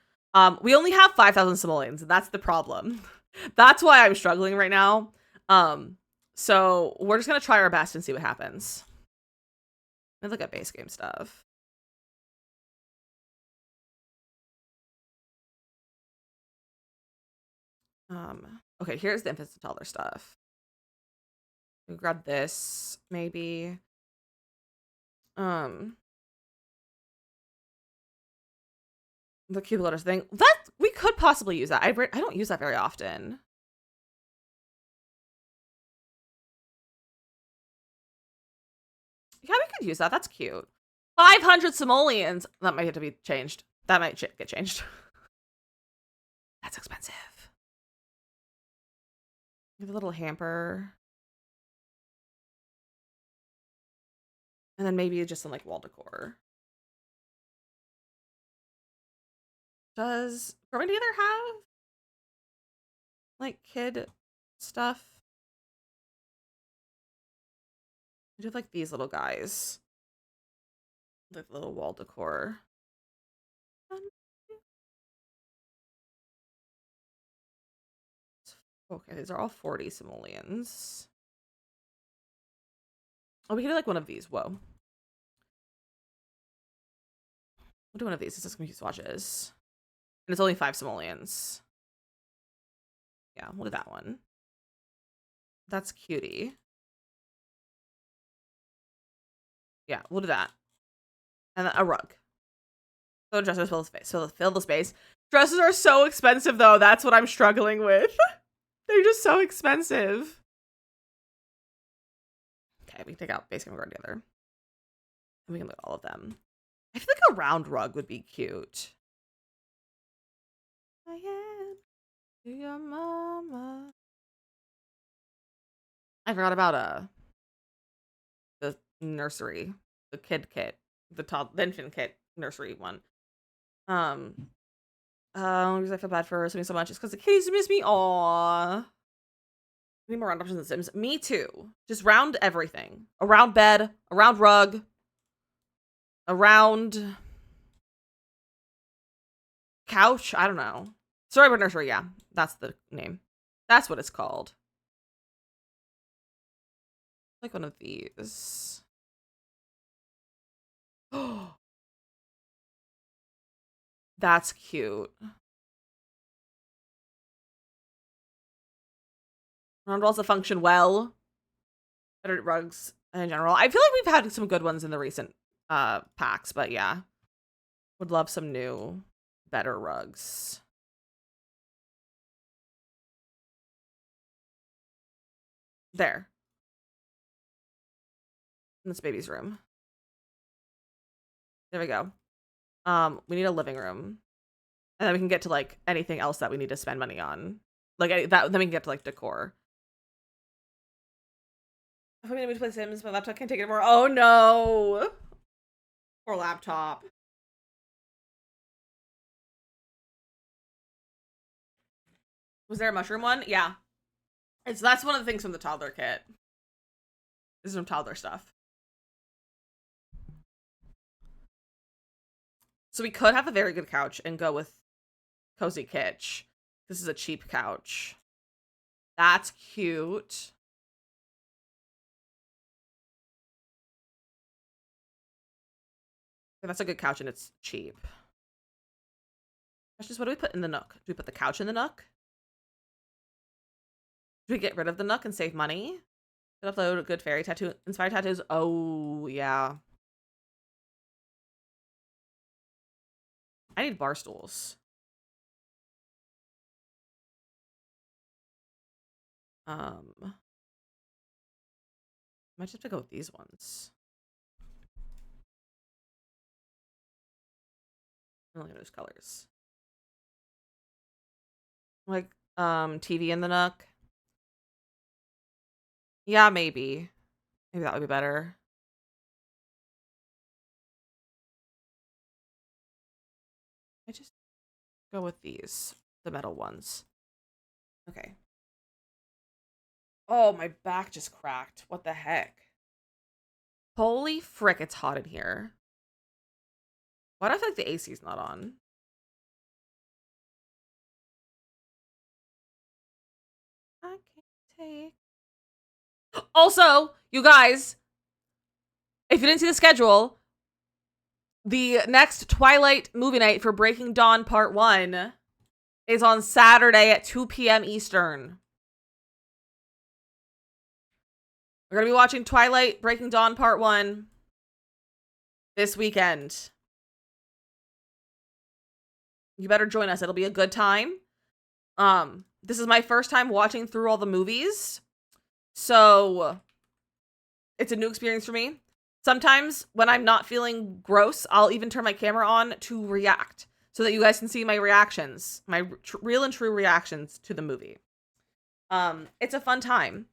We only have 5,000 simoleons, and that's the problem. That's why I'm struggling right now. So we're just gonna try our best and see what happens. Let me look at base game stuff. Okay, here's the infants and toddler stuff. We grab this, maybe. The cube letters thing. That we could possibly use that. I don't use that very often. Yeah, we could use that. That's cute. 500 simoleons. That might have to be changed. That might get changed. That's expensive. We have a little hamper. And then maybe just some like wall decor. Does Growing Together have like kid stuff? We do have like these little guys. Like little wall decor. Okay, these are all 40 simoleons. Oh, we can do like one of these. Whoa. We'll do one of these. This is gonna be swatches. And it's only 5 simoleons. Yeah, we'll do that one. That's cutie. Yeah, we'll do that. And then a rug. So dresses fill the space. Fill the space. Dresses are so expensive though. That's what I'm struggling with. They're just so expensive. Okay, we can take out basic and guard together. And we can look at all of them. I feel like a round rug would be cute. I am to your mama. I forgot about the nursery, the kid kit, the infant kit nursery one. Because I feel bad for swimming so much. It's because the kitties miss me. Aww. We need more round options in Sims. Me too. Just round everything. A round bed, a round rug, a round couch. I don't know. Storyboard nursery. Yeah, that's the name. That's what it's called. Like one of these. Oh, that's cute. Round walls that function well. Better rugs in general. I feel like we've had some good ones in the recent packs, but yeah. Would love some new, better rugs. There. In this baby's room. There we go. We need a living room. And then we can get to like anything else that we need to spend money on Like that, then we can get to like decor. I'm going to play Sims. My laptop can't take it anymore. Oh no. Poor laptop. Was there a mushroom one? Yeah. That's one of the things from the toddler kit. This is some toddler stuff. So we could have a very good couch and go with Cozy Kitsch. This is a cheap couch. That's cute. That's a good couch and it's cheap. That's just, what do we put in the nook? Do we put the couch in the nook? Do we get rid of the nook and save money? Upload a good fairy tattoo, inspired tattoos. Oh yeah. I need bar stools. Might just have to go with these ones. I only have those colors. Like, TV in the nook. Yeah, maybe. Maybe that would be better. I just go with these, the metal ones. Okay. Oh, my back just cracked. What the heck? Holy frick, it's hot in here. Why do I feel like the AC's not on? I can't take. Also, you guys, if you didn't see the schedule, the next Twilight movie night for Breaking Dawn Part 1 is on Saturday at 2 p.m. Eastern. We're going to be watching Twilight Breaking Dawn Part 1 this weekend. You better join us. It'll be a good time. This is my first time watching through all the movies. So it's a new experience for me. Sometimes when I'm not feeling gross, I'll even turn my camera on to react so that you guys can see my reactions, my real and true reactions to the movie. It's a fun time.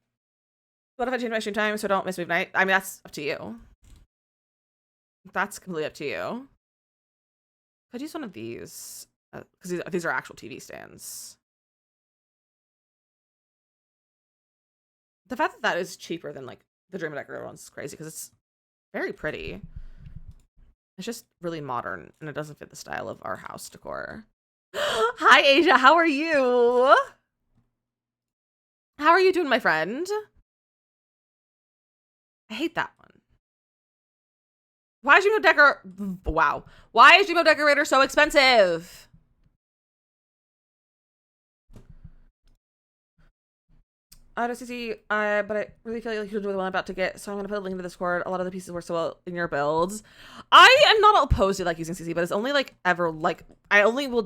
What if I change my stream time so don't miss movie night? I mean, that's up to you. That's completely up to you. Could use one of these because these are actual TV stands. The fact that that is cheaper than like the Dream Decorator one's is crazy because it's very pretty. It's just really modern and it doesn't fit the style of our house decor. Hi, Asia. How are you? How are you doing, my friend? I hate that one. Why is Dream Decorator? Wow. Why is Dream Decorator so expensive? I don't see, but I really feel like you'll enjoy the one I'm about to get, so I'm gonna put a link to the Discord. A lot of the pieces work so well in your builds. I am not opposed to like using CC, but it's only like ever like I only will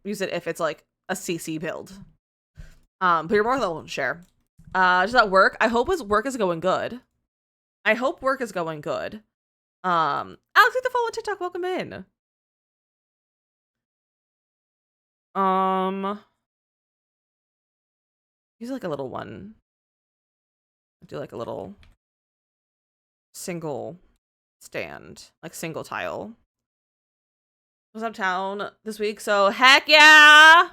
use it if it's like a CC build. But you're more than welcome to share. Just at work. I hope work is going good. I hope work is going good. Alex, hit the follow on TikTok. Welcome in. Use like a little one. Do like a little single stand, like single tile. I was out of town this week, so heck yeah!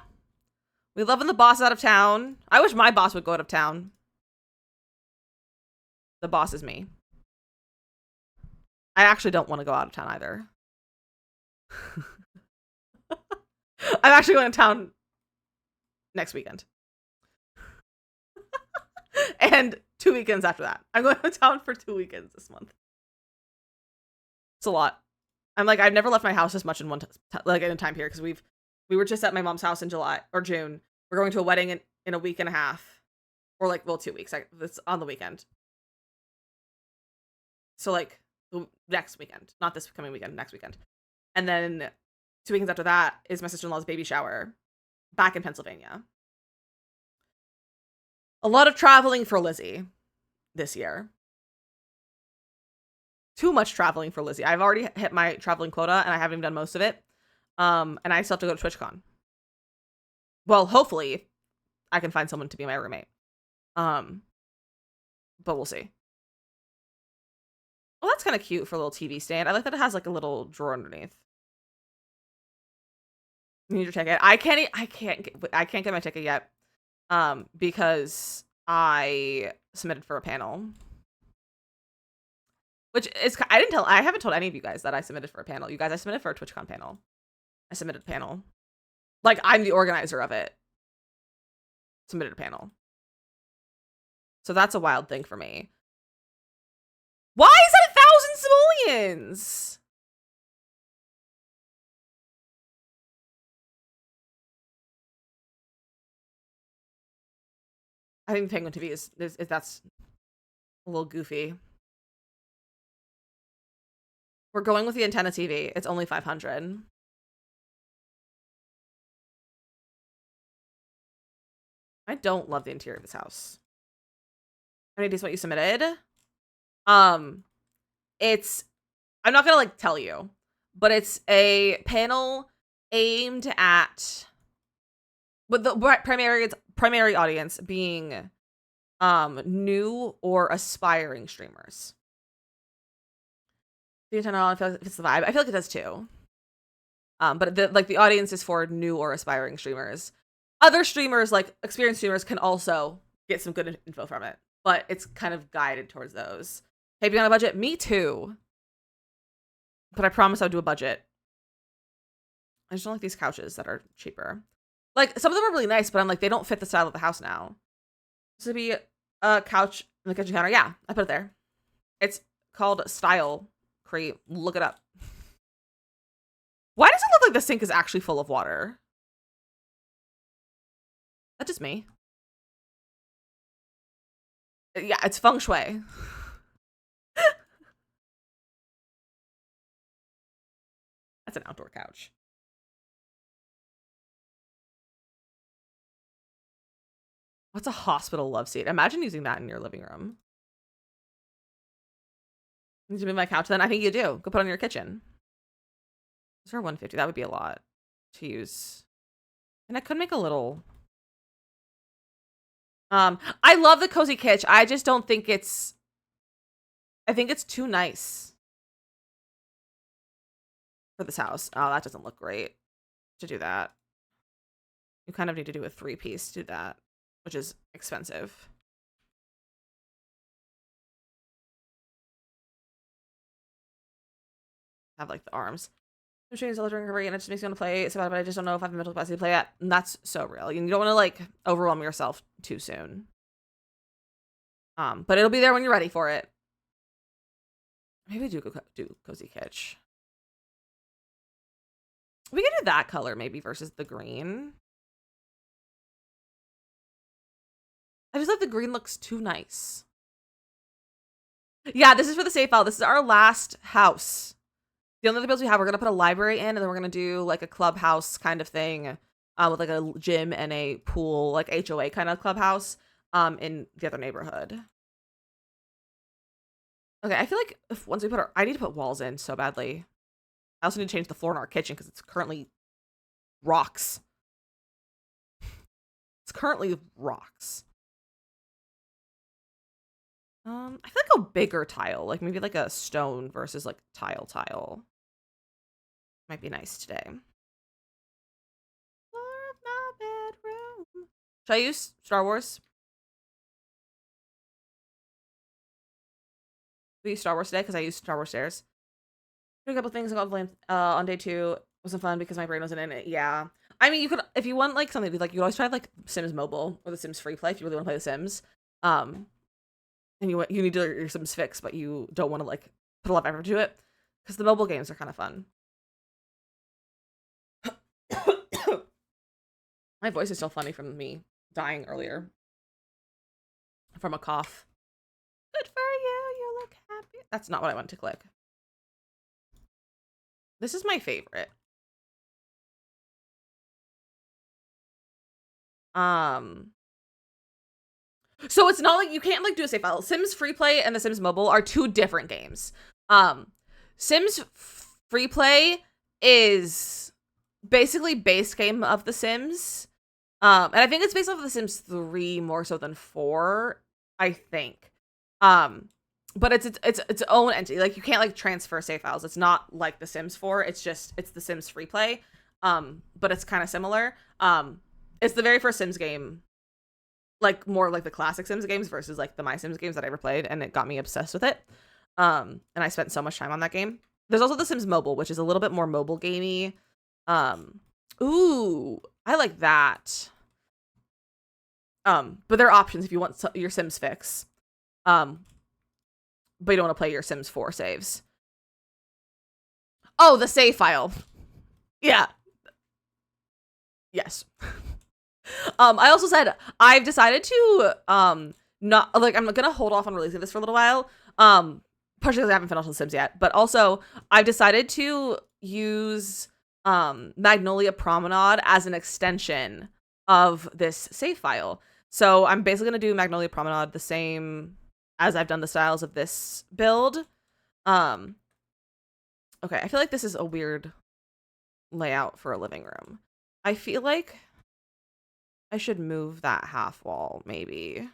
We loving the boss out of town. I wish my boss would go out of town. The boss is me. I actually don't want to go out of town either. I'm actually going to town next weekend. And 2 weekends after that. I'm going to town for 2 weekends this month. It's a lot. I'm like, I've never left my house as much in in a time period because we were just at my mom's house in July or June. We're going to a wedding in a week and a half, or like 2 weeks. It's on the weekend. So like the next weekend, not this coming weekend, next weekend, and then 2 weekends after that is my sister-in-law's baby shower, back in Pennsylvania. A lot of traveling for Lizzie this year. Too much traveling for Lizzie. I've already hit my traveling quota and I haven't even done most of it. And I still have to go to TwitchCon. Well, hopefully, I can find someone to be my roommate. But we'll see. Well, that's kind of cute for a little TV stand. I like that it has like a little drawer underneath. You need your ticket. I can't get my ticket yet. Because I submitted for a panel. Which is, I haven't told any of you guys that I submitted for a panel. You guys, I submitted for a TwitchCon panel. I submitted a panel. Like, I'm the organizer of it. Submitted a panel. So that's a wild thing for me. Why is that 1,000 simoleons? I think Penguin TV is that's a little goofy. We're going with the antenna TV. It's only 500. I don't love the interior of this house. Any idea what you submitted? It's, I'm not gonna like tell you, but it's a panel aimed at, with the primary audience being new or aspiring streamers. The antenna, I feel like it's the vibe. I feel like it does too. But the audience is for new or aspiring streamers. Other streamers, like experienced streamers, can also get some good info from it, but it's kind of guided towards those. Hey, be on a budget? Me too. But I promise I'll do a budget. I just don't like these couches that are cheaper. Like, some of them are really nice, but I'm like, they don't fit the style of the house now. This would be a couch in the kitchen counter. Yeah, I put it there. It's called Style Crate. Look it up. Why does it look like the sink is actually full of water? That's just me. Yeah, it's feng shui. That's an outdoor couch. What's a hospital love seat? Imagine using that in your living room. Need to move my couch then? I think you do. Go put it on your kitchen. Is there 150? That would be a lot to use. And I could make a little. I love the cozy kitsch. I just don't think it's. I think it's too nice for this house. Oh, that doesn't look great to do that. You kind of need to do a 3-piece to do that, which is expensive. Have like the arms. I'm shooting Zelda during recovery and it just makes me want to play. It's about it, but I just don't know if I have the mental capacity to play it. And that's so real. You don't want to like overwhelm yourself too soon. But it'll be there when you're ready for it. Maybe do cozy kitsch. We can do that color maybe versus the green. I just thought the green looks too nice. Yeah, this is for the save file. This is our last house. The only other builds we have, we're going to put a library in, and then we're going to do like a clubhouse kind of thing with like a gym and a pool, like HOA kind of clubhouse in the other neighborhood. Okay, I feel like if once we put I need to put walls in so badly. I also need to change the floor in our kitchen because it's currently rocks. It's currently rocks. I feel like a bigger tile, like maybe like a stone versus like tile. Might be nice today. Floor of my bedroom. Should I use Star Wars? We use Star Wars today because I used Star Wars stairs. A couple things on day 2 wasn't fun because my brain wasn't in it. Yeah, I mean, you could, if you want like something to do, like you always try like Sims Mobile or the Sims Free Play if you really want to play the Sims. And you need to your Sims fix, but you don't want to like put a lot of effort to it because the mobile games are kind of fun. My voice is still funny from me dying earlier from a cough. Good for you. You look happy. That's not what I wanted to click. This is my favorite. So it's not like you can't like do a save file. Sims Free Play and the Sims Mobile are 2 different games. Sims Free Play is basically base game of the Sims. And I think it's based off of The Sims 3 more so than 4, I think. Um, but it's its own entity. Like you can't like transfer save files. It's not like The Sims 4. It's The Sims free play. But it's kind of similar. It's the very first Sims game, like more like the classic Sims games versus like the My Sims games that I ever played, and it got me obsessed with it. And I spent so much time on that game. There's also The Sims Mobile, which is a little bit more mobile gamey. Ooh, I like that. But there are options if you want your Sims fix. But you don't want to play your Sims 4 saves. Oh, the save file. Yeah. Yes. I also said I've decided to not like I'm gonna hold off on releasing this for a little while. Partially because I haven't finished The Sims yet, but also I've decided to use Magnolia Promenade as an extension of this save file. So I'm basically gonna do Magnolia Promenade the same as I've done the styles of this build. Okay, I feel like this is a weird layout for a living room. I feel like I should move that half wall, maybe.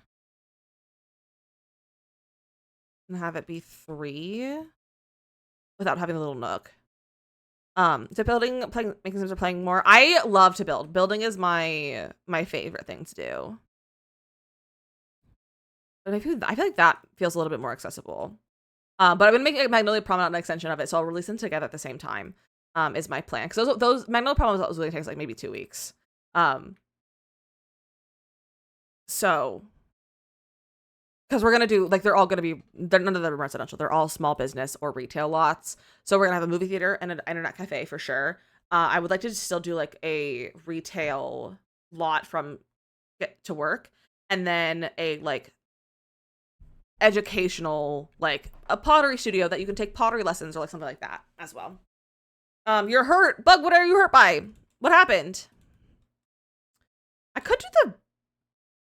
And have it be 3 without having a little nook. So making Sims or playing more. I love to build. Building is my favorite thing to do. But I feel like that feels a little bit more accessible. But I'm gonna make a Magnolia Promenade an extension of it, so I'll release them together at the same time. Is my plan. Because those Magnolia Promenade really takes like maybe 2 weeks. So because we're gonna do like they're none of them are residential. They're all small business or retail lots. So we're gonna have a movie theater and an internet cafe for sure. I would like to still do like a retail lot from get to work, and then a like educational like a pottery studio that you can take pottery lessons or like something like that as well. You're hurt, Bug. What are you hurt by? What happened? I could do the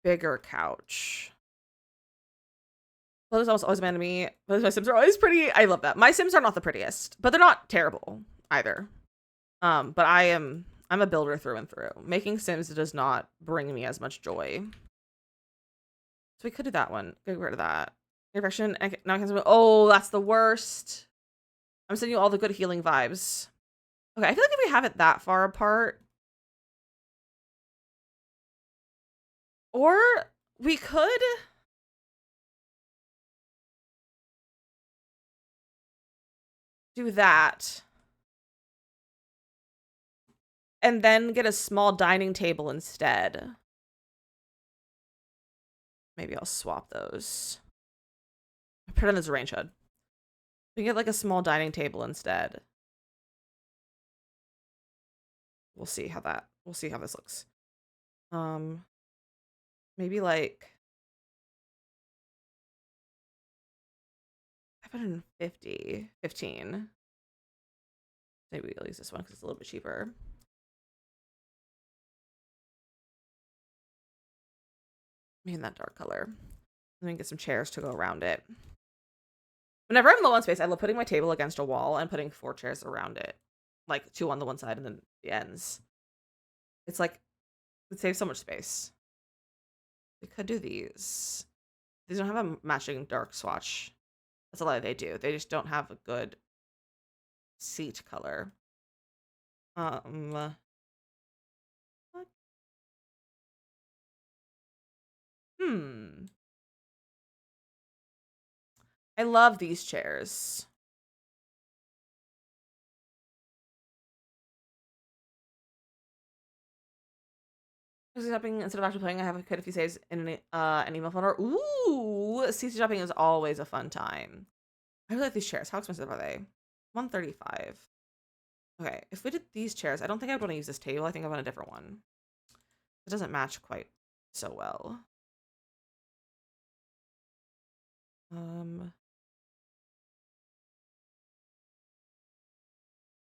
bigger couch. Well, there's always a man to me. But my Sims are always pretty. I love that. My Sims are not the prettiest, but they're not terrible either. But I'm a builder through and through. Making Sims does not bring me as much joy. So we could do that one. Get rid of that. Infection. Now I can. Oh, that's the worst. I'm sending you all the good healing vibes. Okay, I feel like if we have it that far apart, or we could. Do that. And then get a small dining table instead. Maybe I'll swap those. Pretend it's a range hood. We can get like a small dining table instead. We'll see how this looks. Maybe like 550, 15. Maybe we'll use this one because it's a little bit cheaper. Maybe in that dark color. Let me get some chairs to go around it. Whenever I'm low on space, I love putting my table against a wall and putting 4 chairs around it. Like 2 on the one side and then the ends. It's like, it saves so much space. We could do these. These don't have a matching dark swatch. That's a lie, they do. They just don't have a good seat color. What? I love these chairs. Shopping instead of actually playing, I have quite a few saves in an email folder. Ooh, CC shopping is always a fun time. I really like these chairs. How expensive are they? $135. Okay, if we did these chairs, I don't think I'd want to use this table. I think I want a different one. It doesn't match quite so well.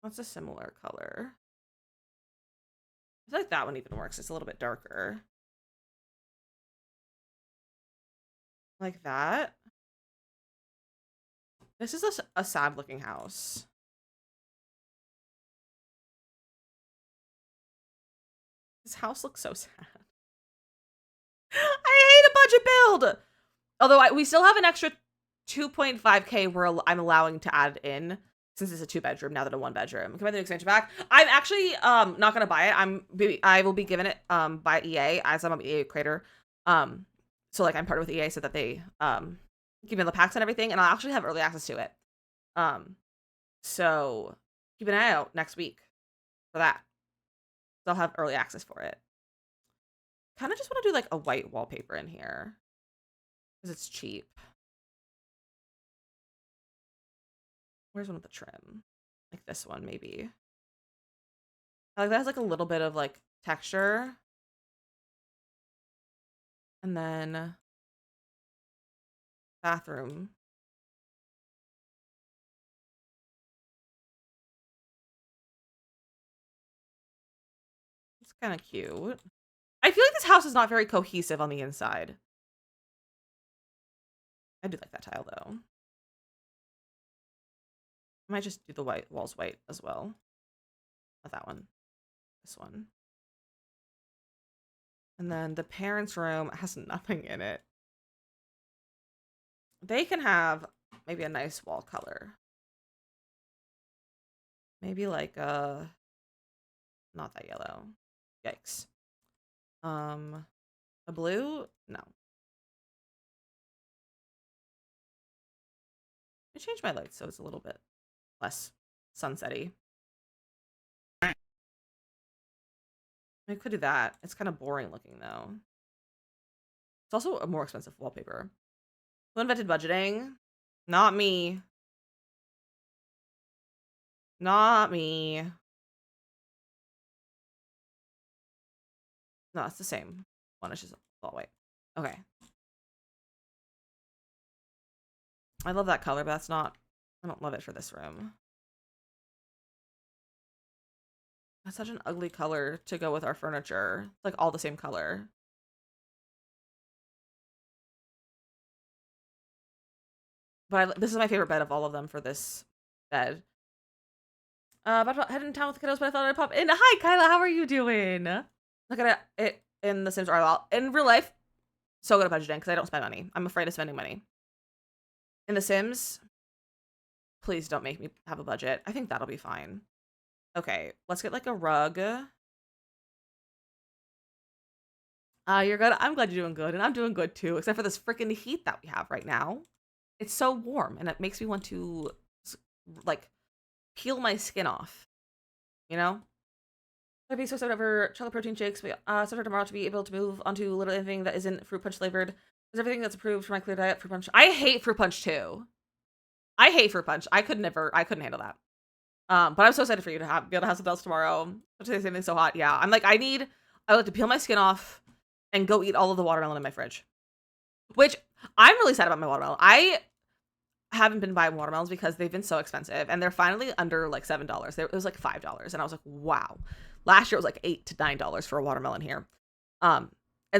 What's a similar color? I feel like that one even works. It's a little bit darker. Like that. This is a sad looking house. This house looks so sad. I hate a budget build. Although we still have an extra 2.5K where I'm allowing to add in since it's a 2-bedroom now than a 1-bedroom. Can I buy the expansion pack? I'm actually not gonna buy it. I will be given it by EA as I'm an EA creator. So like I'm partnered with EA so that they give me the packs and everything, and I'll actually have early access to it. So keep an eye out next week for that. So I'll have early access for it. Kind of just want to do like a white wallpaper in here because it's cheap. Where's one with the trim? Like this one, maybe. I like that has like a little bit of like texture. And then bathroom. It's kind of cute. I feel like this house is not very cohesive on the inside. I do like that tile though. I might just do the white walls white as well. Not that one. This one. And then the parents' room has nothing in it. They can have maybe a nice wall color. Maybe like not that yellow. Yikes. A blue? No. I changed my lights so it's a little bit less sunsetty. I could do that. It's kind of boring looking though. It's also a more expensive wallpaper. Who invented budgeting? Not me. Not me. No, it's the same one. It's just all white. Okay. I love that color, but that's not... I don't love it for this room. That's such an ugly color to go with our furniture. It's like all the same color. But this is my favorite bed of all of them for this bed. About to head in town with the kiddos, but I thought I'd pop in. Hi, Kyla. How are you doing? Look at it in The Sims RL. In real life, so good at budgeting because I don't spend money. I'm afraid of spending money. In The Sims, please don't make me have a budget. I think that'll be fine. Okay, let's get like a rug. You're good. I'm glad you're doing good, and I'm doing good too, except for this freaking heat that we have right now. It's so warm, and it makes me want to like peel my skin off. You know? I'd be so excited for chocolate protein shakes. We started tomorrow to be able to move onto literally anything that isn't fruit punch flavored. Is everything that's approved for my clear diet fruit punch? I hate fruit punch too. I hate fruit punch. I couldn't handle that. But I'm so excited for you to be able to have something else tomorrow. Today's something so hot. Yeah, I'm like, I like to peel my skin off and go eat all of the watermelon in my fridge. Which I'm really sad about my watermelon. I haven't been buying watermelons because they've been so expensive, and they're finally under like $7. It was like $5, and I was like, wow. Last year it was like $8 to $9 for a watermelon here. And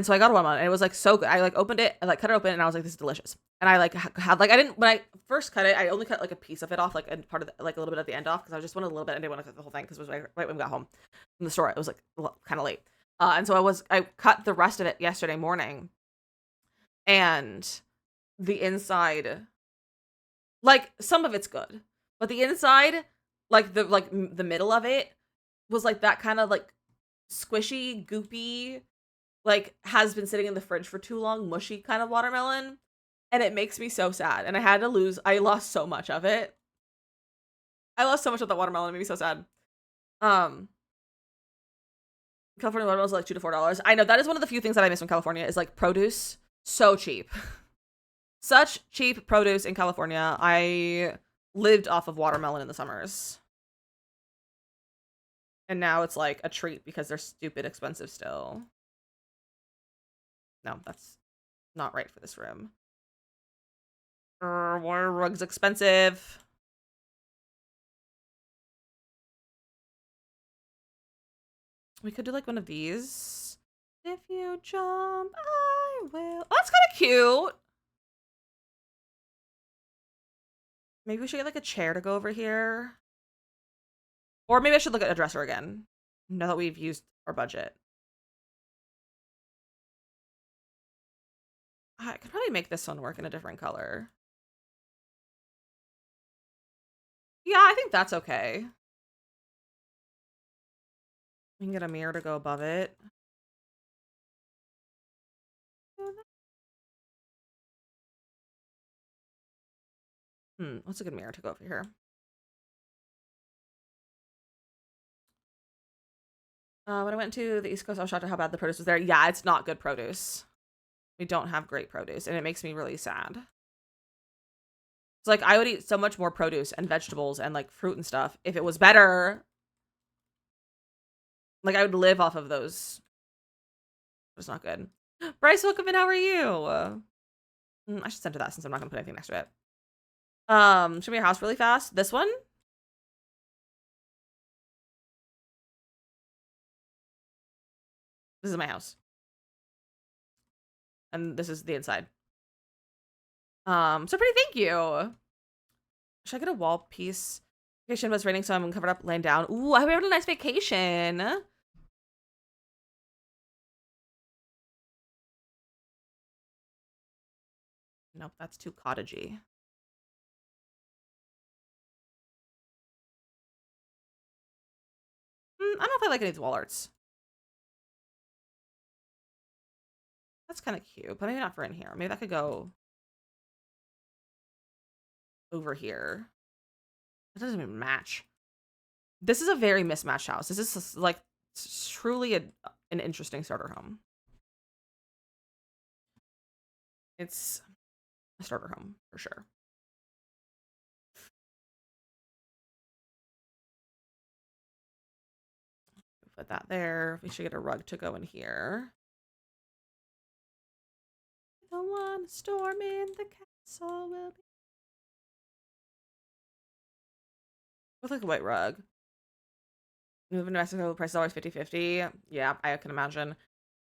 so I got a watermelon, and it was like so good. I like opened it, I like cut it open, and I was like, this is delicious. And I like had like, I didn't, when I first cut it, I only cut like a piece of it off, like and part of the, like a little bit of the end off, because I just wanted a little bit. I didn't want to cut the whole thing because it was right when we got home from the store. It was like kind of late. And so I cut the rest of it yesterday morning, and the inside, like some of it's good, but the inside, like the middle of it was like that kind of like squishy, goopy, like has been sitting in the fridge for too long, mushy kind of watermelon, and it makes me so sad. And I lost so much of it. I lost so much of that watermelon. It made me so sad. California watermelons are like $2 to $4. I know that is one of the few things that I miss from California is like produce. So cheap. Such cheap produce in California. I lived off of watermelon in the summers. And now it's like a treat because they're stupid expensive still. No, that's not right for this room. Why are rugs expensive? We could do like one of these. If you jump, I will. Oh, that's kind of cute. Maybe we should get like a chair to go over here. Or maybe I should look at a dresser again. Now that we've used our budget. I could probably make this one work in a different color. Yeah, I think that's okay. We can get a mirror to go above it. What's a good mirror to go over here? When I went to the East Coast, I was shocked at how bad the produce was there. Yeah, it's not good produce. We don't have great produce, and it makes me really sad. It's like I would eat so much more produce and vegetables and like fruit and stuff if it was better. Like I would live off of those. It's not good. Bryce, welcome in. How are you? I should send to that since I'm not gonna put anything next to it. Show me your house really fast. This one? This is my house. And this is the inside. So pretty, thank you. Should I get a wall piece? Vacation was raining, so I'm covered up laying down. Ooh, I hope you had a nice vacation. Nope, that's too cottagey. I don't know if I like any of these wall arts. That's kind of cute, but maybe not for in here. Maybe that could go over here. It doesn't even match. This is a very mismatched house. This is like truly an interesting starter home. It's a starter home for sure. Put that there. We should get a rug to go in here. The one storm in the castle will be. With like a white rug. Moving to Mexico, price is always 50-50. Yeah, I can imagine.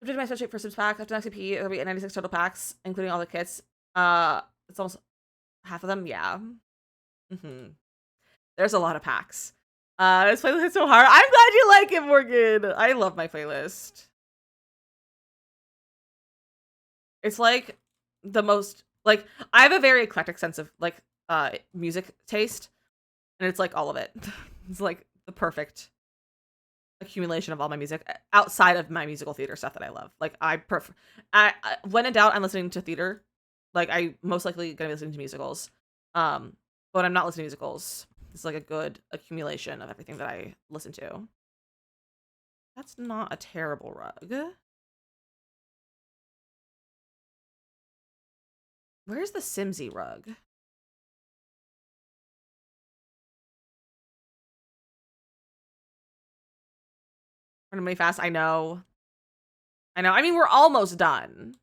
I did my spreadsheet for Sims pack. After next CP, it'll be 96 total packs, including all the kits. It's almost half of them. Yeah. There's a lot of packs. This playlist is so hard. I'm glad you like it, Morgan. I love my playlist. It's like the most like I have a very eclectic sense of like music taste, and it's like all of it. It's like the perfect accumulation of all my music outside of my musical theater stuff that I love. Like I prefer when in doubt, I'm listening to theater. Like I most likely gonna be listening to musicals. But I'm not listening to musicals. It's like a good accumulation of everything that I listen to. That's not a terrible rug. Where's the Simsy rug? Running really fast. I know. I mean, we're almost done.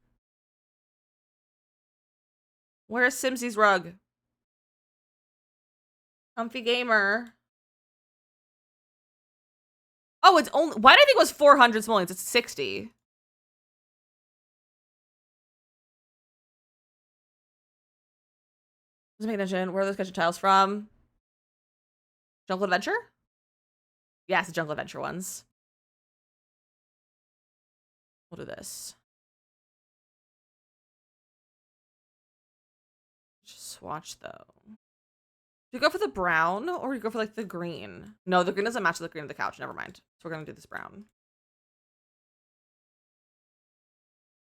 Where's Simsy's rug? Comfy gamer. Oh, it's only. Why did I think it was 400 simoleons? It's 60. Just paying attention. Where are those sketchy tiles from? Jungle Adventure? Yes, the Jungle Adventure ones. We'll do this. Just swatch though. Do you go for the brown or do you go for like the green? No, the green doesn't match the green of the couch. Never mind. So we're gonna do this brown.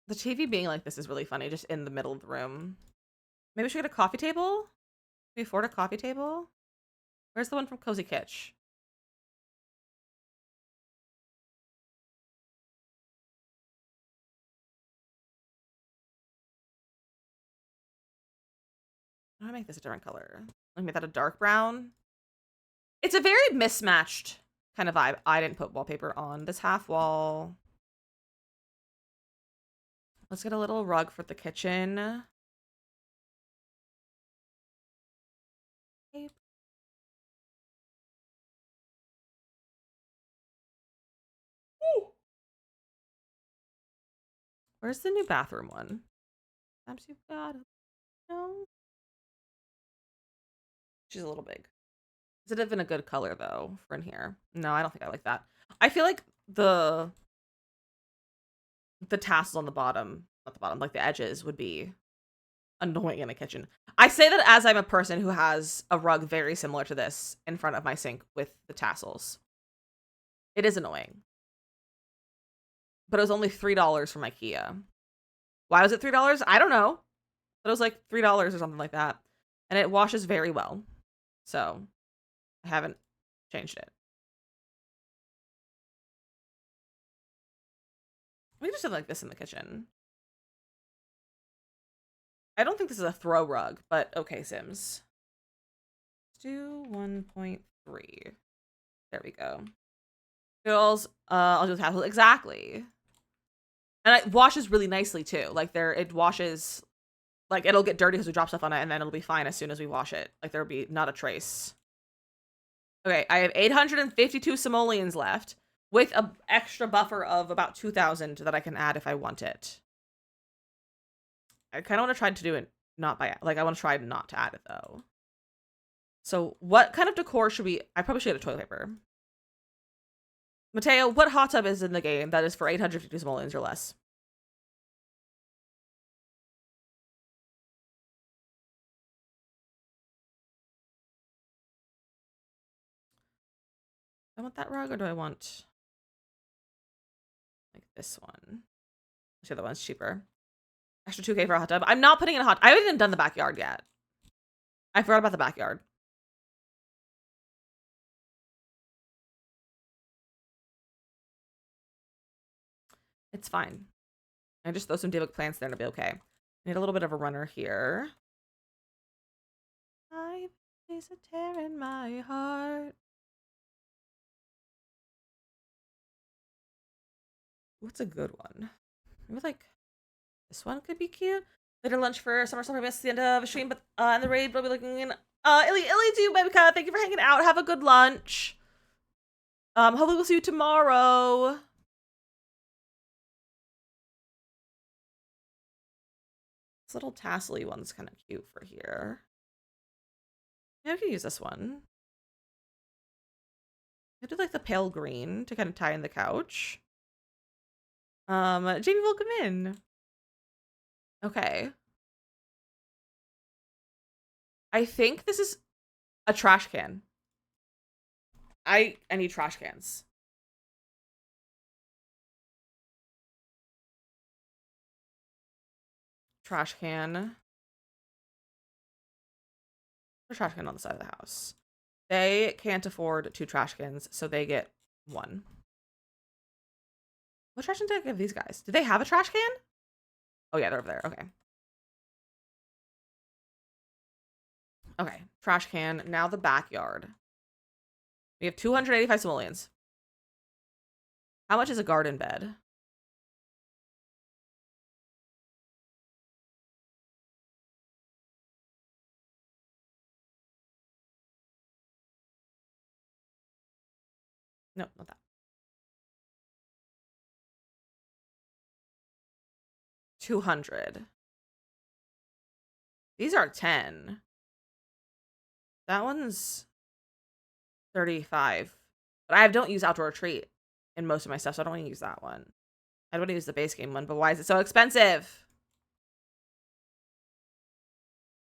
The TV being like this is really funny, just in the middle of the room. Maybe we should get a coffee table? Can we afford a coffee table? Where's the one from Cozy Kitsch? How do I make this a different color? Let me make that a dark brown. It's a very mismatched kind of vibe. I didn't put wallpaper on this half wall. Let's get a little rug for the kitchen. Where's the new bathroom one? Perhaps you've got it. No. She's a little big. Is it even a good color though for in here? No, I don't think I like that. I feel like the tassels on the bottom not the bottom, like the edges would be annoying in a kitchen. I say that as I'm a person who has a rug very similar to this in front of my sink with the tassels. It is annoying. But it was only $3 from IKEA. Why was it $3? I don't know. But it was like $3 or something like that. And it washes very well. So I haven't changed it. We just have like this in the kitchen. I don't think this is a throw rug, but okay, Sims. Let's do 1.3. There we go. Girls, I'll do the tassels. Exactly. And it washes really nicely too. Like it washes, like it'll get dirty because we drop stuff on it, and then it'll be fine as soon as we wash it. Like there'll be not a trace. Okay, I have 852 simoleons left with an extra buffer of about 2,000 that I can add if I want it. I kind of want to try to do it not by, like I want to try not to add it though. So what kind of decor should we, I probably should get a toilet paper. Mateo, what hot tub is in the game that is for 850 simoleons or less? Do I want that rug or do I want like this one? The other one's cheaper. Extra 2K for a hot tub. I'm not putting in a hot, I haven't even done the backyard yet. I forgot about the backyard. It's fine. I just throw some debug plants there and it'll be okay. Need a little bit of a runner here. I is a tear in my heart. What's a good one? Maybe like this one could be cute. Later lunch for summer summer miss the end of a stream, but in the raid we'll be looking in. Illy too, baby cat. Thank you for hanging out. Have a good lunch. Hopefully we'll see you tomorrow. This little tassel-y one's kind of cute for here. Yeah, I could use this one. I do like the pale green to kind of tie in the couch. Jamie, welcome in. Okay. I think this is a trash can. I need trash cans. Trash can. A trash can on the side of the house. They can't afford 2 trash cans, so they get 1. What trash can did I give these guys? Do they have a trash can? Oh yeah, they're over there. Okay. Okay, trash can. Now the backyard. We have 285 simoleons. How much is a garden bed? No, not that. 200. These are 10. That one's 35. But I don't use outdoor retreat in most of my stuff, so I don't want to use that one. I don't want to use the base game one, but why is it so expensive?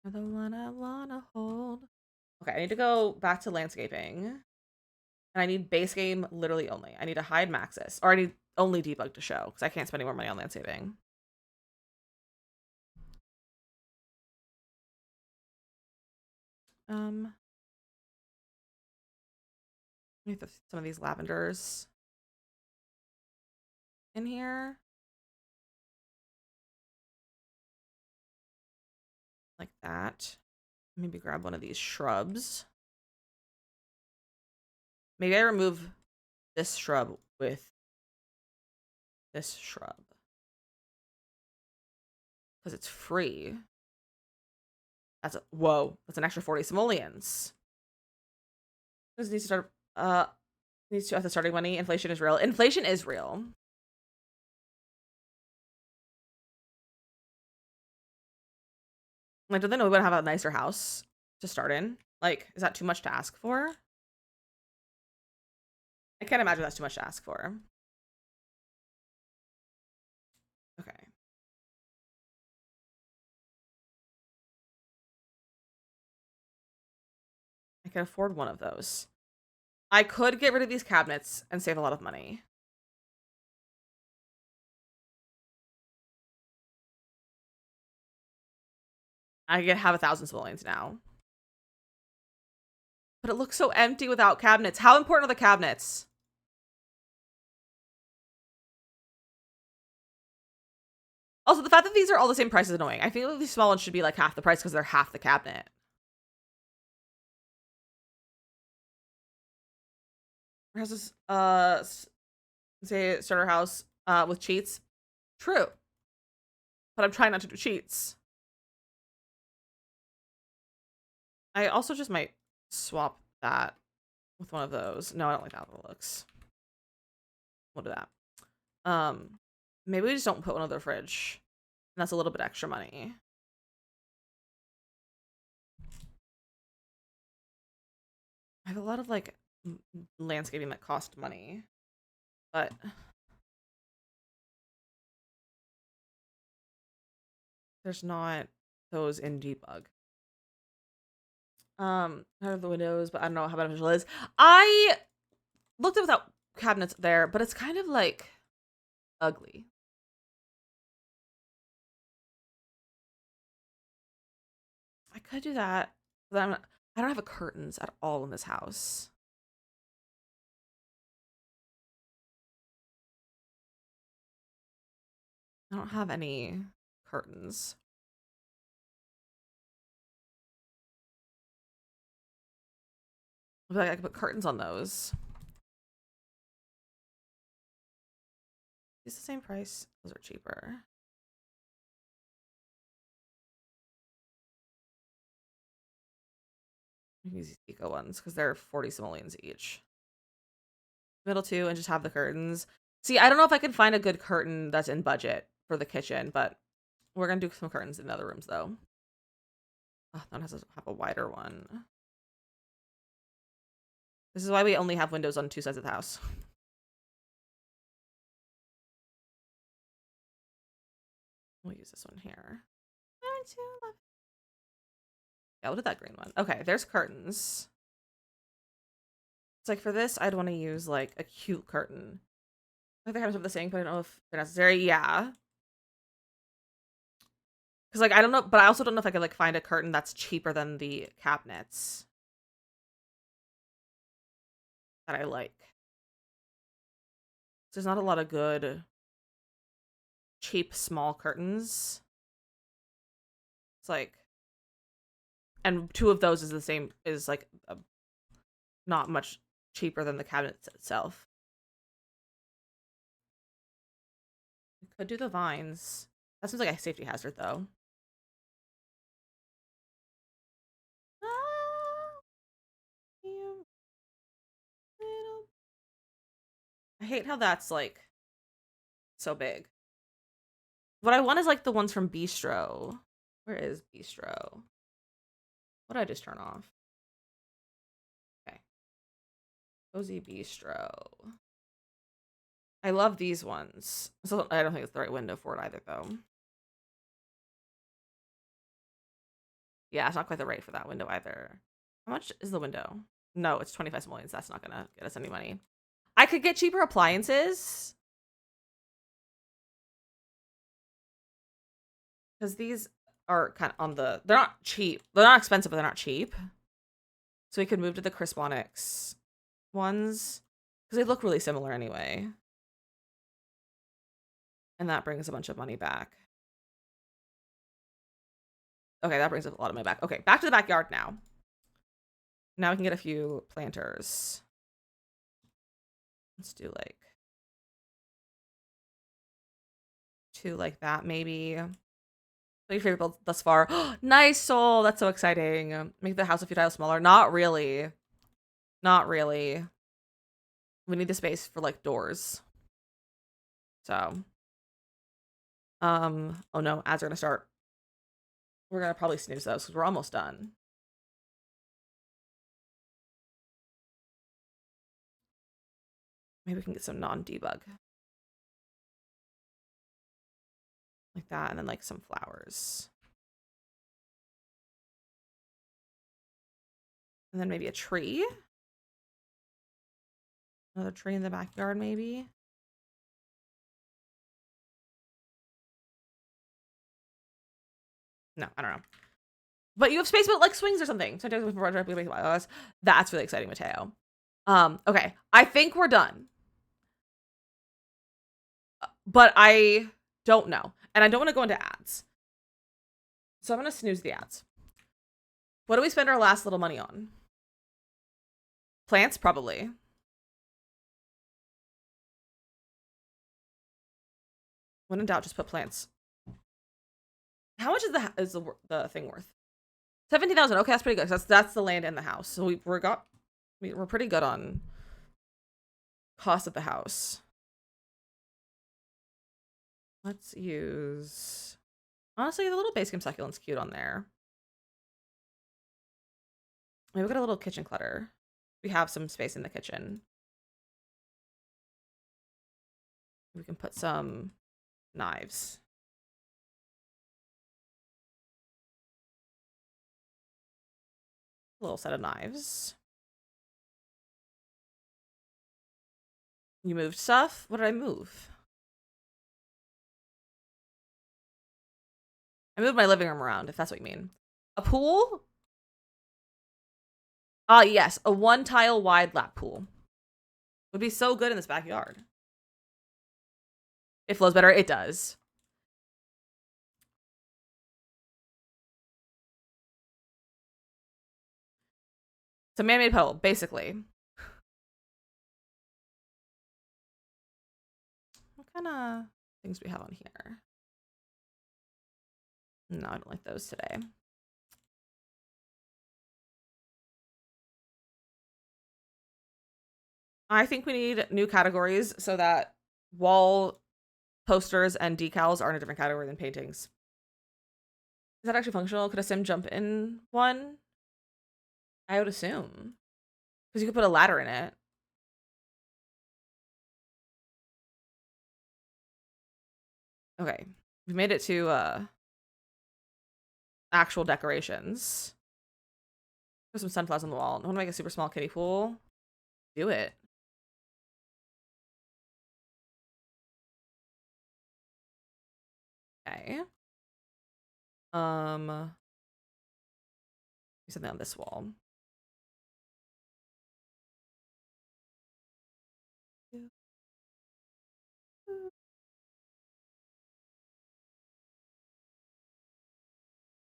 You're the one I wanna hold. Okay, I need to go back to landscaping. And I need base game literally only. I need to hide Maxis. Or I need only debug to show, because I can't spend any more money on landscaping. Let me throw some of these lavenders in here. Like that. Maybe grab one of these shrubs. Maybe I remove this shrub with this shrub. Because it's free. That's a, whoa, that's an extra 40 simoleons. This needs to start, needs to have the starting money. Inflation is real. Inflation is real. Like, do they know we want to have a nicer house to start in? Like, is that too much to ask for? I can't imagine that's too much to ask for. Okay. I can afford one of those. I could get rid of these cabinets and save a lot of money. I could have 1,000 simoleons now. But it looks so empty without cabinets. How important are the cabinets? Also, the fact that these are all the same price is annoying. I feel like these small ones should be like half the price because they're half the cabinet. Where's this, say starter house, with cheats? True. But I'm trying not to do cheats. I also just might swap that with one of those. No, I don't like how it looks. We'll do that. Maybe we just don't put one in the fridge. And that's a little bit extra money. I have a lot of like landscaping that cost money, but there's not those in debug. I have the windows, but I don't know how beneficial it is. I looked at without cabinets there, but it's kind of like ugly. I could do that, but I don't have curtains at all in this house. I don't have any curtains. I feel like I could put curtains on those. It's the same price. Those are cheaper. I can use these eco ones because they're 40 simoleons each. Middle two and just have the curtains. See, I don't know if I can find a good curtain that's in budget for the kitchen, but we're gonna do some curtains in other rooms though. Oh, that one has to have a wider one. This is why we only have windows on 2 sides of the house. We'll use this one here. Yeah, we'll do that green one. Okay, there's curtains. It's like for this, I'd want to use like a cute curtain. I think the cabinets are the same, but I don't know if they're necessary. Yeah. Because like, I don't know, but I also don't know if I could like find a curtain that's cheaper than the cabinets that I like. There's not a lot of good cheap small curtains. It's like, and 2 of those is the same, is like not much cheaper than the cabinet itself. We could do the vines. That seems like a safety hazard though. I hate how that's like so big. What I want is like the ones from Bistro. Where is Bistro? What did I just turn off? Okay. Cozy Bistro. I love these ones. So I don't think it's the right window for it either though. Yeah, it's not quite the right for that window either. How much is the window? No, it's 25 simoleons. That's not gonna get us any money. I could get cheaper appliances. Because these are kind of on the, they're not cheap. They're not expensive, but they're not cheap. So we could move to the Crisponics ones. Because they look really similar anyway. And that brings a bunch of money back. Okay, that brings a lot of money back. Okay, back to the backyard now. Now we can get a few planters. Let's do like 2 like that, maybe. What are your favorite builds thus far? Nice soul! That's so exciting. Make the house a few tiles smaller. Not really. Not really. We need the space for like doors. So. Oh no, ads are gonna start. We're gonna probably snooze those because we're almost done. Maybe we can get some non-debug. Like that, and then like some flowers. And then maybe a tree. Another tree in the backyard, maybe. No, I don't know. But you have space, but like swings or something. That's really exciting, Mateo. Okay. I think we're done. But I don't know. And I don't want to go into ads. So I'm going to snooze the ads. What do we spend our last little money on? Plants, probably. When in doubt, just put plants. How much is the thing worth? 17,000. Okay, that's pretty good. That's the land and the house. So we're pretty good on cost of the house. Let's use, honestly, the little base game succulent's cute on there. Maybe we'll get a little kitchen clutter. We have some space in the kitchen. We can put some knives. A little set of knives. You moved stuff? What did I move? I moved my living room around, if that's what you mean. A pool? Ah, yes. A 1-tile wide lap pool. Would be so good in this backyard. It flows better. It does. It's a man-made puddle, basically. What kind of things do we have on here? No, I don't like those today. I think we need new categories so that wall posters and decals are in a different category than paintings. Is that actually functional? Could a sim jump in one? I would assume. Because you could put a ladder in it. Okay. We made it to actual decorations. Put some sunflowers on the wall. I want to make a super small kiddie pool. Do it. Okay. Something on this wall.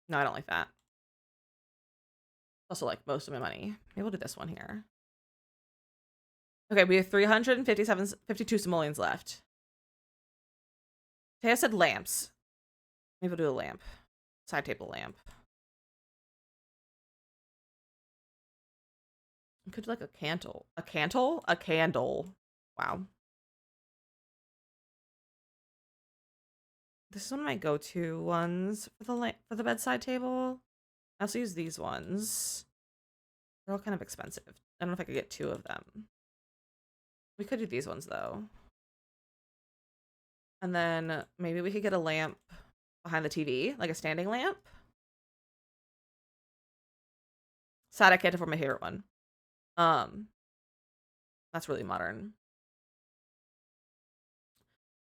No, I don't like that. Also, like most of my money. Maybe we'll do this one here. Okay, we have 52 simoleons left. Taya said lamps. Maybe we'll do a lamp. Side table lamp. We could do like a candle. A candle? A candle. Wow. This is one of my go-to ones for the bedside table. I also use these ones. They're all kind of expensive. I don't know if I could get 2 of them. We could do these ones though. And then maybe we could get a lamp behind the TV, like a standing lamp. Sad I can't afford my favorite one. That's really modern.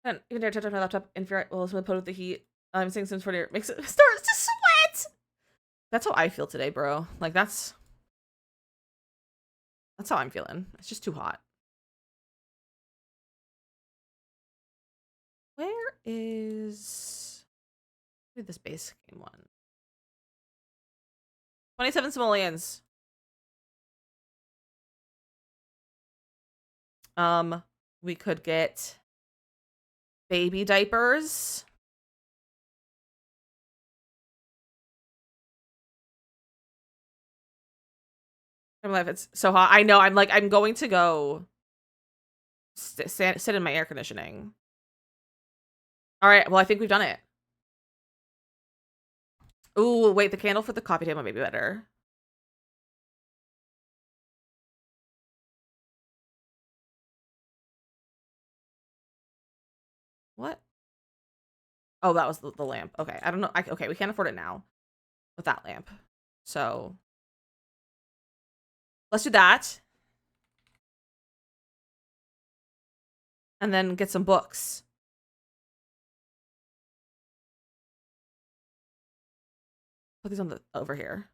And you can dare touch my laptop infrared will put with the heat. I'm saying Sims 40 makes it starts to sweat. That's how I feel today, bro. Like that's how I'm feeling. It's just too hot. Where is this base game one? 27 simoleons. We could get baby diapers. I'm like, it's so hot. I know. I'm going to go sit in my air conditioning. All right. Well, I think we've done it. Ooh, wait. The candle for the coffee table may be better. What? Oh, that was the lamp. Okay. I don't know. Okay, we can't afford it now with that lamp. So Let's do that. And then get some books. Put these on the over here.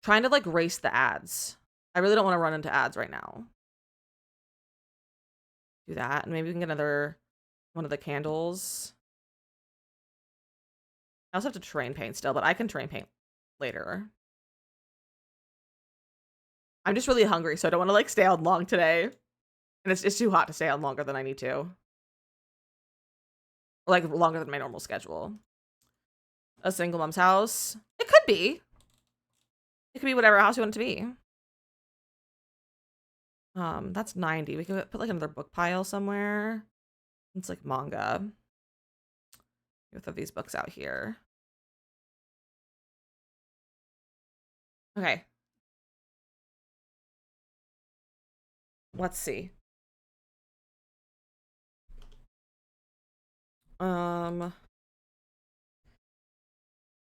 Trying to like race the ads. I really don't want to run into ads right now. Do that, and maybe we can get another one of the candles. I also have to terrain paint still, but I can terrain paint later. I'm just really hungry, so I don't want to like stay on long today. And it's too hot to stay on longer than I need to. Or, like longer than my normal schedule. A single mom's house. It could be. It could be whatever house you want it to be. That's 90. We could put like another book pile somewhere. It's like manga. We'll throw these books out here. Okay. Let's see.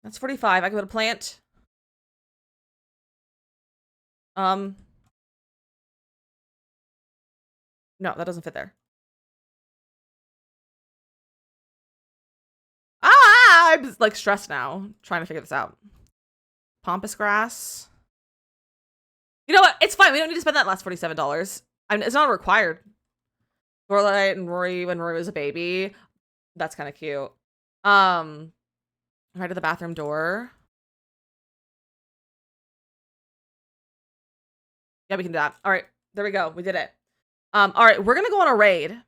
That's 45. I could put a plant. No, that doesn't fit there. I'm just, like stressed now trying to figure this out. Pampas grass. You know what? It's fine. We don't need to spend that last $47. It's not required. Lorelai and Rory when Rory was a baby. That's kind of cute. Right to the bathroom door. Yeah, we can do that. All right, there we go. We did it. All right, we're gonna go on a raid.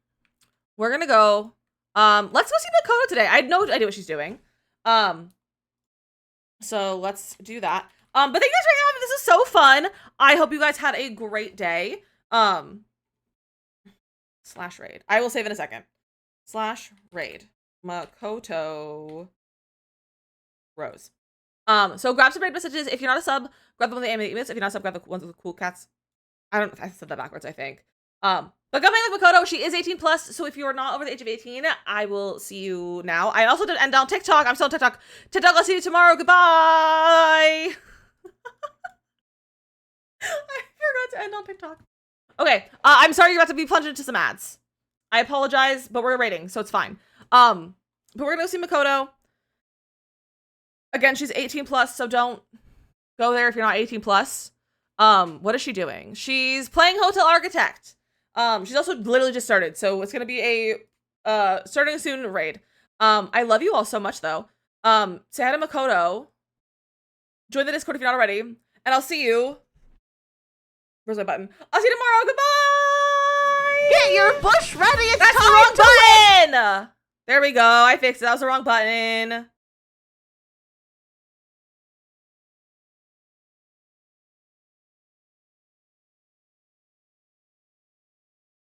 We're gonna go. Let's go see Makoto today. I had no idea what she's doing. So let's do that. But thank you guys for hanging out. This is so fun. I hope you guys had a great day. Slash raid. I will save in a second. Slash raid. Makoto Rose. So grab some raid messages. If you're not a sub, grab the one with the animated emotes. If you're not a sub, grab the ones with the cool cats. I said that backwards, I think. But go hang with Makoto. She is 18 plus. So if you are not over the age of 18, I will see you now. I also did end on TikTok. I'm still on TikTok. TikTok, I'll see you tomorrow. Goodbye. I forgot to end on TikTok. Okay. I'm sorry you're about to be plunged into some ads. I apologize, but we're rating, so it's fine. But we're gonna go see Makoto. Again, she's 18 plus, so don't go there if you're not 18 plus. What is she doing? She's playing Hotel Architect. She's also literally just started, so it's gonna be a starting soon raid. I love you all so much though. Say hi to Makoto. Join the Discord if you're not already, and I'll see you. Where's my button? I'll see you tomorrow. Goodbye. Get your bush ready. It's That's the wrong button. There we go. I fixed it. That was the wrong button.